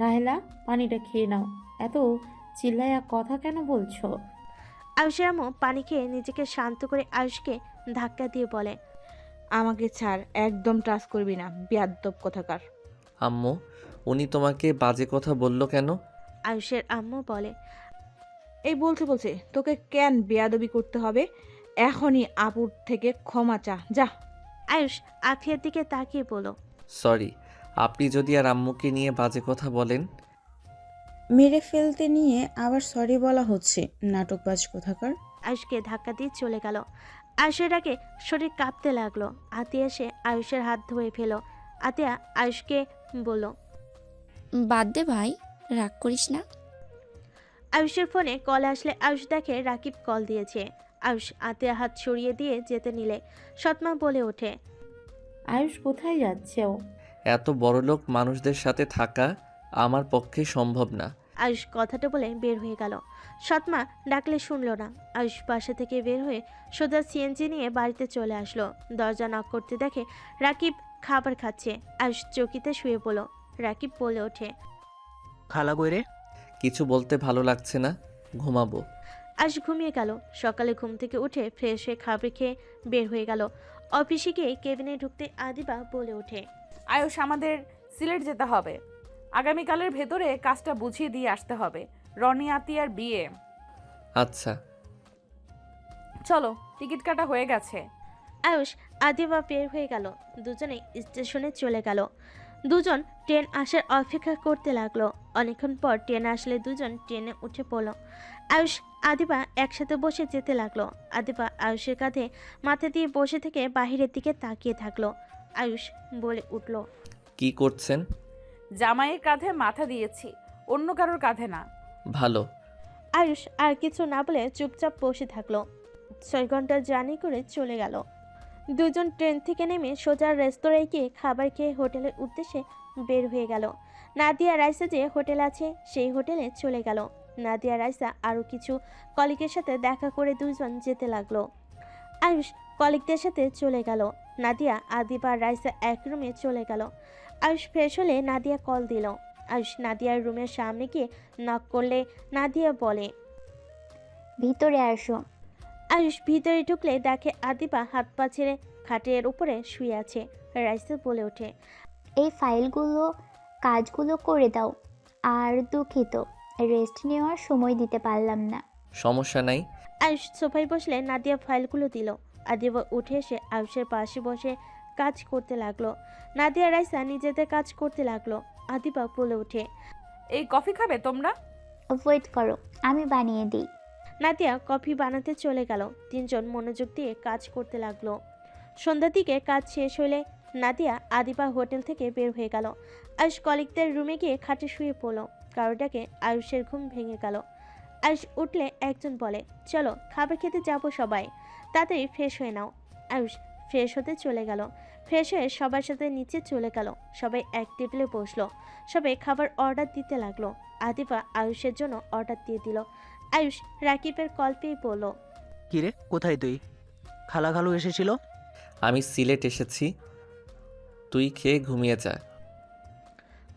রাহেলা, পানিটা খেয়ে নাও। এত চিল্লায়া কথা কেন বলছো?
আয়ুষের আম্মু পানি খেয়ে নিজেকে শান্ত করে আয়ুষকে ধাক্কা দিয়ে বলে,
আমাকে ছাড়, একদম টাচ করবি না, বেয়াদ্দব কোথাকার।
আম্মু, উনি তোমাকে বাজে কথা বলল কেন?
আয়ুষের আম্মু বলে,
এই বলছে তোকে কেন বেয়াদবি করতে হবে? এখনই আপুর থেকে ক্ষমা চা, যা।
আয়ুষ আফিয়ার দিকে তাকিয়ে বলল,
সরি, আপনি যদি আর আম্মুকে নিয়ে বাজে কথা বলেন।
মেরে ফেলতে নিয়ে আবার সরি বলা হচ্ছে, নাটকবাজ কোথাকার।
আয়ুষকে ধাক্কা দিয়ে চলে গেল। আয়ুষের আগে শরীর কাঁপতে লাগলো। আতিয়া এসে আয়ুষের হাত ধরে ফেলো। আতিয়া আয়ুষকে বলল,
বাদ দে ভাই, রাগ করিস না।
আয়ুষের ফোনে কল আসলে আয়ুষ দেখে রাকিব কল দিয়েছে। আয়ুষ আতিয়া হাত সরিয়ে দিয়ে যেতে নিলে সৎমা বলে ওঠে,
আয়ুষ কোথায় যাচ্ছে ও?
এত বড়লোক মানুষদের সাথে থাকা আমার পক্ষে সম্ভব না।
আয়ুষ কথাটা বলে বের হয়ে গেল। সৎমা ডাকলে শুনলো না। আয়ুষ বাসা থেকে বের হয়ে সোজা সিএনজি নিয়ে বাড়িতে চলে আসলো। দরজা নক করতে দেখে রাকিব খাবার খাচ্ছে। আয়ুষ চৌকিতে শুয়ে পড়ল। রাকিব বলে ওঠে,
খালা কইরে?
কিছু বলতে ভালো লাগছে না, ঘুমাবো।
আয়ুষ ঘুমিয়ে গেল। সকালে ঘুম থেকে উঠে ফ্রেশ হয়ে খাবার খেয়ে বের হয়ে গেল। অফিসে গিয়ে কেবিনে ঢুকতে আদিবা বলে ওঠে,
আয়ুষ, আমাদের সিলেট যেতে হবে। আগামীকালের ভেতরে কাজটা বুঝিয়ে দিয়ে আসতে হবে। রনি আতিয়ার বিয়ে।
আচ্ছা।
চলো, টিকিট কাটা হয়ে গেছে।
আয়ুষ আদিবা বের হয়ে গেল। দুজনে স্টেশনে চলে গেল। দুজন ট্রেন আসার অপেক্ষা করতে লাগলো। অনেকক্ষণ পর ট্রেন আসলে দুজন ট্রেনে উঠে পড়ল। আয়ুষ আদিবা একসাথে বসে যেতে লাগলো। আদিবা আয়ুষের কাঁধে মাথা দিয়ে বসে থেকে বাহিরের দিকে তাকিয়ে থাকলো। আয়ুষ বলে উঠল,
কি করছেন?
জামাইয়ের কাঁধে মাথা দিয়েছি, অন্য কারোর কাঁধে না।
ভালো।
আয়ুষ আর কিছু না বলে চুপচাপ বসে থাকলো। 6 ঘন্টা জার্নি করে চলে গেল। দুজন ট্রেন থেকে নেমে সোজা রেস্তোরাঁয় গিয়ে খাবার খেয়ে হোটেলের উদ্দেশ্যে বের হয়ে গেল। নাদিয়া রাইসা যে হোটেল আছে সেই হোটেলে চলে গেল। নাদিয়া রাইসা আরও কিছু কলিগের সাথে দেখা করে দুজন যেতে লাগলো। আয়ুষ কলিগদের সাথে চলে গেল। নাদিয়া, আদিবা, রাইসা এক রুমে চলে গেল। আয়ুষ ফ্রেশ হলে নাদিয়া কল দিল। আয়ুষ নাদিয়ার রুমের সামনে গিয়ে নক করলে নাদিয়া বলে,
ভিতরে আসো।
আয়ুষ ভিতরে ঢুকলে দেখে আদিবা হাত পা ছেড়ে খাটের উপরে শুয়ে আছে। রাইসা বলে ওঠে,
এই ফাইলগুলো কাজগুলো করে দাও। আর দুঃখিত, রেস্ট নেওয়ার সময় দিতে পারলাম না।
সমস্যা নাই।
আয়ুষ সোফায় বসলে নাদিয়া ফাইলগুলো দিল। আদিবা উঠে এসে আয়ুষের পাশে বসে কাজ করতে লাগলো। নাদিয়া রাইসা নিজেদের কাজ করতে লাগলো। আদিবা বলে ওঠে,
এই কফি খাবে তোমরা?
ওয়েট করো, আমি বানিয়ে দিই।
নাদিয়া কফি বানাতে চলে গেল। তিনজন মনোযোগ দিয়ে কাজ করতে লাগলো। সন্ধ্যার দিকে কাজ শেষ হলে নাদিয়া আদিবা হোটেল থেকে বের হয়ে গেল। আয়ুষ কলিগদের রুমে গিয়ে খাটে শুয়ে পড়ল। কারোটাকে আয়ুষের ঘুম ভেঙে গেল। আয়ুষ উঠলে একজন বলে, চলো খাবার খেতে যাবো সবাই, তাড়াতাড়ি ফ্রেশ হয়ে নাও। আয়ুষ ফ্রেশ হতে চলে গেল। ফ্রেশ হয়ে সবার সাথে নিচে চলে গেল। সবাই এক টেবিলে বসলো। সবাই খাবার অর্ডার দিতে লাগলো। আদিবা আয়ুষের জন্য অর্ডার দিয়ে দিল। আয়ুষ রাকিবের কল পেয়ে বলল,
কিরে, কোথায় তুই? খালা খালু এসেছিল?
আমি সিলেট এসেছি, তুই খেয়ে ঘুমিয়ে যা।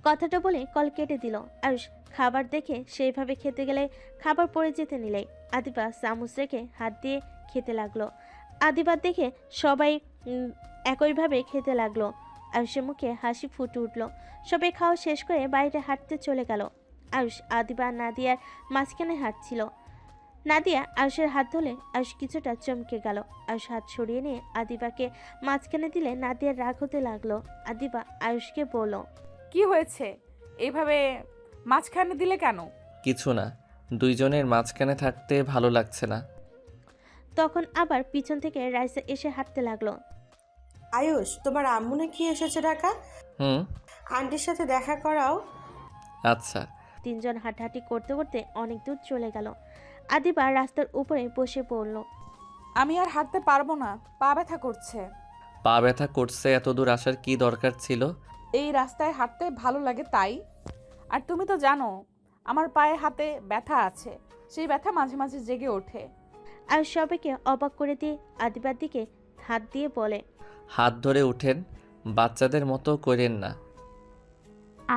কথাটা বলে কল কেটে দিল। আয়ুষ খাবার দেখে সেইভাবে খেতে গেলে খাবার পড়ে যেতে নিলে আদিবা চামচ রেখে হাত দিয়ে খেতে লাগলো। আদিবা দেখে সবাই একইভাবে খেতে লাগলো। আয়ুষের মুখে হাসি ফুটে উঠল। সবাই খাওয়া শেষ করে বাইরে হাঁটতে চলে গেল। আয়ুষ আদিবা নাদিয়ার মাঝখানে হাঁটছিল। নাদিয়া আয়ুষের হাত ধরলে আয়ুষ কিছুটা চমকে গেল। আয়ুষ হাত সরিয়ে নিয়ে আদিবাকে মাঝখানে দিলে নাদিয়ার রাগ হতে লাগলো। আদিবা আয়ুষকে বলল,
কি হয়েছে? এইভাবে মাঝখানে দিলে কেন?
কিছু না, দুইজনের মাঝখানে থাকতে ভালো লাগছে না।
তখন আবার পিছন থেকে রাইসা এসে হাঁটতে লাগলো।
আয়ুষ, তোমার আম্মু নাকি এসেছে ঢাকা?
হুম।
আন্টির সাথে দেখা করাও।
আচ্ছা।
তিনজন হাঁটাহাঁটি করতে করতে অনেক দূর চলে গেল। আদিবা রাস্তার উপরে বসে পড়ল।
আমি আর হাঁটতে পারবো না, পা ব্যথা করছে।
পা ব্যথা করছে, এত দূর আসার কি দরকার ছিল?
এই রাস্তায় হাঁটতে ভালো লাগে তাই। আর তুমি তো জানো আমার পায়ে হাতে ব্যথা আছে, সেই ব্যথা মাঝে মাঝে জেগে ওঠে।
আর সবাইকে অবাক করে দিয়ে আদিবার দিকে হাত দিয়ে বলে,
হাত ধরে উঠেন, বাচ্চাদের মতো করেন না।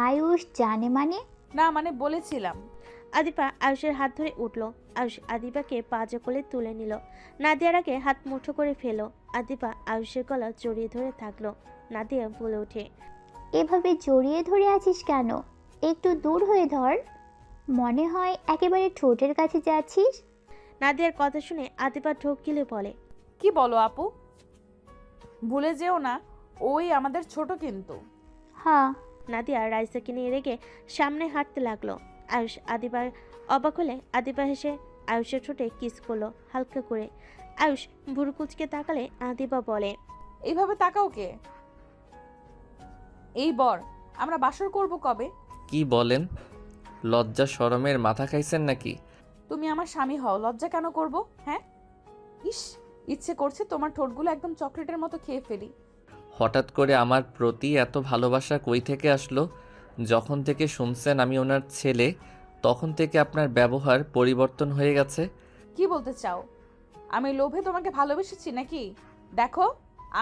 আয়ুষ জানে মানে?
না মানে বলেছিলাম।
আদিবা আয়ুষের হাত ধরে উঠল। আয়ুষ আদিবাকে পাজা কোলে তুলে নিল। নাদিয়ার আগে হাত মুঠো করে ফেল। আদিবা আয়ুষের গলা জড়িয়ে ধরে থাকলো। নাদিয়া বলে ওঠে,
এভাবে জড়িয়ে ধরে আছিস কেন? একটু দূর হয়ে ধর, মনে হয় একেবারে ঠোঁটের কাছে যাচ্ছিস।
নাদিয়ার কথা শুনে আদিবা ঢোক গিলে বলে,
কি বলো আপু? ভুলে যেও না ওই আমাদের ছোট কিন্তু।
হ্যাঁ।
নাদিয়া রাইসাকে নিয়ে রেগে সামনে হাঁটতে লাগলো। আয়ুষ আদিবার অবাক হলে আদিবা হেসে আয়ুষের ঠোঁটে কিস করলো হালকা করে। আয়ুষ ভুরু কুচকে তাকালে আদিবা বলে,
এইভাবে তাকাও কে? এই বর, আমরা বাসর করব কবে?
কি বলেন? লজ্জা শরমের মাথা খাইছেন নাকি?
তুমি আমার স্বামী হও, লজ্জা কেন করব? হ্যাঁ, ইস, ইচ্ছে করছে তোমার ঠোঁটগুলো একদম চকলেটের মতো খেয়ে ফেলি।
হঠাৎ করে আমার প্রতি এত ভালোবাসা কই থেকে আসলো? যখন থেকে শুনছেন আমি ওনার ছেলে, তখন থেকে আপনার ব্যবহার পরিবর্তন হয়ে গেছে।
কি বলতে চাও? আমি লোভে তোমাকে ভালোবেসেছি নাকি? দেখো,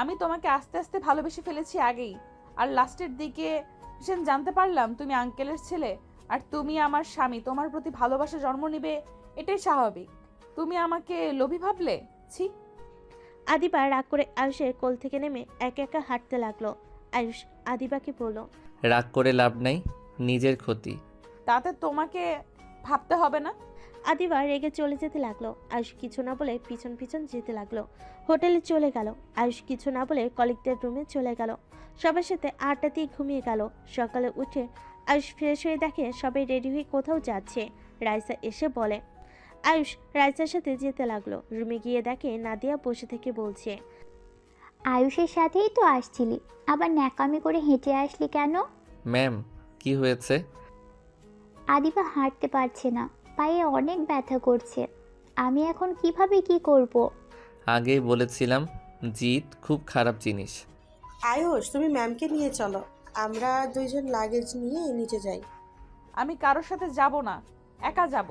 আমি তোমাকে আস্তে আস্তে ভালোবেসে ফেলেছি আগেই, আর লাস্টের দিকে ভীষণ জানতে পারলাম তুমি আঙ্কেলের ছেলে, আর তুমি আমার স্বামী, তোমার প্রতি ভালোবাসা জন্ম নেবে, এটাই স্বাভাবিক। তুমি আমাকে লোভী ভাবলে? ছি।
আদিবা রাগ করে আয়ুষের কোল থেকে নেমে একা একা হাঁটতে লাগলো। আয়ুষ আদিবাকে বলল,
রাগ করে লাভ নাই, নিজের ক্ষতি।
তাতে তোমাকে ভাবতে হবে না।
আদিবা রেগে চলে যেতে লাগলো। আয়ুষ কিছু না বলে পিছন পিছন যেতে লাগলো। হোটেলে চলে গেল। আয়ুষ কিছু না বলে কলিগদের রুমে চলে গেল। সবার সাথে আড্ডা দিয়ে ঘুমিয়ে গেল। সকালে উঠে আয়ুষ ফ্রেশ হয়ে দেখে সবাই রেডি হয়ে কোথাও যাচ্ছে। রাইসা এসে বলে। আয়ুষ রাইসার সাথে যেতে লাগলো। রুমে গিয়ে দেখে নাদিয়া বসে থেকে বলছে,
আয়ুষের সাথেই তো আসছিলি, আবার ন্যাকামি করে হেঁটে আসলি কেন?
ম্যাম, কি হয়েছে?
আদিবা হাঁটতে পারছে না, পায়ে অনেক ব্যথা করছে। আমি এখন কিভাবে কি করব?
আগেই বলেছিলাম, জিত খুব খারাপ জিনিস।
আয়ুষ, তুমি ম্যামকে নিয়ে চলো, আমরা দুইজন লাগেজ নিয়ে নিচে যাই।
আমি কারোর সাথে যাব না, একা যাব।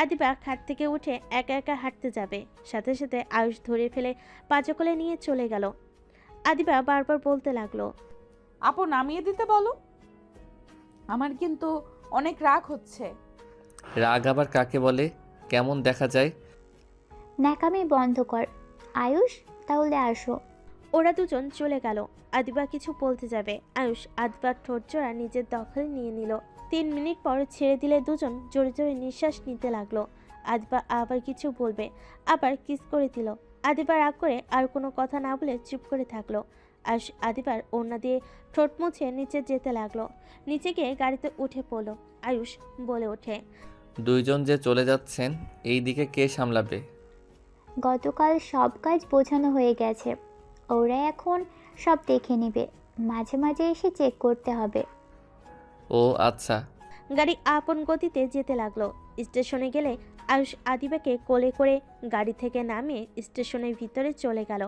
আদিবা খাট থেকে উঠে একা একা হাঁটতে যাবে, সাথে সাথে আয়ুষ ধরে ফেলে পাঁচকলে নিয়ে চলে গেল। আদিবা বারবার বলতে লাগলো,
আপু নামিয়ে দিতে বলো, আমার কিন্তু অনেক রাগ হচ্ছে।
রাগ আবার কাকে বলে? কেমন দেখা যায়?
ন্যাকামি বন্ধ কর। আয়ুষ, তাহলে আসো।
ওরা দুজন চলে গেল। আদিবা কিছু বলতে যাবে, আয়ুষ আদিবার ঠোঁটজোড়া নিজের দখলে নিয়ে নিল। 3 মিনিট পর ছেড়ে দিলে দুজন জোরে জোরে নিঃশ্বাস নিতে লাগলো। আদিবা আবার কিছু বলবে, আবার কিস করে দিল। আদিবা রাগ করে আর কোনো কথা না বলে চুপ করে থাকলো। আয়ুষ আদিবার ওড়না দিয়ে ঠোঁট মুছে নিচে যেতে লাগলো। নিচে গিয়ে গাড়িতে উঠে পড়লো। আয়ুষ বলে ওঠে,
দুইজন যে চলে যাচ্ছেন, এই দিকে কে সামলাবে?
গতকাল সব কাজ বোঝানো হয়ে গেছে, ওরা এখন সব দেখে নেবে, মাঝে মাঝে এসে চেক করতে হবে।
ও আচ্ছা।
গাড়ি আপন গতিতে যেতে লাগলো। স্টেশনে গেলে আয়ুষ আদিবাকে কোলে করে গাড়ি থেকে নামিয়ে স্টেশনের ভিতরে চলে গেল।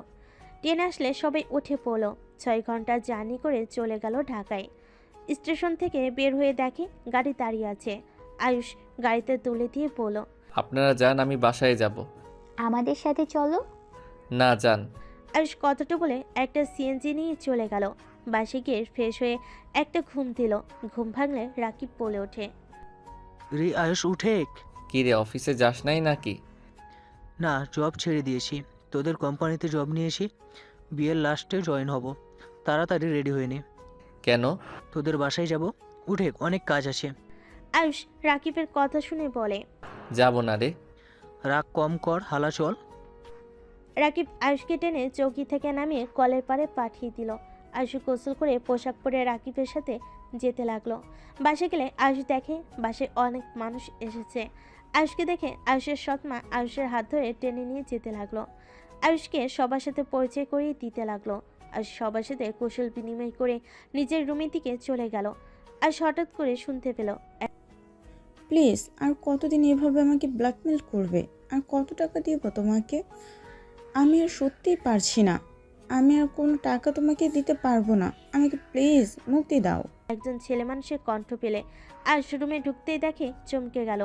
ট্রেন আসলে সবাই উঠে পড়লো। 6 ঘন্টা জার্নি করে চলে গেল ঢাকায়। স্টেশন থেকে বের হয়ে দেখে গাড়ি দাঁড়িয়ে আছে। আয়ুষ গাড়িতে তুলে দিয়ে বলল,
আপনারা যান, আমি বাসায় যাব।
আমাদের সাথে চলো।
না, যান।
আয়ুষ কথাটা বলে একটা সিএনজি নিয়ে চলে গেল। বাসে গিয়ে ফ্রেশ হয়ে একটা ঘুম দিল। ঘুম ভাঙলে রাকিব বলে ওঠে,
রে আয়ুষ উঠে।
কি রে, অফিসে যাস নাই নাকি?
না, জব ছেড়ে দিয়েছি, তোদের কোম্পানিতে জব নিয়েছি, বিয়ের লাস্টে জয়েন হব। তাড়াতাড়ি রেডি হয়ে নে।
কেন?
তোদের বাসায় যাব, উঠে, অনেক কাজ আছে।
আয়ুষ রাকিবের কথা শুনে বলে,
যাব না রে।
রাগ কম কর, হালা চল।
রাকিব আয়ুষকে টেনে চৌকি থেকে নামিয়ে কলের পাড়ে পাঠিয়ে দিল। আয়ুষ গোসল করে পোশাক পরে রাকিবের সাথে যেতে লাগলো। বাসে গেলে আয়ুষ দেখে বাসে অনেক মানুষ এসেছে। আয়ুষকে দেখে আয়ুষের সৎমা আয়ুষের হাত ধরে টেনে নিয়ে যেতে লাগলো। আয়ুষকে সবার সাথে পরিচয় করিয়ে দিতে লাগলো। আয়ুষ সবার সাথে কৌশল বিনিময় করে নিজের রুমের দিকে চলে গেল। আয়ুষ হঠাৎ করে শুনতে পেল,
প্লিজ, আর কতদিন এভাবে আমাকে ব্ল্যাকমেল করবে? আর কত টাকা দিব তোমাকে? আমি আর সত্যিই পারছি না, আমি আর কোনো টাকা তোমাকে দিতে পারবো না, আমাকে প্লিজ মুক্তি দাও।
একজন ছেলে মানুষের কণ্ঠ পেলে আয়ুষ রুমে ঢুকতেই দেখে চমকে গেল।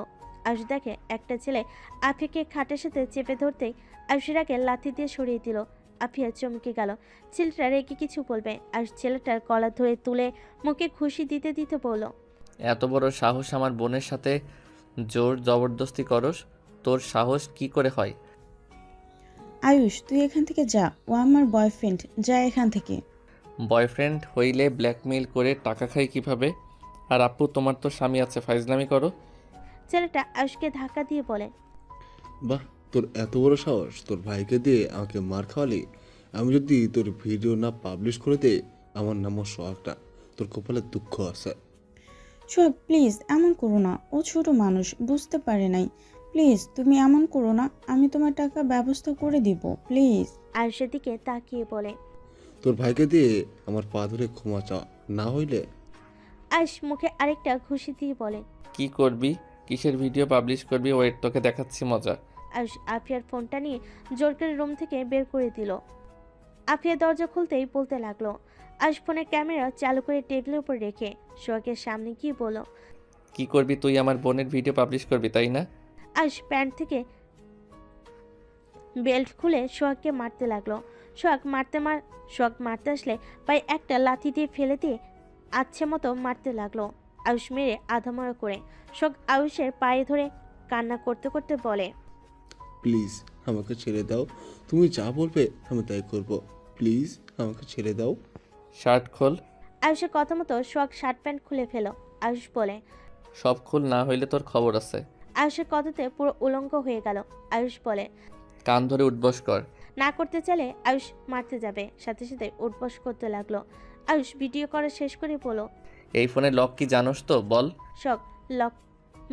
আয়ুষ দেখে একটা ছেলে আফিয়াকে খাটের সাথে চেপে ধরতেই আয়ুষের আগে লাথি দিয়ে সরিয়ে দিল। আফিয়া চমকে গেল। ছেলেটা রেগে কিছু বলবে, আয়ুষ ছেলেটার কলার ধরে তুলে মুখে খুশি দিতে দিতে বলল,
এত বড় সাহস আমার বোনের সাথে জোর জবরদস্তি করস? তোর সাহস কি করে হয়?
আয়ুষ, তুই এখান থেকে যা, ও আমার বয়ফ্রেন্ড, যা এখান থেকে।
বয়ফ্রেন্ড হইলে ব্ল্যাকমেইল করে টাকা খাই কিভাবে? আর আপু, তোমার তো স্বামী আছে, ফাইজলামি করো।
ছেলেটা আয়ুষকে ধাক্কা দিয়ে বলে,
বাহ, তোর এত বড় সাহস, তোর ভাইকে দিয়ে আমাকে মার খাওয়ালি। আমি যদি তোর ভিডিও না পাবলিশ করে দে, আমার নামও সোহাগটা, তোর কপালে দুঃখ আছে।
সোহাগ, প্লিজ এমন করো না, ও ছোট মানুষ, বুঝতে পারে নাই। প্লিজ তুমি এমন করো না, আমি তোমার টাকা ব্যবস্থা করে দিব, প্লিজ।
আয়ুষের দিকে তাকিয়ে বলে,
তোর ভাইকে দিয়ে আমার পা ধরে ক্ষমা চা, না হইলে।
আয়ুষ মুখে আরেকটা খুশি দিয়ে বলে,
কি করবি? কিসের ভিডিও পাবলিশ করবি? ওয়েট, তোকে দেখাচ্ছি মজা।
আয়ুষ আফিয়ার ফোনটা নিয়ে জোর করে রুম থেকে বের করে দিল। আফিয়া দরজা খুলতেই বলতে লাগলো। আয়ুষ ফোনের ক্যামেরা চালু করে টেবিলের উপর রেখে সোহাগের সামনে গিয়ে বলল।
কি করবি তুই? আমার বোনের ভিডিও পাবলিশ করবি তাই না?
আয়ুষ প্যান্ট থেকে বেল্ট খুলে সোহাগকে মারতে লাগলো। সোহাগ মারতে আসলে পায়ে একটা লাথি দিয়ে ফেলে দিয়ে আচ্ছে মতো মারতে লাগলো। আয়ুষ মেরে আধামরা করে সোহাগ আয়ুষের পায়ে ধরে কান্না করতে করতে বলে,
প্লিজ আমাকে ছেড়ে দাও, তুমি যা বলবে আমি তাই করব, প্লিজ আমাকে ছেড়ে দাও।
শার্ট খোল।
আয়ুষের কথা মতো সোহাগ শার্ট প্যান্ট খুলে ফেলো। আয়ুষ বলে,
সব খোল, না হইলে তোর খবর আছে।
আয়ুষের কথাতে পুরো উলঙ্গ হয়ে গেল। আয়ুষ বলে,
কান ধরে উঠবস কর।
না করতে চাইলে আয়ুষ মারতে যাবে, সাথে সাথে উঠবস করতে লাগলো। আয়ুষ ভিডিও করা শেষ করে বলো,
এই ফোনে লক কি জানোস তো? বল।
শখ লক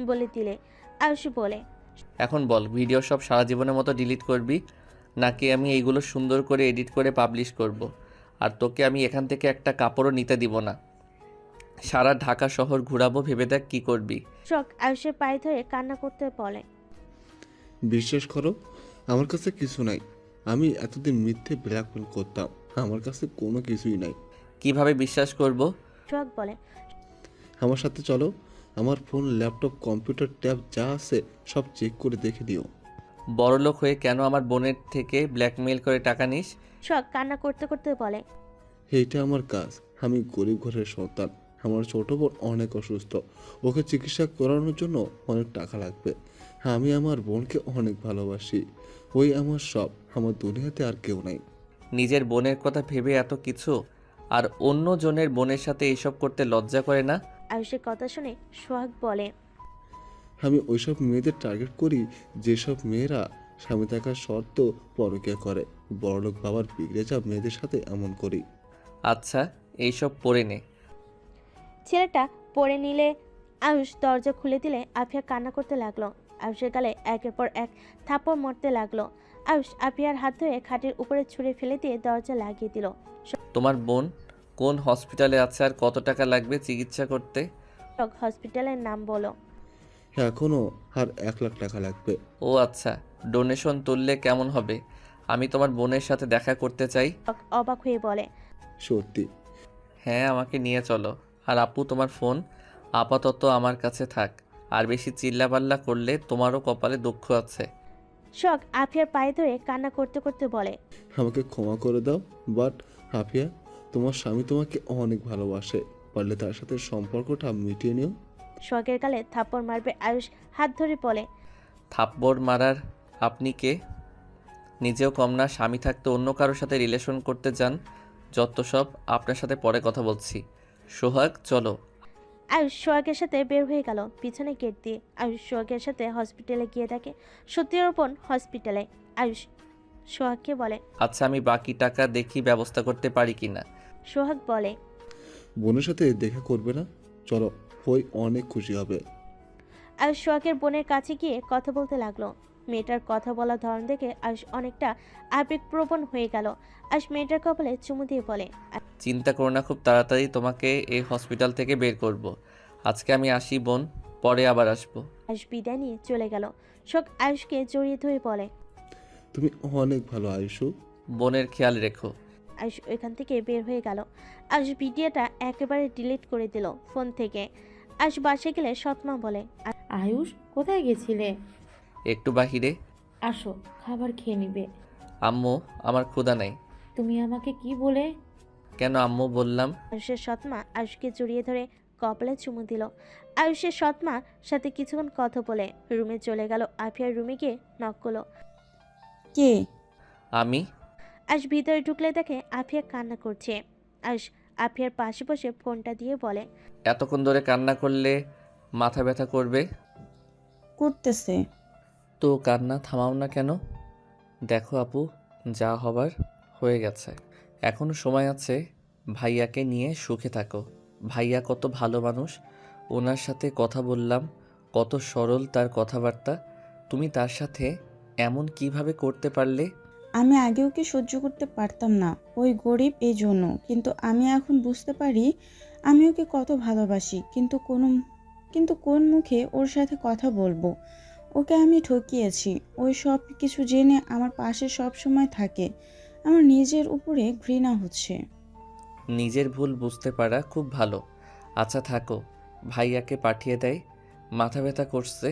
বলে দিলে। আয়ুষ বলে,
এখন বল, ভিডিও সব সারা জীবনের মতো ডিলিট করবি নাকি আমি এইগুলো সুন্দর করে এডিট করে পাবলিশ করব? আর তোকে আমি এখান থেকে একটা কাপড়ও নিতে দিব না। সারা ঢাকা শহর ঘুরাবো, ভেবে দেখ কি করবি।
শখ আয়ুষের পায়ে ধরে কান্না করতে বলে,
বিশ্বাস করো, আমার কাছে কিছু নাই। আমি এতদিন মিথ্যে ব্ল্যাকমেল করতাম, আমার কাছে কোনো কিছুই নাই।
কিভাবে বিশ্বাস করব?
শখ বলে,
আমার সাথে চলো, আমার ফোন, ল্যাপটপ, কম্পিউটার, ট্যাব যা আছে সব চেক করে দেখে নিও।
বড়লোক হয়ে কেন আমার বোনের থেকে ব্ল্যাকমেইল করে টাকা নিস?
শখ কান্না করতে করতে বলে,
এইটা আমার কাজ। আমি গরিব ঘরের সন্তান, আমার ছোট বোন অনেক অসুস্থ, ওকে চিকিৎসা করানোর জন্য অনেক টাকা লাগবে। আমি আমার বোনকে অনেক ভালোবাসি, ওই আমার সব, আমার দুনিয়াতে আর কেউ নাই।
নিজের বোনের কথা ভেবে এত কিছু, আর অন্য জনের বোনের সাথে এইসব করতে লজ্জা করে না?
আয়ুষের কথা শুনে সোহাগ বলে,
আমি ওইসব মেয়েদের টার্গেট করি যেসব মেয়েরা স্বামী থাকার শর্ত পরকীয়া করে। বড়লোক বাবার বিগড়ে যাওয়া মেয়েদের সাথে এমন করি।
আচ্ছা, এইসব পড়ে নে।
ছেলেটা পড়ে নিলে আয়ুষ দরজা খুলে দিলে আফিয়া কান্না করতে লাগলো। আয়ুষের গালে একের পর এক থাপ্পড় মারতে লাগলো। আয়ুষ আফিয়ার হাত ধরে খাটের উপরে ছুঁড়ে ফেলে দিয়ে দরজা লাগিয়ে দিল।
তোমার বোন কোন হসপিটালে আছে আর কত টাকা লাগবে চিকিৎসা করতে?
হসপিটালের নাম বলো।
এখনও আর 1 লাখ টাকা লাগবে।
ও আচ্ছা, ডোনেশন তুললে কেমন হবে? আমি তোমার বোনের সাথে দেখা করতে চাই।
অবাক হয়ে বলে,
সত্যি?
হ্যাঁ, আমাকে নিয়ে চলো। আর আপু, তোমার ফোন আপাতত আমার কাছে থাক, আর বেশি চিল্লাপাল্লা করলে তোমারও কপালে দুঃখ আছে।
শখ আফিয়ার পায়ে ধরে কান্না করতে করতে বলে,
আমাকে ক্ষমা করে দাও, বাট আফিয়া, তোমার স্বামী তোমাকে অনেক ভালোবাসে, পারলে তার সাথে সম্পর্কটা মিটিয়ে নিও।
শখের গালে থাপ্পড় মারবে আয়ুষ হাত ধরে বলে,
থাপ্পড় মারার আপনি কে? নিজেও কম না, স্বামী থাকতে অন্য কারোর সাথে রিলেশন করতে যান। যত সব, আপনার সাথে পরে কথা বলছি। সোহাগ, চলো।
আয়ুষ সোহাগের সাথে বের হয়ে গেল পিছনে গেট দিয়ে। আয়ুষ সোহাগের সাথে হসপিটালে গিয়ে দেখে সত্যিরূপন হসপিটালে। আয়ুষ সোহাগকে বলে,
আচ্ছা, আমি বাকি টাকা দেখি ব্যবস্থা করতে পারি কিনা।
সোহাগ বলে,
বোনের সাথে দেখা করবে না? চলো, ওই অনেক খুশি হবে।
আয়ুষ সোহাগের বোনের কাছে গিয়ে কথা বলতে লাগলো। মেয়েটার কথা বলার ধরন দেখে আয়ুষ অনেকটা আবেগপ্রবণ হয়ে গেল। আয়ুষ মেয়েটার কপালে চুমু দিয়ে বলে,
চিন্তা করো না, খুব তাড়াতাড়ি তোমাকে এই হসপিটাল থেকে বের করব। আজকে আমি আসি বোন, পরে আবার আসবো।
আয়ুষ বিদায় নিয়ে চলে গেল। শোক আয়ুষকে জড়িয়ে ধরে বলে,
তুমি অনেক ভালো আয়ুষু।
বোনের খেয়াল রেখো।
আয়ুষ ওইখান থেকে বের হয়ে গেল। আয়ুষ ভিডিওটা একেবারে ডিলিট করে দিল ফোন থেকে। আয়ুষ বাসে গেলে সৎমা বলে,
আয়ুষ কোথায় গেছিলে?
একটু বাহিরে।
আসো, খাবার খেয়ে নিবে।
আম্মু, আমার ক্ষুধা নাই।
তুমি আমাকে কি বলে?
কেন আম্মু বললাম?
আয়ুষের সৎমা আয়ুষকে জড়িয়ে ধরে কপালে চুমু দিল। আয়ুষের সৎমা সাথে কিছুক্ষণ কথা বলে রুমে চলে গেল। আফিয়ার রুমে গিয়ে নক করলো।
কে?
আমি।
আয়ুষ ভিতরে ঢুকলে দেখে আফিয়া কান্না করছে। আয়ুষ আফিয়ার পাশে বসে ফোনটা দিয়ে বলে,
এতক্ষণ ধরে কান্না করলে মাথা ব্যথা করবে।
করতেছে
তো কান্না থামাও না কেন? দেখো আপু, যা হবার হয়ে গেছে, এখনো সময় আছে। ভাইয়াকে নিয়ে সুখে থাকো। ভাইয়া কত ভালো মানুষ, ওনার সাথে কথা বললাম, কত সরল তার কথাবার্তা। তুমি তার সাথে এমন কিভাবে করতে পারলে?
আমি আগেও কি সহ্য করতে পারতাম না, ওই গরিব এই জন্য। কিন্তু আমি এখন বুঝতে পারি আমি ওকে কত ভালোবাসি, কিন্তু কোন মুখে ওর সাথে কথা বলবো? ওকে আমি ঠকিয়েছি। ওই সব কিছু জেনে আমার পাশে সব সময় থাকে। আমার নিজের উপরে ঘৃণা হচ্ছে।
নিজের ভুল বুঝতে পারা খুব ভালো। আচ্ছা থাকো, ভাইয়াকে পাঠিয়ে দেয়। মাথা ব্যথা করছে,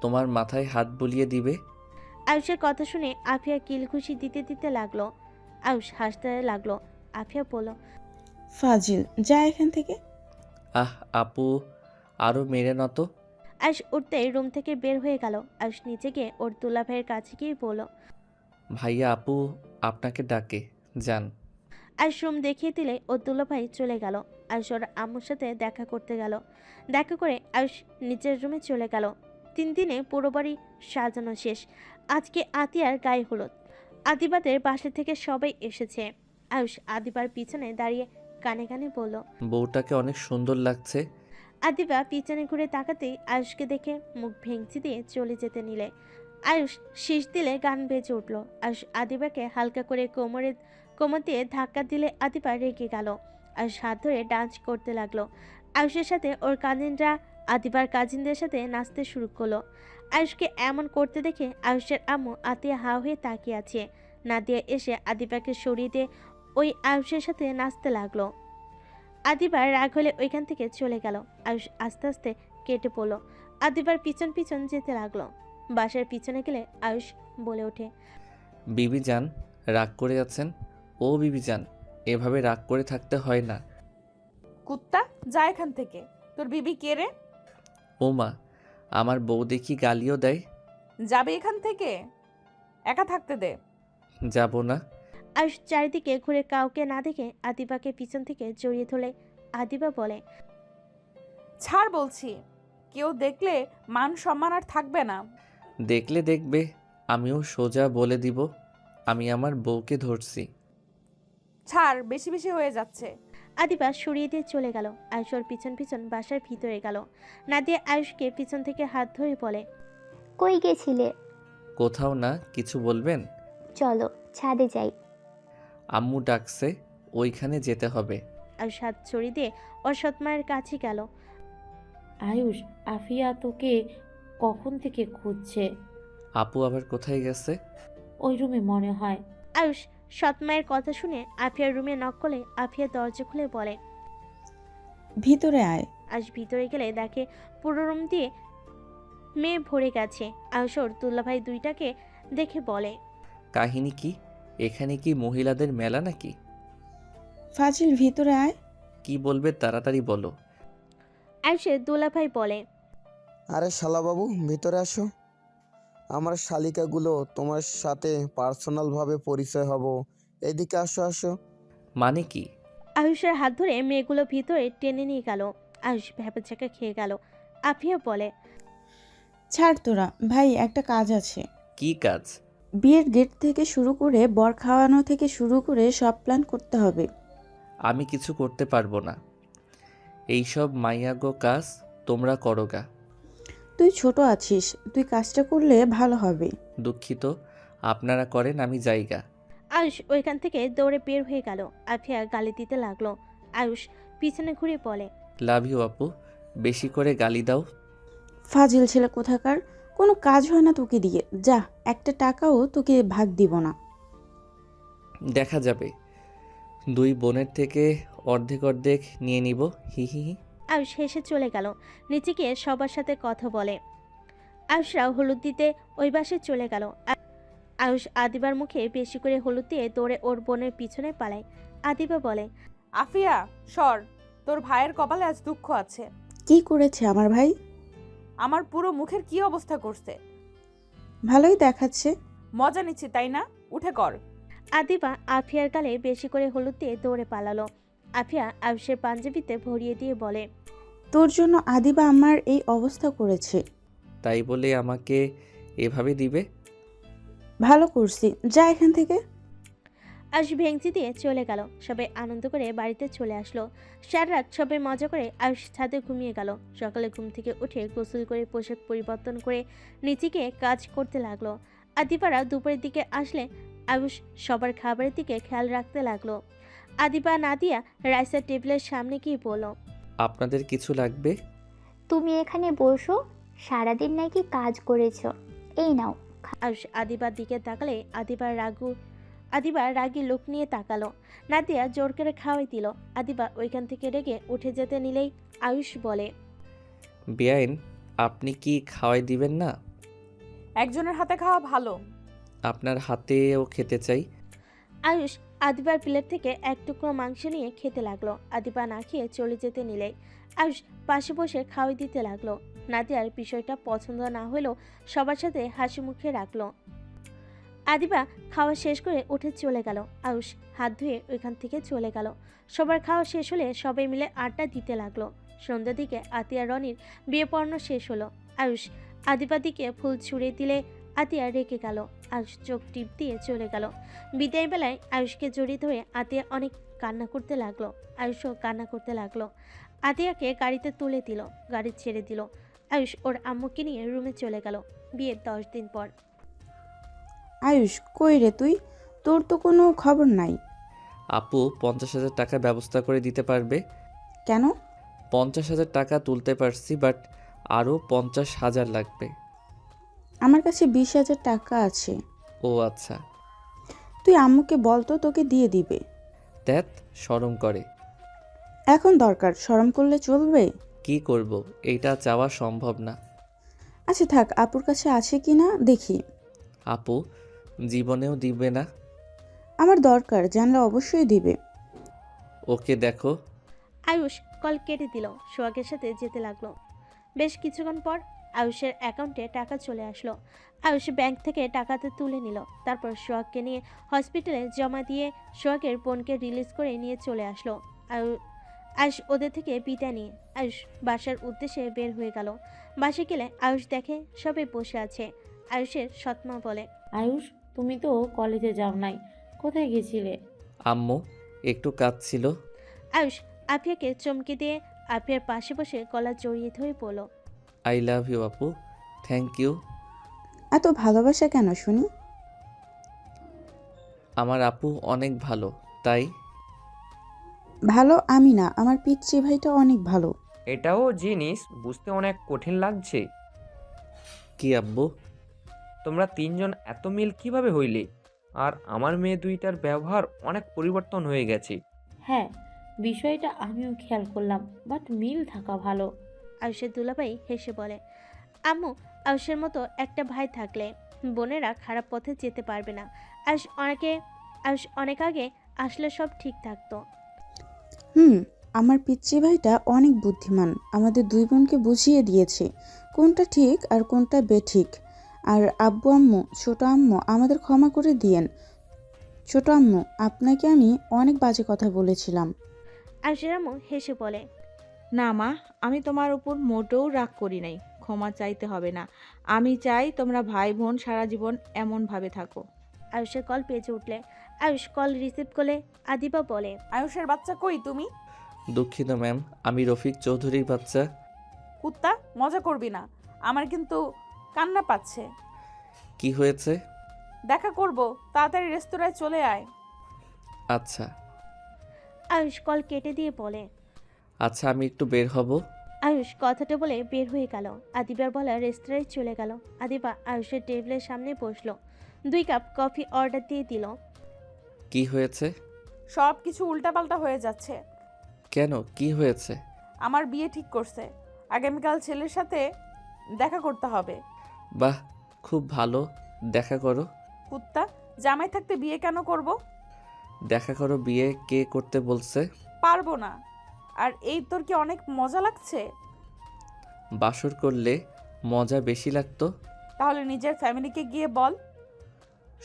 তোমার মাথায় হাত বুলিয়ে দিবে।
আয়ুষের কথা শুনে আফিয়া কিলঘুষি দিতে দিতে লাগলো। আয়ুষ হাসতে লাগলো। আফিয়া বলল,
ফাজিল, যা এখান থেকে।
আহ আপু, আরও মেরে না তো।
আয়ুষ উঠতেই রুম থেকে বের হয়ে গেল। আয়ুষ নিচে গিয়ে ওর দুলাভাইয়ের কাছে গিয়ে বলল,
ভাইয়া আপু আপনাকে ডাকে, যান।
আয়ুষ রুম দেখিয়ে দিলে ওর দুলাভাই চলে গেল। আয়ুষ ওর আম্মুর সাথে দেখা করতে গেল। দেখা করে আয়ুষ নিচের রুমে চলে গেল। 3 দিনে পুরো বাড়ি সাজানো শেষ। আজকে আতিয়ার গায়ে হলুদ। আদিবাদের বাসা থেকে সবাই এসেছে। আয়ুষ আদিবার পিছনে দাঁড়িয়ে কানে কানে বলল,
বউটাকে অনেক সুন্দর লাগছে।
আদিবা পিছনে ঘুরে তাকাতেই আয়ুষকে দেখে মুখ ভেঙচি দিয়ে চলে যেতে নিলে আয়ুষ শীষ দিলে গান বেজে উঠল। আয়ুষ আদিবাকে হালকা করে কোমর দিয়ে ধাক্কা দিলে আদিবা রেগে গেল। আয়ুষ হাত ধরে ডান্স করতে লাগলো। আয়ুষের সাথে ওর কাজিনরা আদিবার কাজিনদের সাথে নাচতে শুরু করলো। আয়ুষকে এমন করতে দেখে আয়ুষের আম্মু আতিয়া হা হয়ে তাকিয়ে আছে। নাদিয়া এসে আদিবাকে সরিয়ে দিয়ে ওই আয়ুষের সাথে নাচতে লাগলো। আদিবার রাগ হলে ওইখান থেকে চলে গেল। আয়ুষ আস্তে আস্তে কেটে পড়লো। আদিবার পিছন পিছন যেতে লাগলো। বাসার পিছনে গেলে আয়ুষ বলে ওঠে,
বিবি যান, রাগ করে আছেন? ও বিবি যান, এভাবে রাগ করে থাকতে হয় না।
কুত্তা, যা এখান থেকে। তোর বিবি কে রে?
ও মা, আমার বউ দেখি গালিও দেয়।
যাবে এখান থেকে, একা থাকতে দে।
যাব না।
আয়ুষ চারিদিকে ঘুরে কাউকে না দেখে আদিবাকে পিছন থেকে জড়িয়ে ধরলে আদিবা বলে,
ছাড় বলছি, কেউ দেখলে মান সম্মান আর থাকবে না।
দেখলে দেখবে, আমিও সোজা বলে দিব আমি আমার বউকে ধরছি।
ছাড়, বেশি বেশি হয়ে যাচ্ছে।
আদিবা সরিয়ে দিয়ে চলে গেল। আয়ুষ ওর পিছন পিছন বাসার ভিতরে গেল। নাদিয়া আয়ুষকে পিছন থেকে হাত ধরে বলে,
কই গেছিলে?
কোথাও না, কিছু বলবেন?
চলো ছাদে যাই।
আম্মু ডাকছে, ওইখানে যেতে হবে।
আয়ুষ হাত ছড়িয়ে দিয়ে ওর সৎমায়ের কাছে গেল।
আয়ুষ, আফিয়া তোকে কখন থেকে খুঁজছে।
আপু আবার কোথায় গেছে?
ওই রুমে মনে হয়।
আয়ুষ সৎমায়ের কথা শুনে আফিয়ার রুমে নক করলে আফিয়া দরজা খুলে বলে,
ভিতরে আয়।
আয়ুষ ভিতরে গেলে দেখে পুরো রুম দিয়ে মেয়ে ভরে গেছে। আয়ুষ ওর দুলাভাই দুইটাকে দেখে বলে,
কাহিনী কি? এখানে কি মহিলাদের মেলা নাকি?
ফাজিল, ভিতরে আয়।
কি বলবে তাড়াতাড়ি বলো।
আয়ুষের দুলাভাই বলে,
আরে শালাবাবু, ভিতরে আসো। আমার শালিকাগুলো তোমার সাথে পার্সোনালভাবে পরিচয় হব। এদিকে আসো আসো।
মানে কি?
আয়ুষের হাত ধরে মেয়েগুলো ভিতরে টেনে নিয়ে গেল। আয়ুষ ভ্যাপাচাকা খেয়ে গেল। আফিয়া বলে,
ছাড় তোরা, ভাই একটা কাজ আছে।
কি কাজ?
বিয়ের গেট থেকে শুরু করে বর খাওয়ানো থেকে শুরু করে সব প্ল্যান করতে হবে।
আমি কিছু করতে পারবো না। এইসব মাইয়াগো কাজ তোমরা করোগা।
তুই ছোট আছিস, তুই কাজটা করলে ভালো হবে।
দুঃখিত, আপনারা করেন, আমি জায়গা।
আয়ুষ ওইখান থেকে দৌড়ে বের হয়ে গেল। আফিয়া গালি দিতে লাগলো। আয়ুষ পিছনে ঘুরে বলে,
লাভ ইউ আপু, বেশি করে গালি দাও।
ফাজিল ছেলে কোথাকার, কোনো কাজ হয় না তোকে দিয়ে। যা, একটা টাকাও তোকে ভাগ দিব না।
দেখা যাবে, 2 বোনের থেকে অর্ধেক অর্ধেক নিয়ে নিব। হি হি হি।
আয়ুষ হেসে চলে গেল। নিচে গিয়ে সবার সাথে কথা বলে। আয়ুষরাও হলুদ দিতে ওই বাসে চলে গেল। আয়ুষ আদিবার মুখে বেশি করে হলুদ দিয়ে দৌড়ে ওর বোনের পিছনে পালায়। আদিবা বলে,
আফিয়া সর, তোর ভাইয়ের কপালে আজ দুঃখ আছে।
কি করেছে আমার ভাই?
আমার পুরো মুখের কি অবস্থা করছে।
ভালোই দেখাচ্ছে।
মজা নিচ্ছি তাই না? উঠে কর।
আদিবা আফিয়ার গালে বেশি করে হলুদ দিয়ে দৌড়ে পালালো। আফিয়া আয়ুষের পাঞ্জাবিতে ভরিয়ে দিয়ে বলে,
তোর জন্য আদিবা আমার এই অবস্থা করেছে।
তাই বলে আমাকে এভাবে দিবে?
ভালো করছি, যা এখান থেকে।
আয়ুষ ভেঙচি দিয়ে চলে গেল। সবাই আনন্দ করে বাড়িতে চলে আসলো। সারা রাত সবাই মজা করে আয়ুষ ছাদে ঘুমিয়ে গেল। সকালে ঘুম থেকে উঠে গোসল করে পোশাক পরিবর্তন করে নিচে গিয়ে কাজ করতে লাগলো। আদিবারা দুপুরের দিকে আসলে আয়ুষ সবার খাবারের দিকে খেয়াল রাখতে লাগলো। আদিবা নাদিয়া রাইসের টেবিলের সামনে গিয়ে বলল,
আপনাদের কিছু লাগবে?
তুমি এখানে বসো, সারাদিন নাকি কাজ করেছো, এই নাও।
আয়ুষ আদিবার দিকে তাকালে আদিবা রাগী লোক নিয়ে তাকালো। নাদিয়া জোর করে খাওয়াই দিল। আদিবা ওইখান থেকে রেগে উঠে যেতে নিলেই আয়ুষ বলে,
বেআইন, আপনি কি খাওয়াই দিবেন না?
একজনের হাতে খাওয়া ভালো।
আপনার হাতেও খেতে চাই।
আয়ুষ আদিবার প্লেট থেকে এক টুকরো মাংস নিয়ে খেতে লাগলো। আদিবা না খেয়ে চলে যেতে নিলেই আয়ুষ পাশে বসে খাওয়াই দিতে লাগলো। নাদিয়ার বিষয়টা পছন্দ না হলেও সবার সাথে হাসি মুখে রাখলো। আদিবা খাওয়া শেষ করে উঠে চলে গেল। আয়ুষ হাত ধুয়ে ওইখান থেকে চলে গেল। সবার খাওয়া শেষ হলে সবাই মিলে আড্ডা দিতে লাগলো। সন্ধ্যার দিকে আতিয়া রনির বিয়ে পড়ানো শেষ হলো। আয়ুষ আদিবার দিকে ফুল ছুঁড়ে দিলে আতিয়া রেগে গেল। আয়ুষ চোখ টিপ দিয়ে চলে গেল। বিদায় বেলায় আয়ুষকে জড়িয়ে ধরে আতিয়া অনেক কান্না করতে লাগলো। আয়ুষও কান্না করতে লাগলো। আতিয়াকে গাড়িতে তুলে দিল, গাড়ি ছেড়ে দিল। আয়ুষ ওর আম্মুকে নিয়ে রুমে চলে গেল। বিয়ের 10 দিন পর।
আয়ুষ, কই রে তুই? তোর তো কোনো খবর নাই।
আপু 50,000 টাকা ব্যবস্থা করে দিতে পারবে?
কেন?
50,000 টাকা তুলতে পারছি, বাট আরও 50,000 লাগবে।
আমার কাছে 20,000 টাকা আছে।
ও আচ্ছা।
তুই আম্মুকে বল তো, তোকে দিয়ে দিবে।
ধ্যাত, শরম করে।
এখন দরকার, শরম করলে চলবে?
কি করব, এইটা চাওয়া সম্ভব না।
আচ্ছা থাক, আপুর কাছে আছে কি না দেখি।
আপু জীবনেও দিবে না।
আমার দরকার, জানলে অবশ্যই দিবে।
ওকে দেখো।
আয়ুষ কল কেটে দিল। সোহাগের সাথে যেতে লাগলো। বেশ কিছুক্ষণ পর আয়ুষের অ্যাকাউন্টে টাকা চলে আসলো। আয়ুষ ব্যাংক থেকে টাকাতে তুলে নিল। তারপর সোহাগকে নিয়ে হসপিটালে জমা দিয়ে সোহাগের বোনকে রিলিজ করে নিয়ে চলে আসলো। আয়ুষ ওদের থেকে বিদায় নিয়ে আয়ুষ বাসার উদ্দেশ্যে বের হয়ে গেল। বাসে গেলে আয়ুষ দেখে সবাই বসে আছে। আয়ুষের সৎমা বলে,
আয়ুষ, তুমি তো কলেজে যাও নাই, কোথায় গেছিলে?
আম্মু একটু কাজ ছিল।
আয়ুষ আফিয়াকে চমকে দিয়ে আফিয়ার পাশে বসে গলা জড়িয়ে ধরে বলল,
আই লাভ ইউ আপু। Thank you.
এত ভালোবাসা কেন শুনি?
আমার আপু অনেক ভালো, তাই।
ভালো আমি না, আমার পিচ্চি ভাইটা অনেক ভালো।
এটাও জিনিস বুঝতে অনেক কঠিন লাগছে।
কি আব্বু?
তোমরা তিনজন এত মিল কিভাবে হইলে? আর আমার মেয়ে দুইটার ব্যবহার অনেক পরিবর্তন হয়ে গেছে।
হ্যাঁ, বিষয়টা আমিও খেয়াল করলাম, বাট মিল থাকা ভালো।
আয়ুষের দুলাভাই হেসে বলে, আম্মু, আয়ুষের মতো একটা ভাই থাকলে বোনেরা খারাপ পথে যেতে পারবে না। আয়ুষ অনেক আগে আসলে সব ঠিক থাকতো।
আমার পিচ্চি ভাইটা অনেক বুদ্ধিমান, আমাদের দুই বোনকে বুঝিয়ে দিয়েছে কোনটা ঠিক আর কোনটা বেঠিক। আর আব্বু আম্মু, ছোট আম্মু, আমাদের ক্ষমা করে দিয়েন। ছোট আম্মু, আপনাকে আমি অনেক বাজে কথা বলেছিলাম।
আয়ুষের আম্মু হেসে বলে,
না মা, আমি তোমার উপর মোটেও রাগ করি নাই, ক্ষমা চাইতে হবে না। আমি চাই তোমরা ভাই বোন সারা জীবন এমনভাবে থাকো।
আয়ুষের কল পেয়েছে উঠলে আয়ুষ কল রিসিভ করলে আদিবা বলে,
আয়ুষের বাচ্চা কই তুমি?
দুঃখিত ম্যাম, আমি রফিক চৌধুরীর বাচ্চা।
কুত্তা, মজা করবি না, আমার কিন্তু কান্না পাচ্ছে।
কি হয়েছে?
দেখা করব, তাড়াতাড়ি রেস্তোরাঁয় চলে আয়।
আচ্ছা।
আয়ুষ কল কেটে দিয়ে বলে,
আচ্ছা, আমি একটু বের হব।
আয়ুষ কথাটা বলে বের হয়ে গেল। আদিবার বলা রেস্তোরাঁয় চলে গেল। আদিবা আয়ুষের টেবিলের সামনে বসলো। 2 কাপ কফি অর্ডার দিয়ে দিল।
কি হয়েছে?
সব কিছু উল্টাপাল্টা হয়ে যাচ্ছে।
কেন, কি হয়েছে?
আমার বিয়ে ঠিক করছে, আগামীকাল ছেলের সাথে দেখা করতে হবে।
বাহ, খুব ভালো, দেখা করো।
কুত্তা, জামাই থাকতে বিয়ে কেন করব?
দেখা করো, বিয়ে কে করতে বলছে?
পারবো না। আর এই তোর কি অনেক মজা লাগছে?
বাসর করলে মজা বেশি লাগতো।
তাহলে নিজের ফ্যামিলিকে গিয়ে বল।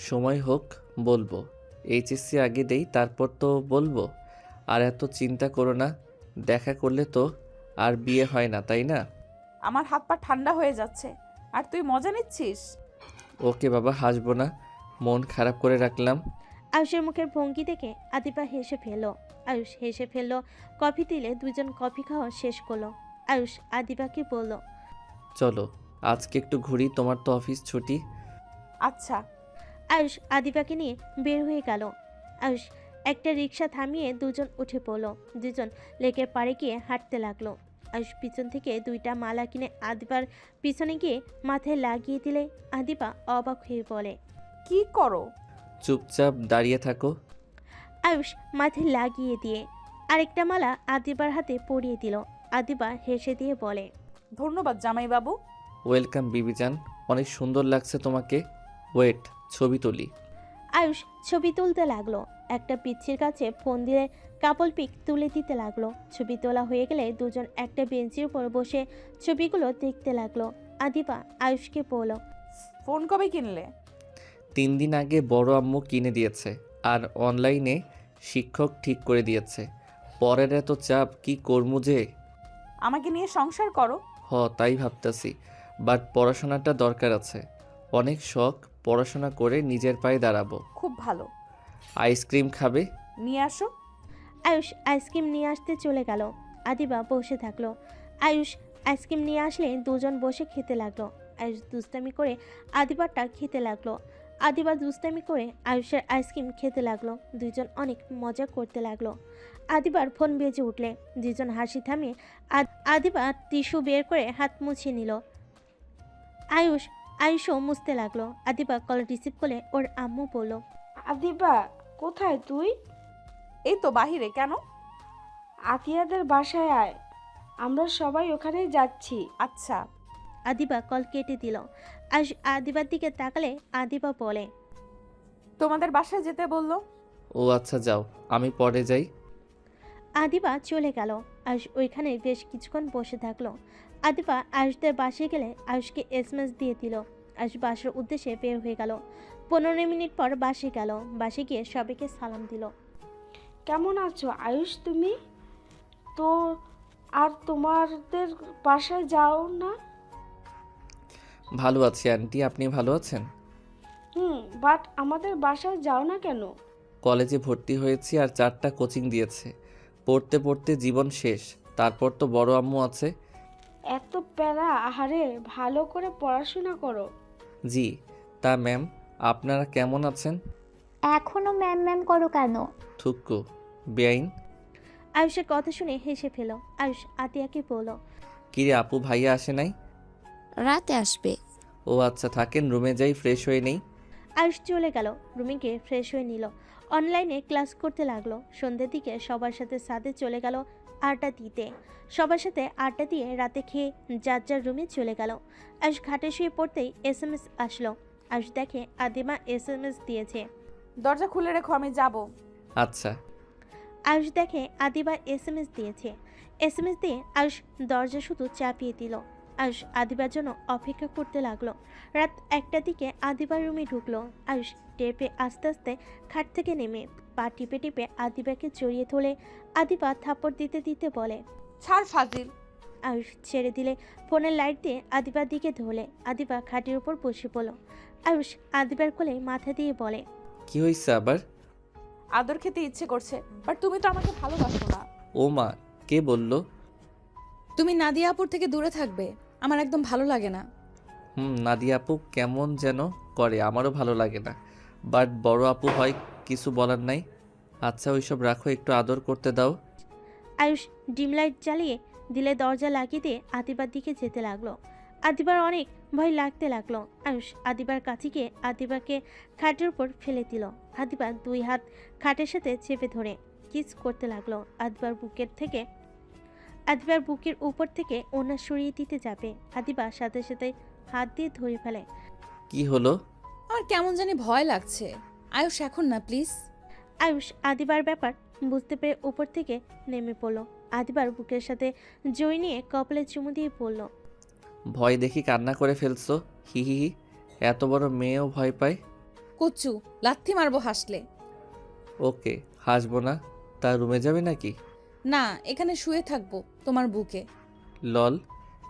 সময় হোক বলবো। এইচএসসি আগে দেই, তারপর তো বলবো। আর এত চিন্তা করো না, দেখা করলে তো আর বিয়ে হয় না, তাই না?
আমার হাত পা ঠান্ডা হয়ে যাচ্ছে, আর তুই মজা নিচ্ছিস।
ওকে বাবা, হাসবো না, মন খারাপ করে রাখলাম।
আয়ুষের মুখের ভঙ্গি দেখে আদিবা হেসে ফেলল। আয়ুষ হেসে ফেলল। কফি দিলে দুজন কফি খাওয়া শেষ করলো। আয়ুষ আদিবাকে বলল,
চলো আজকে একটু ঘুরি, তোমার তো অফিস ছুটি।
আচ্ছা।
আয়ুষ আদিবাকে নিয়ে বের হয়ে গেল। আয়ুষ একটা রিক্সা থামিয়ে দুজন উঠে পড়লো। দুজন লেকের পাড়ে গিয়ে হাঁটতে লাগলো। আয়ুষ পিছন থেকে 2টা মালা কিনে আদিবার পিছনে গিয়ে মাথায় লাগিয়ে দিলে আদিবা অবাক হয়ে বলে,
কি করো?
চুপচাপ দাঁড়িয়ে থাকো।
আয়ুষ মাথায় লাগিয়ে দিয়ে আরেকটা মালা আদিবার হাতে পরিয়ে দিল। আদিবা হেসে দিয়ে বলে,
ধন্যবাদ জামাইবাবু।
ওয়েলকাম বিবিজান, অনেক সুন্দর লাগছে তোমাকে। ওয়েট, ছবি তুলি।
আয়ুষ ছবি তুলতে লাগলো। একটা পিচ্ছির কাছে ফোন দিয়ে কাপল পিক তুলে দিতে লাগলো। ছবি তোলা হয়ে গেলে দুজন একটা বেঞ্চের উপর বসে ছবিগুলো দেখতে লাগলো। আদিবা আয়ুষকে বলল,
ফোন কবে কিনলে?
3 দিন আগে বড় আম্মু কিনে দিয়েছে, আর অনলাইনে শিক্ষক ঠিক করে দিয়েছে। পরের এত চাপ কি করমু যে।
আমাকে নিয়ে সংসার করো।
তাই ভাবতেছি, বাট পড়াশোনাটা দরকার আছে। অনেক শখ, পড়াশোনা করে নিজের পায়ে দাঁড়াবো।
খুব ভালো।
আইসক্রিম খাবে?
নিয়ে আসো।
আয়ুষ আইসক্রিম নিয়ে আসতে চলে গেল। আদিবা বসে থাকলো। আয়ুষ আইসক্রিম নিয়ে আসলে দুজন বসে খেতে লাগলো। আয়ুষ দুষ্টামি করে আদিবারটা খেতে লাগলো। আদিবা দুষ্টামি করে আয়ুষের আইসক্রিম খেতে লাগলো। দুইজন অনেক মজা করতে লাগলো। আদিবার ফোন বেজে উঠলে দুজন হাসি থামিয়ে আদিবা টিস্যু বের করে হাত মুছে নিল। আয়ুষও মুছতে লাগলো। আদিবা কল রিসিভ করে ওর আম্মু বলল,
আদিবা কোথায় তুই?
এই তো বাহিরে। কেন?
আতিয়াদের বাসায় আয়, আমরা সবাই ওখানেই যাচ্ছি।
আচ্ছা।
আদিবা কল কেটে দিল। আয়ুষ আদিবার দিকে তাকালে আদিবা বলে,
তোমাদের বাসায় যেতে বললো।
ও আচ্ছা, যাও, আমি পরে যাই।
আদিবা চলে গেল। আয়ুষ ওইখানে বেশ কিছুক্ষণ বসে থাকলো। আদিবা আয়ুষদের বাসায় গেলে আয়ুষকে এসএমএস দিয়ে দিল। আয়ুষ বাসার উদ্দেশ্যে বের হয়ে গেল। 15 মিনিট পর বাসে গেল। বাসে গিয়ে সবাইকে সালাম দিল।
কেমন আছো আয়ুষ তুমি? তো আর তোমাদের বাসায় যাও না?
ভালো আছি আন্টি, আপনি ভালো আছেন?
বাট আমাদের বাসায় যাও না কেন?
কলেজে ভর্তি হয়েছি আর 4টা কোচিং দিয়েছে। পড়তে পড়তে জীবন শেষ। তারপর তো বড় আম্মু আছে।
এত প্যারা, আহারে ভালো করে পড়াশোনা করো।
জি। তা ম্যাম, আপনারা কেমন আছেন?
এখনো ম্যাম ম্যাম করো কেন?
থুক্কু, বেআইন।
আয়ুষের কথা শুনে হেসে ফেল। আয়ুষ আতিয়াকে বলল,
কিরে আপু, ভাইয়া আসে নাই?
রাতে আসবে।
ও আচ্ছা, থাকেন, রুমে যাই, ফ্রেশ হয়ে নেই।
আয়ুষ চলে গেল। রুমে গিয়ে ফ্রেশ হয়ে নিল। অনলাইনে ক্লাস করতে লাগলো। সন্ধ্যের দিকে সবার সাথে সাথে চলে গেল আড্ডা দিতে। সবার সাথে আড্ডা দিয়ে রাতে খেয়ে যার যার রুমে চলে গেল। আয়ুষ ঘাটে শুয়ে পড়তেই এসএমএস আসলো। আয়ুষ দেখে আদিমা এসএমএস দিয়েছে।
দরজা খুলে রেখো, আমি যাব।
আচ্ছা।
আয়ুষ দেখে আদিবা এসএমএস দিয়েছে। এসএমএস দিয়ে আয়ুষ দরজা শুধু চাপিয়ে দিল। আয়ুষ আদিবার জন্য অপেক্ষা করতে লাগলো। রাত 1টার দিকে আদিবার রুমে ঢুকলো। আয়ুষ টের পেয়ে আস্তে আস্তে খাট থেকে নেমে পা টিপে টিপে আদিবাকে জড়িয়ে ধরে আদিবা থাপ্পড় দিতে দিতে বলে,
ছাড় ফাজিল।
আয়ুষ ছেড়ে দিলে ফোনের লাইট দিয়ে আদিবার দিকে ধরলে। আদিবা খাটের উপর বসে পড়ল। আয়ুষ আদিবার কোলে মাথা দিয়ে বলে,
কি হয়েছে আবার?
আদর খেতে ইচ্ছে করছে, বাট তুমি তো আমাকে ভালোবাসো না।
ও মা, কে বলল?
তুমি নাদিয়া আপুর থেকে দূরে থাকবে, আমার একদম ভালো লাগে না।
নাদিয়া আপু কেমন যেন করে, আমারও ভালো লাগে না। বাট বড় আপু হয়, কিছু বলার নাই। আচ্ছা, ওইসব রাখো, একটু আদর করতে দাও।
আয়ুষ ডিম লাইট জ্বালিয়ে দিলে দরজা লাগিয়ে দিয়ে আদিবার দিকে যেতে লাগলো। আদিবার অনেক ভয় লাগতে লাগলো। আয়ুষ আদিবার কাছে গিয়ে আদিবাকে খাটের উপর ফেলে দিল। আদিবা 2 হাত খাটের সাথে চেপে ধরে কিস করতে লাগলো। আদিবার বুকের উপর থেকে ওড়না সরিয়ে দিতে যাবে। আদিবা সাথে সাথে হাত দিয়ে ধরে ফেলে।
কি হলো?
আমার কেমন জানি ভয় লাগছে। আয়ুষ, এখন না প্লিজ।
আয়ুষ আদিবার ব্যাপার বুঝতে পেরে উপর থেকে নেমে পড়ল। আদিবার বুকের সাথে জড়িয়ে নিয়ে কপালে চুমু দিয়ে পড়ল,
ভয় দেখি কান্না করে ফেলছো? হি হি হি, এত বড় মেয়েও ভয় পায়?
কুচ্চু, লাথি মারবো হাসলে।
ওকে, হাসবো না। তা রুমে যাবে নাকি?
না, এখানে শুয়ে থাকবো তোমার বুকে।
লল,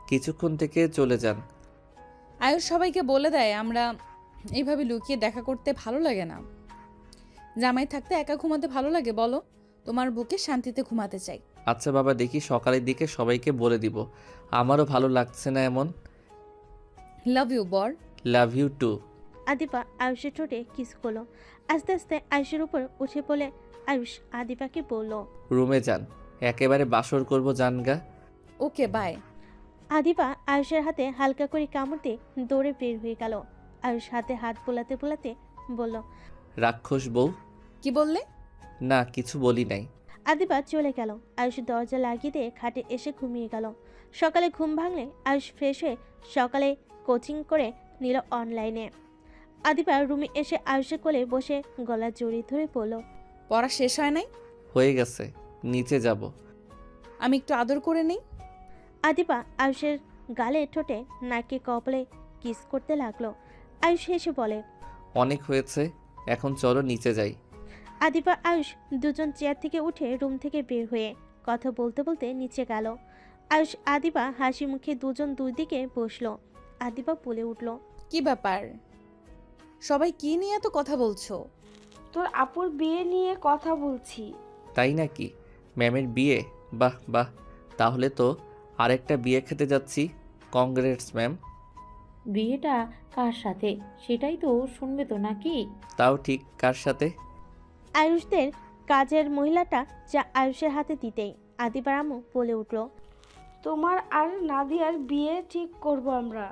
কিছুক্ষণ থেকে চলে যান।
আয়ুষ সবাইকে বলে দেয় আমরা এইভাবে লুকিয়ে দেখা করতে ভালো লাগে না। জামাই থাকতে একা ঘুমাতে ভালো লাগে বলো? তোমার বুকে শান্তিতে ঘুমাতে চাই।
আচ্ছা বাবা, দেখি সকালের দিকে সবাইকে বলে দিব। আমারও ভালো লাগছে না এমন।
লাভ ইউ বর।
Love you two.
আদিবা আয়ুষের ঠোঁটে কিস করলো। আস্তে আস্তে আয়ুষের উপর উঠে পড়ে আয়ুষ আদিবাকে বলল,
রুমে যান, একেবারে বাসর করব জানগা।
Okay bye.
আদিবা আয়ুষের হাতে হালকা করে কামড় দিয়ে দৌড়ে বের হয়ে গেল। আয়ুষ হাতে হাত বোলাতে বোলাতে বলল,
রাক্ষস বউ।
কি বললে?
না কিছু বলি নাই।
আদিবা চলে গেল। আয়ুষ দরজা লাগিয়ে দিয়ে খাটে এসে ঘুমিয়ে গেল। সকালে ঘুম ভাঙলে আয়ুষ ফ্রেশ হয়ে সকালে কোচিং করে নিল অনলাইনে। আদিবা রুমে এসে আয়ুষের কোলে বসে গলা জড়িয়ে ধরে পড়ল।
পড়া শেষ হয় নাই?
হয়ে গেছে, নিচে যাব।
আমি একটু আদর করে নেই।
আদিবা আয়ুষের গালে ঠোঁটে নাকে কপালে কিস করতে লাগলো। আয়ুষ হেসে বলে,
অনেক হয়েছে, এখন চলো নিচে যাই।
আদিবা আয়ুষ দুজন চেয়ার থেকে উঠে রুম থেকে বের হয়ে কথা বলতে বলতে নিচে গেল। আয়ুষ আদিবা হাসি মুখে দুজন দুই দিকে বসলো। আদিবা বলে উঠল,
কি ব্যাপার, সবাই কি নিয়ে এত কথা বলছো?
তোর আপুর বিয়ে নিয়ে কথা বলছি।
তাই নাকি? ম্যামের বিয়ে? বাহ বাহ, তাহলে তো আরেকটা বিয়ে খেতে যাচ্ছি। Congrats ma'am.
বিয়েটা কার সাথে সেটাই তো শুনবে তো নাকি?
তাও ঠিক, কার সাথে?
আয়ুষদের কাজের মহিলাটা যা আয়ুষের হাতে দিতেই আদিবার আম্মু বলে উঠল,
তোমার আর নাদিয়ার বিয়ে ঠিক করব আমরা।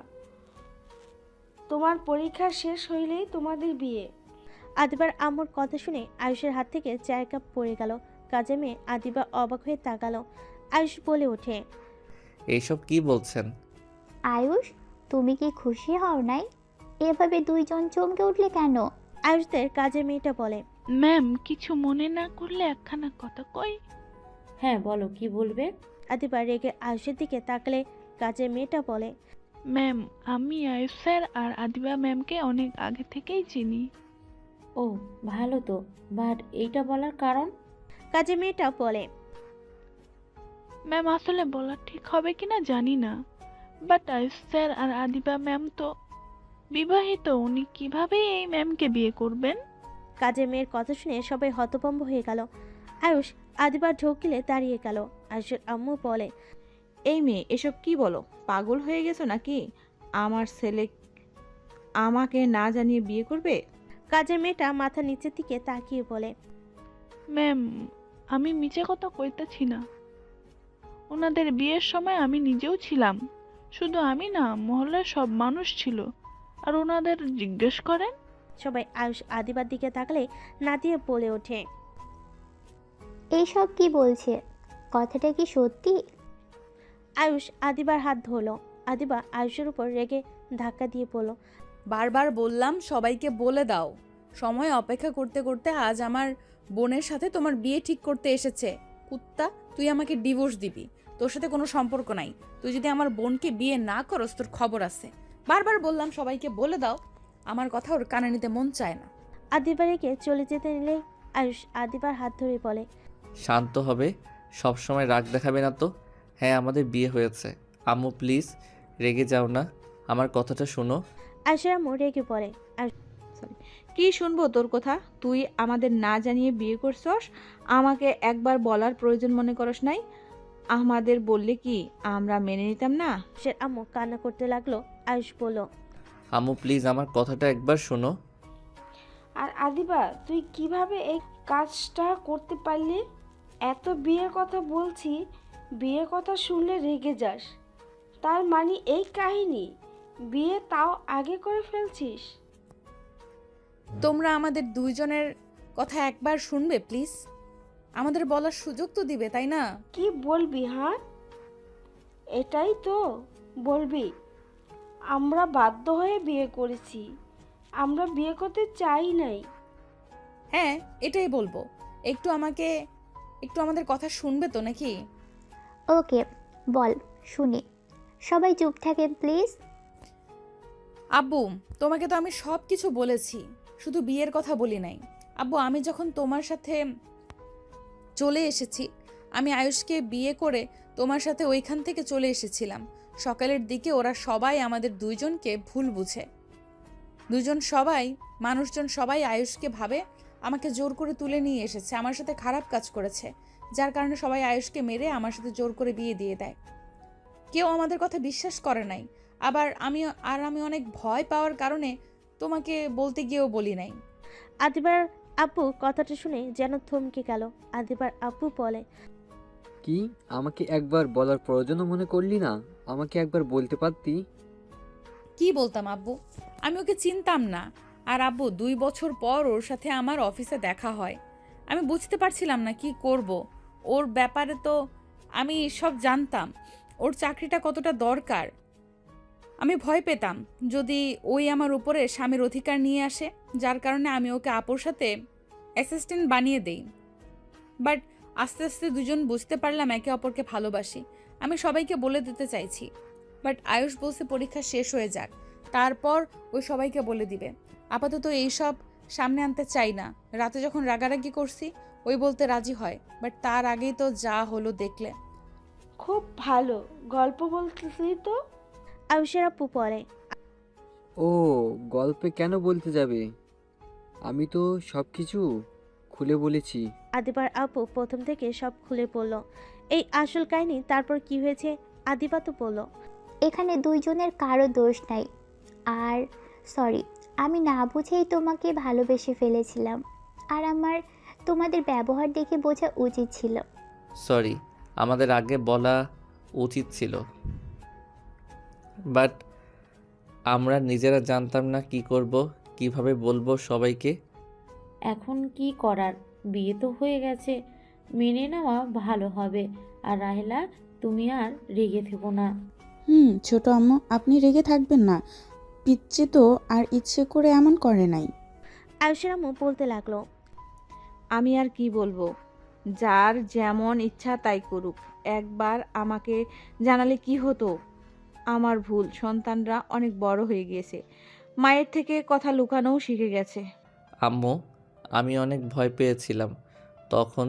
তোমার পরীক্ষা শেষ হইলেই তোমাদের বিয়ে।
আদিবার আম্মুর কথা শুনে আয়ুষের হাত থেকে চায়ের কাপ পড়ে গেল। কাজে মেয়ে আদিবা অবাক হয়ে তাকালো। আয়ুষ বলে ওঠে,
এইসব কি বলছেন?
আয়ুষ, তুমি কি খুশি হও নাই? এভাবে দুইজন চমকে উঠলে কেন?
আয়ুষদের কাজের মেয়েটা বলে,
ম্যাম কিছু মনে না করলে একখানা কথা কই?
হ্যাঁ বলো, কি বলবে?
আদিবা রেগে আয়ুষের দিকে তাকালে কাজের মেয়েটা বলে,
ম্যাম আমি আয়ুষ স্যার আর আদিবা ম্যামকে অনেক আগে থেকেই চিনি।
ও ভালো তো, বাট এইটা বলার কারণ?
কাজের মেয়েটা বলে,
ম্যাম আসলে বলা ঠিক হবে কিনা জানি না, বাট আয়ুষ স্যার আর আদিবা ম্যাম তো বিবাহিত, উনি কিভাবে এই ম্যামকে বিয়ে করবেন?
কাজের মেয়ের কথা শুনে সবাই হতভম্ব হয়ে গেল। আয়ুষ আদিবার ঢোকিলে দাঁড়িয়ে গেল। আয়ুষের আম্মু বলে,
এই মেয়ে এসব কি বলো? পাগল হয়ে গেছো নাকি? আমার ছেলে আমাকে না জানিয়ে বিয়ে করবে?
কাজের মেয়েটা মাথা নিচের দিকে তাকিয়ে বলে,
ম্যাম আমি মিছে কথা কইতেছি না, ওনাদের বিয়ের সময় আমি নিজেও ছিলাম। শুধু আমি না, মহল্লার সব মানুষ ছিল। আর ওনাদের জিজ্ঞেস করেন।
সবাই আয়ুষ আদিবার দিকে তাকালে নাদিয়া বলে ওঠে,
এইসব কি বলছে? কথাটা কি সত্যি?
আয়ুষ আদিবার হাত ধরলো। আদিবা আয়ুষের উপর রেগে ধাক্কা দিয়ে বলল,
বারবার বললাম সবাইকে বলে দাও। সময় অপেক্ষা করতে করতে আজ আমার বোনের সাথে তোমার বিয়ে ঠিক করতে এসেছে। কুত্তা, তুই আমাকে ডিভোর্স দিবি, তোর সাথে কোনো সম্পর্ক নাই। তুই যদি আমার বোনকে বিয়ে না করস তোর খবর আছে। বারবার বললাম সবাইকে বলে দাও, আমার কথা ওর কানে নিতে মন চায় না।
আদিবা রেগে চলে যেতে নিলে আয়ুষ আদিবার হাত ধরে বলে,
শান্ত হবে, সবসময় রাগ দেখাবে না তো। হ্যাঁ আমাদের বিয়ে হয়েছে। আম্মু প্লিজ রেগে যাও না, আমার কথাটা শোনো।
আয়ুষের আম্মু রেগে পড়ে।
কি শুনবো তোর কথা? তুই আমাদের না জানিয়ে বিয়ে করছস, আমাকে একবার বলার প্রয়োজন মনে করস নাই? আমাদের বললে কি আমরা মেনে নিতাম না?
সে আম্মু কান্না করতে লাগলো। আয়ুষ বলল,
আম্মু প্লিজ আমার কথাটা একবার শোনো।
আর আদিবা তুই কিভাবে এই কাজটা করতে পারলি? এত বিয়ের কথা বলছি, বিয়ের কথা শুনলে রেগে যাস, তার মানে এই কাহিনী? বিয়ে তাও আগে করে ফেলছিস?
তোমরা আমাদের দুইজনের কথা একবার শুনবে প্লিজ? আমাদের বলার সুযোগ তো দিবে, তাই না?
কি বলবি? হ্যাঁ এটাই তো বলবি? আমরা বাধ্য হয়ে বিয়ে করেছি, আমরা বিয়ে করতে চাই নাই।
হ্যাঁ এটাই বলবো। একটু আমাদের কথা শুনবে তো নাকি?
ওকে বল, শুনি। সবাই চুপ থাকেন প্লিজ।
আব্বু, তোমাকে তো আমি সব কিছু বলেছি, শুধু বিয়ের কথা বলি নাই। আব্বু, আমি যখন তোমার সাথে চলে এসেছি, আমি আয়ুষকে বিয়ে করে তোমার সাথে ওইখান থেকে চলে এসেছিলাম। সকালের দিকে ওরা সবাই আমাদের দুইজনকে ভুল বুঝে। মানুষজন সবাই আয়ুষকে ভাবে আমাকে জোর করে তুলে নিয়ে এসেছে, আমার সাথে খারাপ কাজ করেছে, যার কারণে সবাই আয়ুষকে মেরে আমার সাথে জোর করে বিয়ে দিয়ে দেয়। কেউ আমাদের কথা বিশ্বাস করে নাই। আবার আমি অনেক ভয় পাওয়ার কারণে তোমাকে বলতে গিয়েও বলি নাই।
আদিবার আপু কথাটা শুনে যেন থমকে গেল। আদিবার আপু বলে,
কি আমাকে একবার বলার প্রয়োজনও মনে করলি না? আমাকে একবার বলতে পারতি।
কি বলতাম আব্বু? আমি ওকে চিনতাম না, আর আব্বু 2 বছর পর ওর সাথে আমার অফিসে দেখা হয়। আমি বুঝতে পারছিলাম না কি করব। ওর ব্যাপারে তো আমি সব জানতাম, ওর চাকরিটা কতটা দরকার। আমি ভয় পেতাম যদি ওই আমার উপরে স্বামীর অধিকার নিয়ে আসে, যার কারণে আমি ওকে আপুর সাথে অ্যাসিস্ট্যান্ট বানিয়ে দেই। বাট আস্তে আস্তে দুজন বুঝতে পারলাম একে অপরকে ভালোবাসি। আমি সবাইকে বলে দিতে চাইছি, বাট আয়ুষ বলছে পরীক্ষা শেষ হয়ে যাক, তারপর ওই সবাইকে বলে দিবে। আপাতত এইসব সামনে আনতে চাই না। রাতে যখন রাগারাগি করছি ওই বলতে রাজি হয়, বাট তার আগেই তো যা হলো দেখলে।
খুব ভালো গল্প বলতেছি তো।
আয়ুষের আপু পড়ে।
ও গল্পে কেন বলতে যাবে? আমি তো সব কিছু খুলে বলেছি।
আদিবার আপু প্রথম থেকে সব খুলে বলল এই আসল কাহিনী। তারপর কি হয়েছে আদিবা তো বলল।
এখানে দুইজনের কারো দোষ নাই। আর সরি, আমি না বুঝেই তোমাকে ভালোবেসে ফেলেছিলাম। আর আমার তোমাদের ব্যবহার দেখে বোঝা উচিত ছিল।
সরি, আমাদের আগে বলা উচিত ছিল, বাট আমরা নিজেরা জানতাম না কি করব, কিভাবে বলবো সবাইকে।
এখন কি করার, বিয়ে তো হয়ে গেছে, মেনে নেওয়া ভালো হবে। আর রাহেলা, তুমি আর রেগে থেকো না।
ছোট আম্মু, আপনি রেগে থাকবেন না। পিচ্চি তো আর ইচ্ছে করে এমন করে নাই।
আয়ুষের আম্মু বলতে লাগলো।
আমি আর কি বলবো, যার যেমন ইচ্ছা তাই করুক। একবার আমাকে জানালে কি হতো। আমার ভুল, সন্তানরা অনেক বড় হয়ে গিয়েছে, মায়ের থেকে কথা লুকানোও শিখে গেছে।
আম্মু, আমি অনেক ভয় পেয়েছিলাম তখন,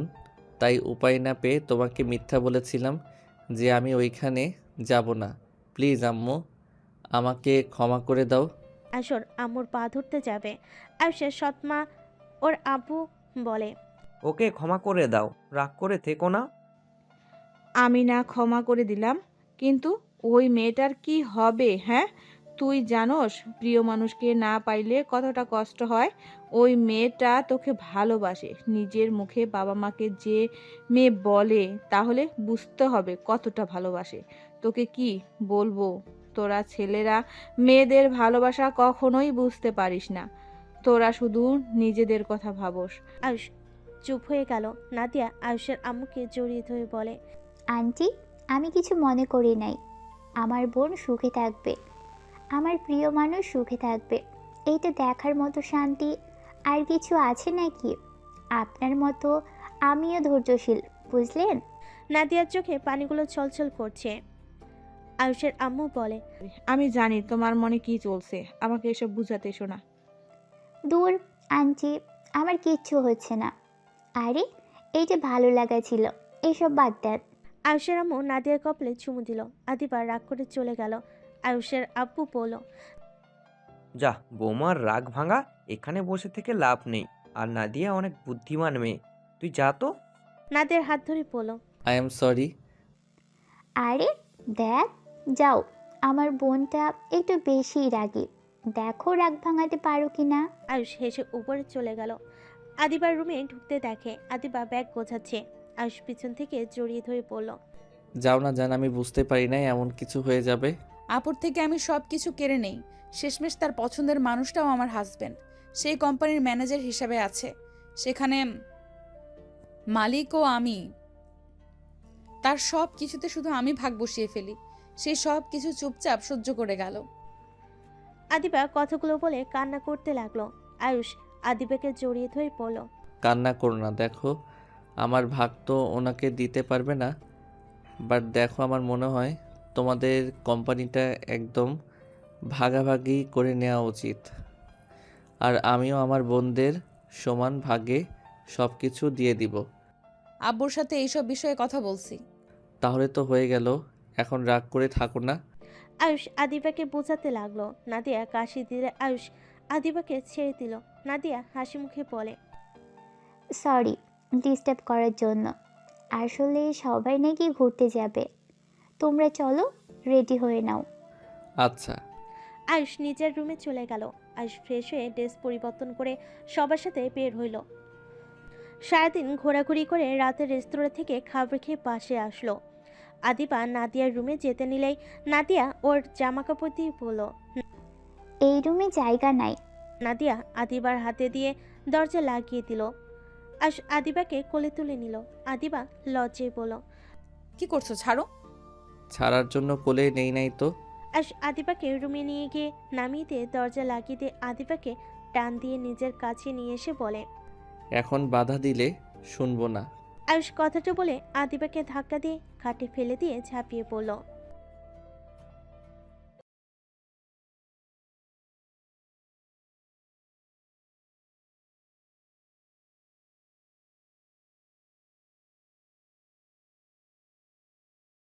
তাই উপায় না পেয়ে তোমাকে মিথ্যা বলেছিলাম যে আমি ওইখানে যাব না। প্লিজ আম্মু, আমাকে ক্ষমা করে দাও।
আসর আম্মুর পা ধরতে যাবে। আয়ুষের সৎমা ওর আব্বু বলে।
ওকে ক্ষমা করে দাও, রাগ করে থেকো না।
আমি না ক্ষমা করে দিলাম, কিন্তু ওই মেয়েটার কি হবে? হ্যাঁ, তুই জানোস প্রিয় মানুষকে না পাইলে কতটা কষ্ট হয়। ওই মেয়েটা তোকে ভালোবাসে, নিজের মুখে বাবা মাকে যে মেয়ে বলে, তাহলে বুঝতে হবে কতটা ভালোবাসে। তোকে কি বলবো, তোরা ছেলেরা মেয়েদের ভালোবাসা কখনোই বুঝতে পারিস না। তোরা শুধু নিজেদের কথা ভাবস।
আয়ুষ চুপ হয়ে গেল। নাদিয়া আয়ুষের আম্মুকে জড়িয়ে ধরে বলে।
আন্টি, আমি কিছু মনে করি নাই। আমার বোন সুখে থাকবে, আমার প্রিয় মানুষ সুখে থাকবে, এইটা দেখার মতো শান্তি আর কিছু আছে নাকি? আপনার মতো আমিও ধৈর্যশীল, বুঝলেন?
নাদিয়ার চোখে পানিগুলো ছলছল করছে। আয়ুষের আম্মু বলে।
আমি জানি তোমার মনে কি চলছে, আমাকে এসব বুঝাতে এসো না।
দূর আন্টি, আমার কিচ্ছু হচ্ছে না। আরে, এইটা ভালো লাগা ছিল, এইসব বাদ দেন।
আয়ুষের আম্মু নাদিয়ার কপালে চুমু দিল। আদিবা রাগ করে চলে গেল। আয়ুষের আব্বু বলল।
যা, বৌমার রাগ ভাঙা, এখানে বসে থেকে লাভ নেই। আর নাদিয়া অনেক বুদ্ধিমান মেয়ে, তুই যা তো।
নাদিয়ার হাত ধরে বলল।
I am sorry.
আরে দেখ, যাও, আমার বোনটা একটু বেশি রাগী, দেখো রাগ ভাঙাতে পারো কি না।
আয়ুষ হেসে উপরে চলে গেল। আদিবার রুমে ঢুকতে দেখে আদিবা ব্যাগ গোছাচ্ছে। আয়ুষ পিছন থেকে জড়িয়ে ধরে বলল।
যাও না জান, আমি বুঝতে পারি নাই এমন কিছু হয়ে যাবে।
আপুর থেকে আমি সব কিছু কেড়ে নেই। শেষমেশ তার পছন্দের মানুষটাও আমার হাজবেন্ড। সেই কোম্পানির ম্যানেজার হিসাবে আছে, সেখানে মালিকও আমি। তার সব কিছুতে শুধু আমি ভাগ বসিয়ে ফেলি। সেই সব কিছু চুপচাপ সহ্য করে গেল।
আদিবা কথাগুলো বলে কান্না করতে লাগলো। আয়ুষ আদিবাকে জড়িয়ে ধরে বলল।
কান্না করো না, দেখো আমার ভাগ তো ওনাকে দিতে পারবে না, বাট দেখো আমার মনে হয় তোমাদের কোম্পানিটা একদম ভাগাভাগি করে নেওয়া উচিত। আর আমিও আমার বোনদের সমান ভাগে সব কিছু দিয়ে দিব।
আব্বুর সাথে এইসব বিষয়ে কথা বলছি।
তাহলে তো হয়ে গেল, এখন রাগ করে থাকো না।
আয়ুষ আদিবাকে বোঝাতে লাগলো। নাদিয়া কাশি দিলে আয়ুষ আদিবাকে ছেড়ে দিল। নাদিয়া হাসি মুখে বলে।
সরি ডিস্টার্ব করার জন্য। আসলে সবাই নাকি ঘুরতে যাবে, তোমরা চলো, রেডি হয়ে নাও।
আচ্ছা।
আয়ুষ নিজের রুমে চলে গেল। আয়ুষ ফ্রেশ হয়ে ড্রেস পরিবর্তন করে সবার সাথে বের হইল। সারাদিন ঘোরাঘুরি করে রাতের রেস্তোরাঁ থেকে খাবার খেয়ে পাশে আসলো। আদিবা নাদিয়ার রুমে যেতে নিলেই নাদিয়া ওর জামা কাপড় দিয়ে বলল।
এই রুমে জায়গা নাই,
নাদিয়া আদিবার হাতে দিয়ে দরজা লাগিয়ে দিল। আয়ুষ আদিবাকে কোলে তুলে নিল। আদিবা লজ্জায় বলল,
কি করছো? ছাড়ো।
ছাড়ার জন্য কোলে নেই নাই তো।
আয়ুষ আদিবাকে রুমে নিয়ে গিয়ে নামিয়ে দিয়ে দরজা লাগিয়ে দিয়ে আদিবাকে টান দিয়ে নিজের কাছে নিয়ে এসে বলে,
এখন বাধা দিলে শুনবো না।
আয়ুষ কথাটা বলে আদিবাকে ধাক্কা দিয়ে খাটে ফেলে দিয়ে ঝাঁপিয়ে পড়ল।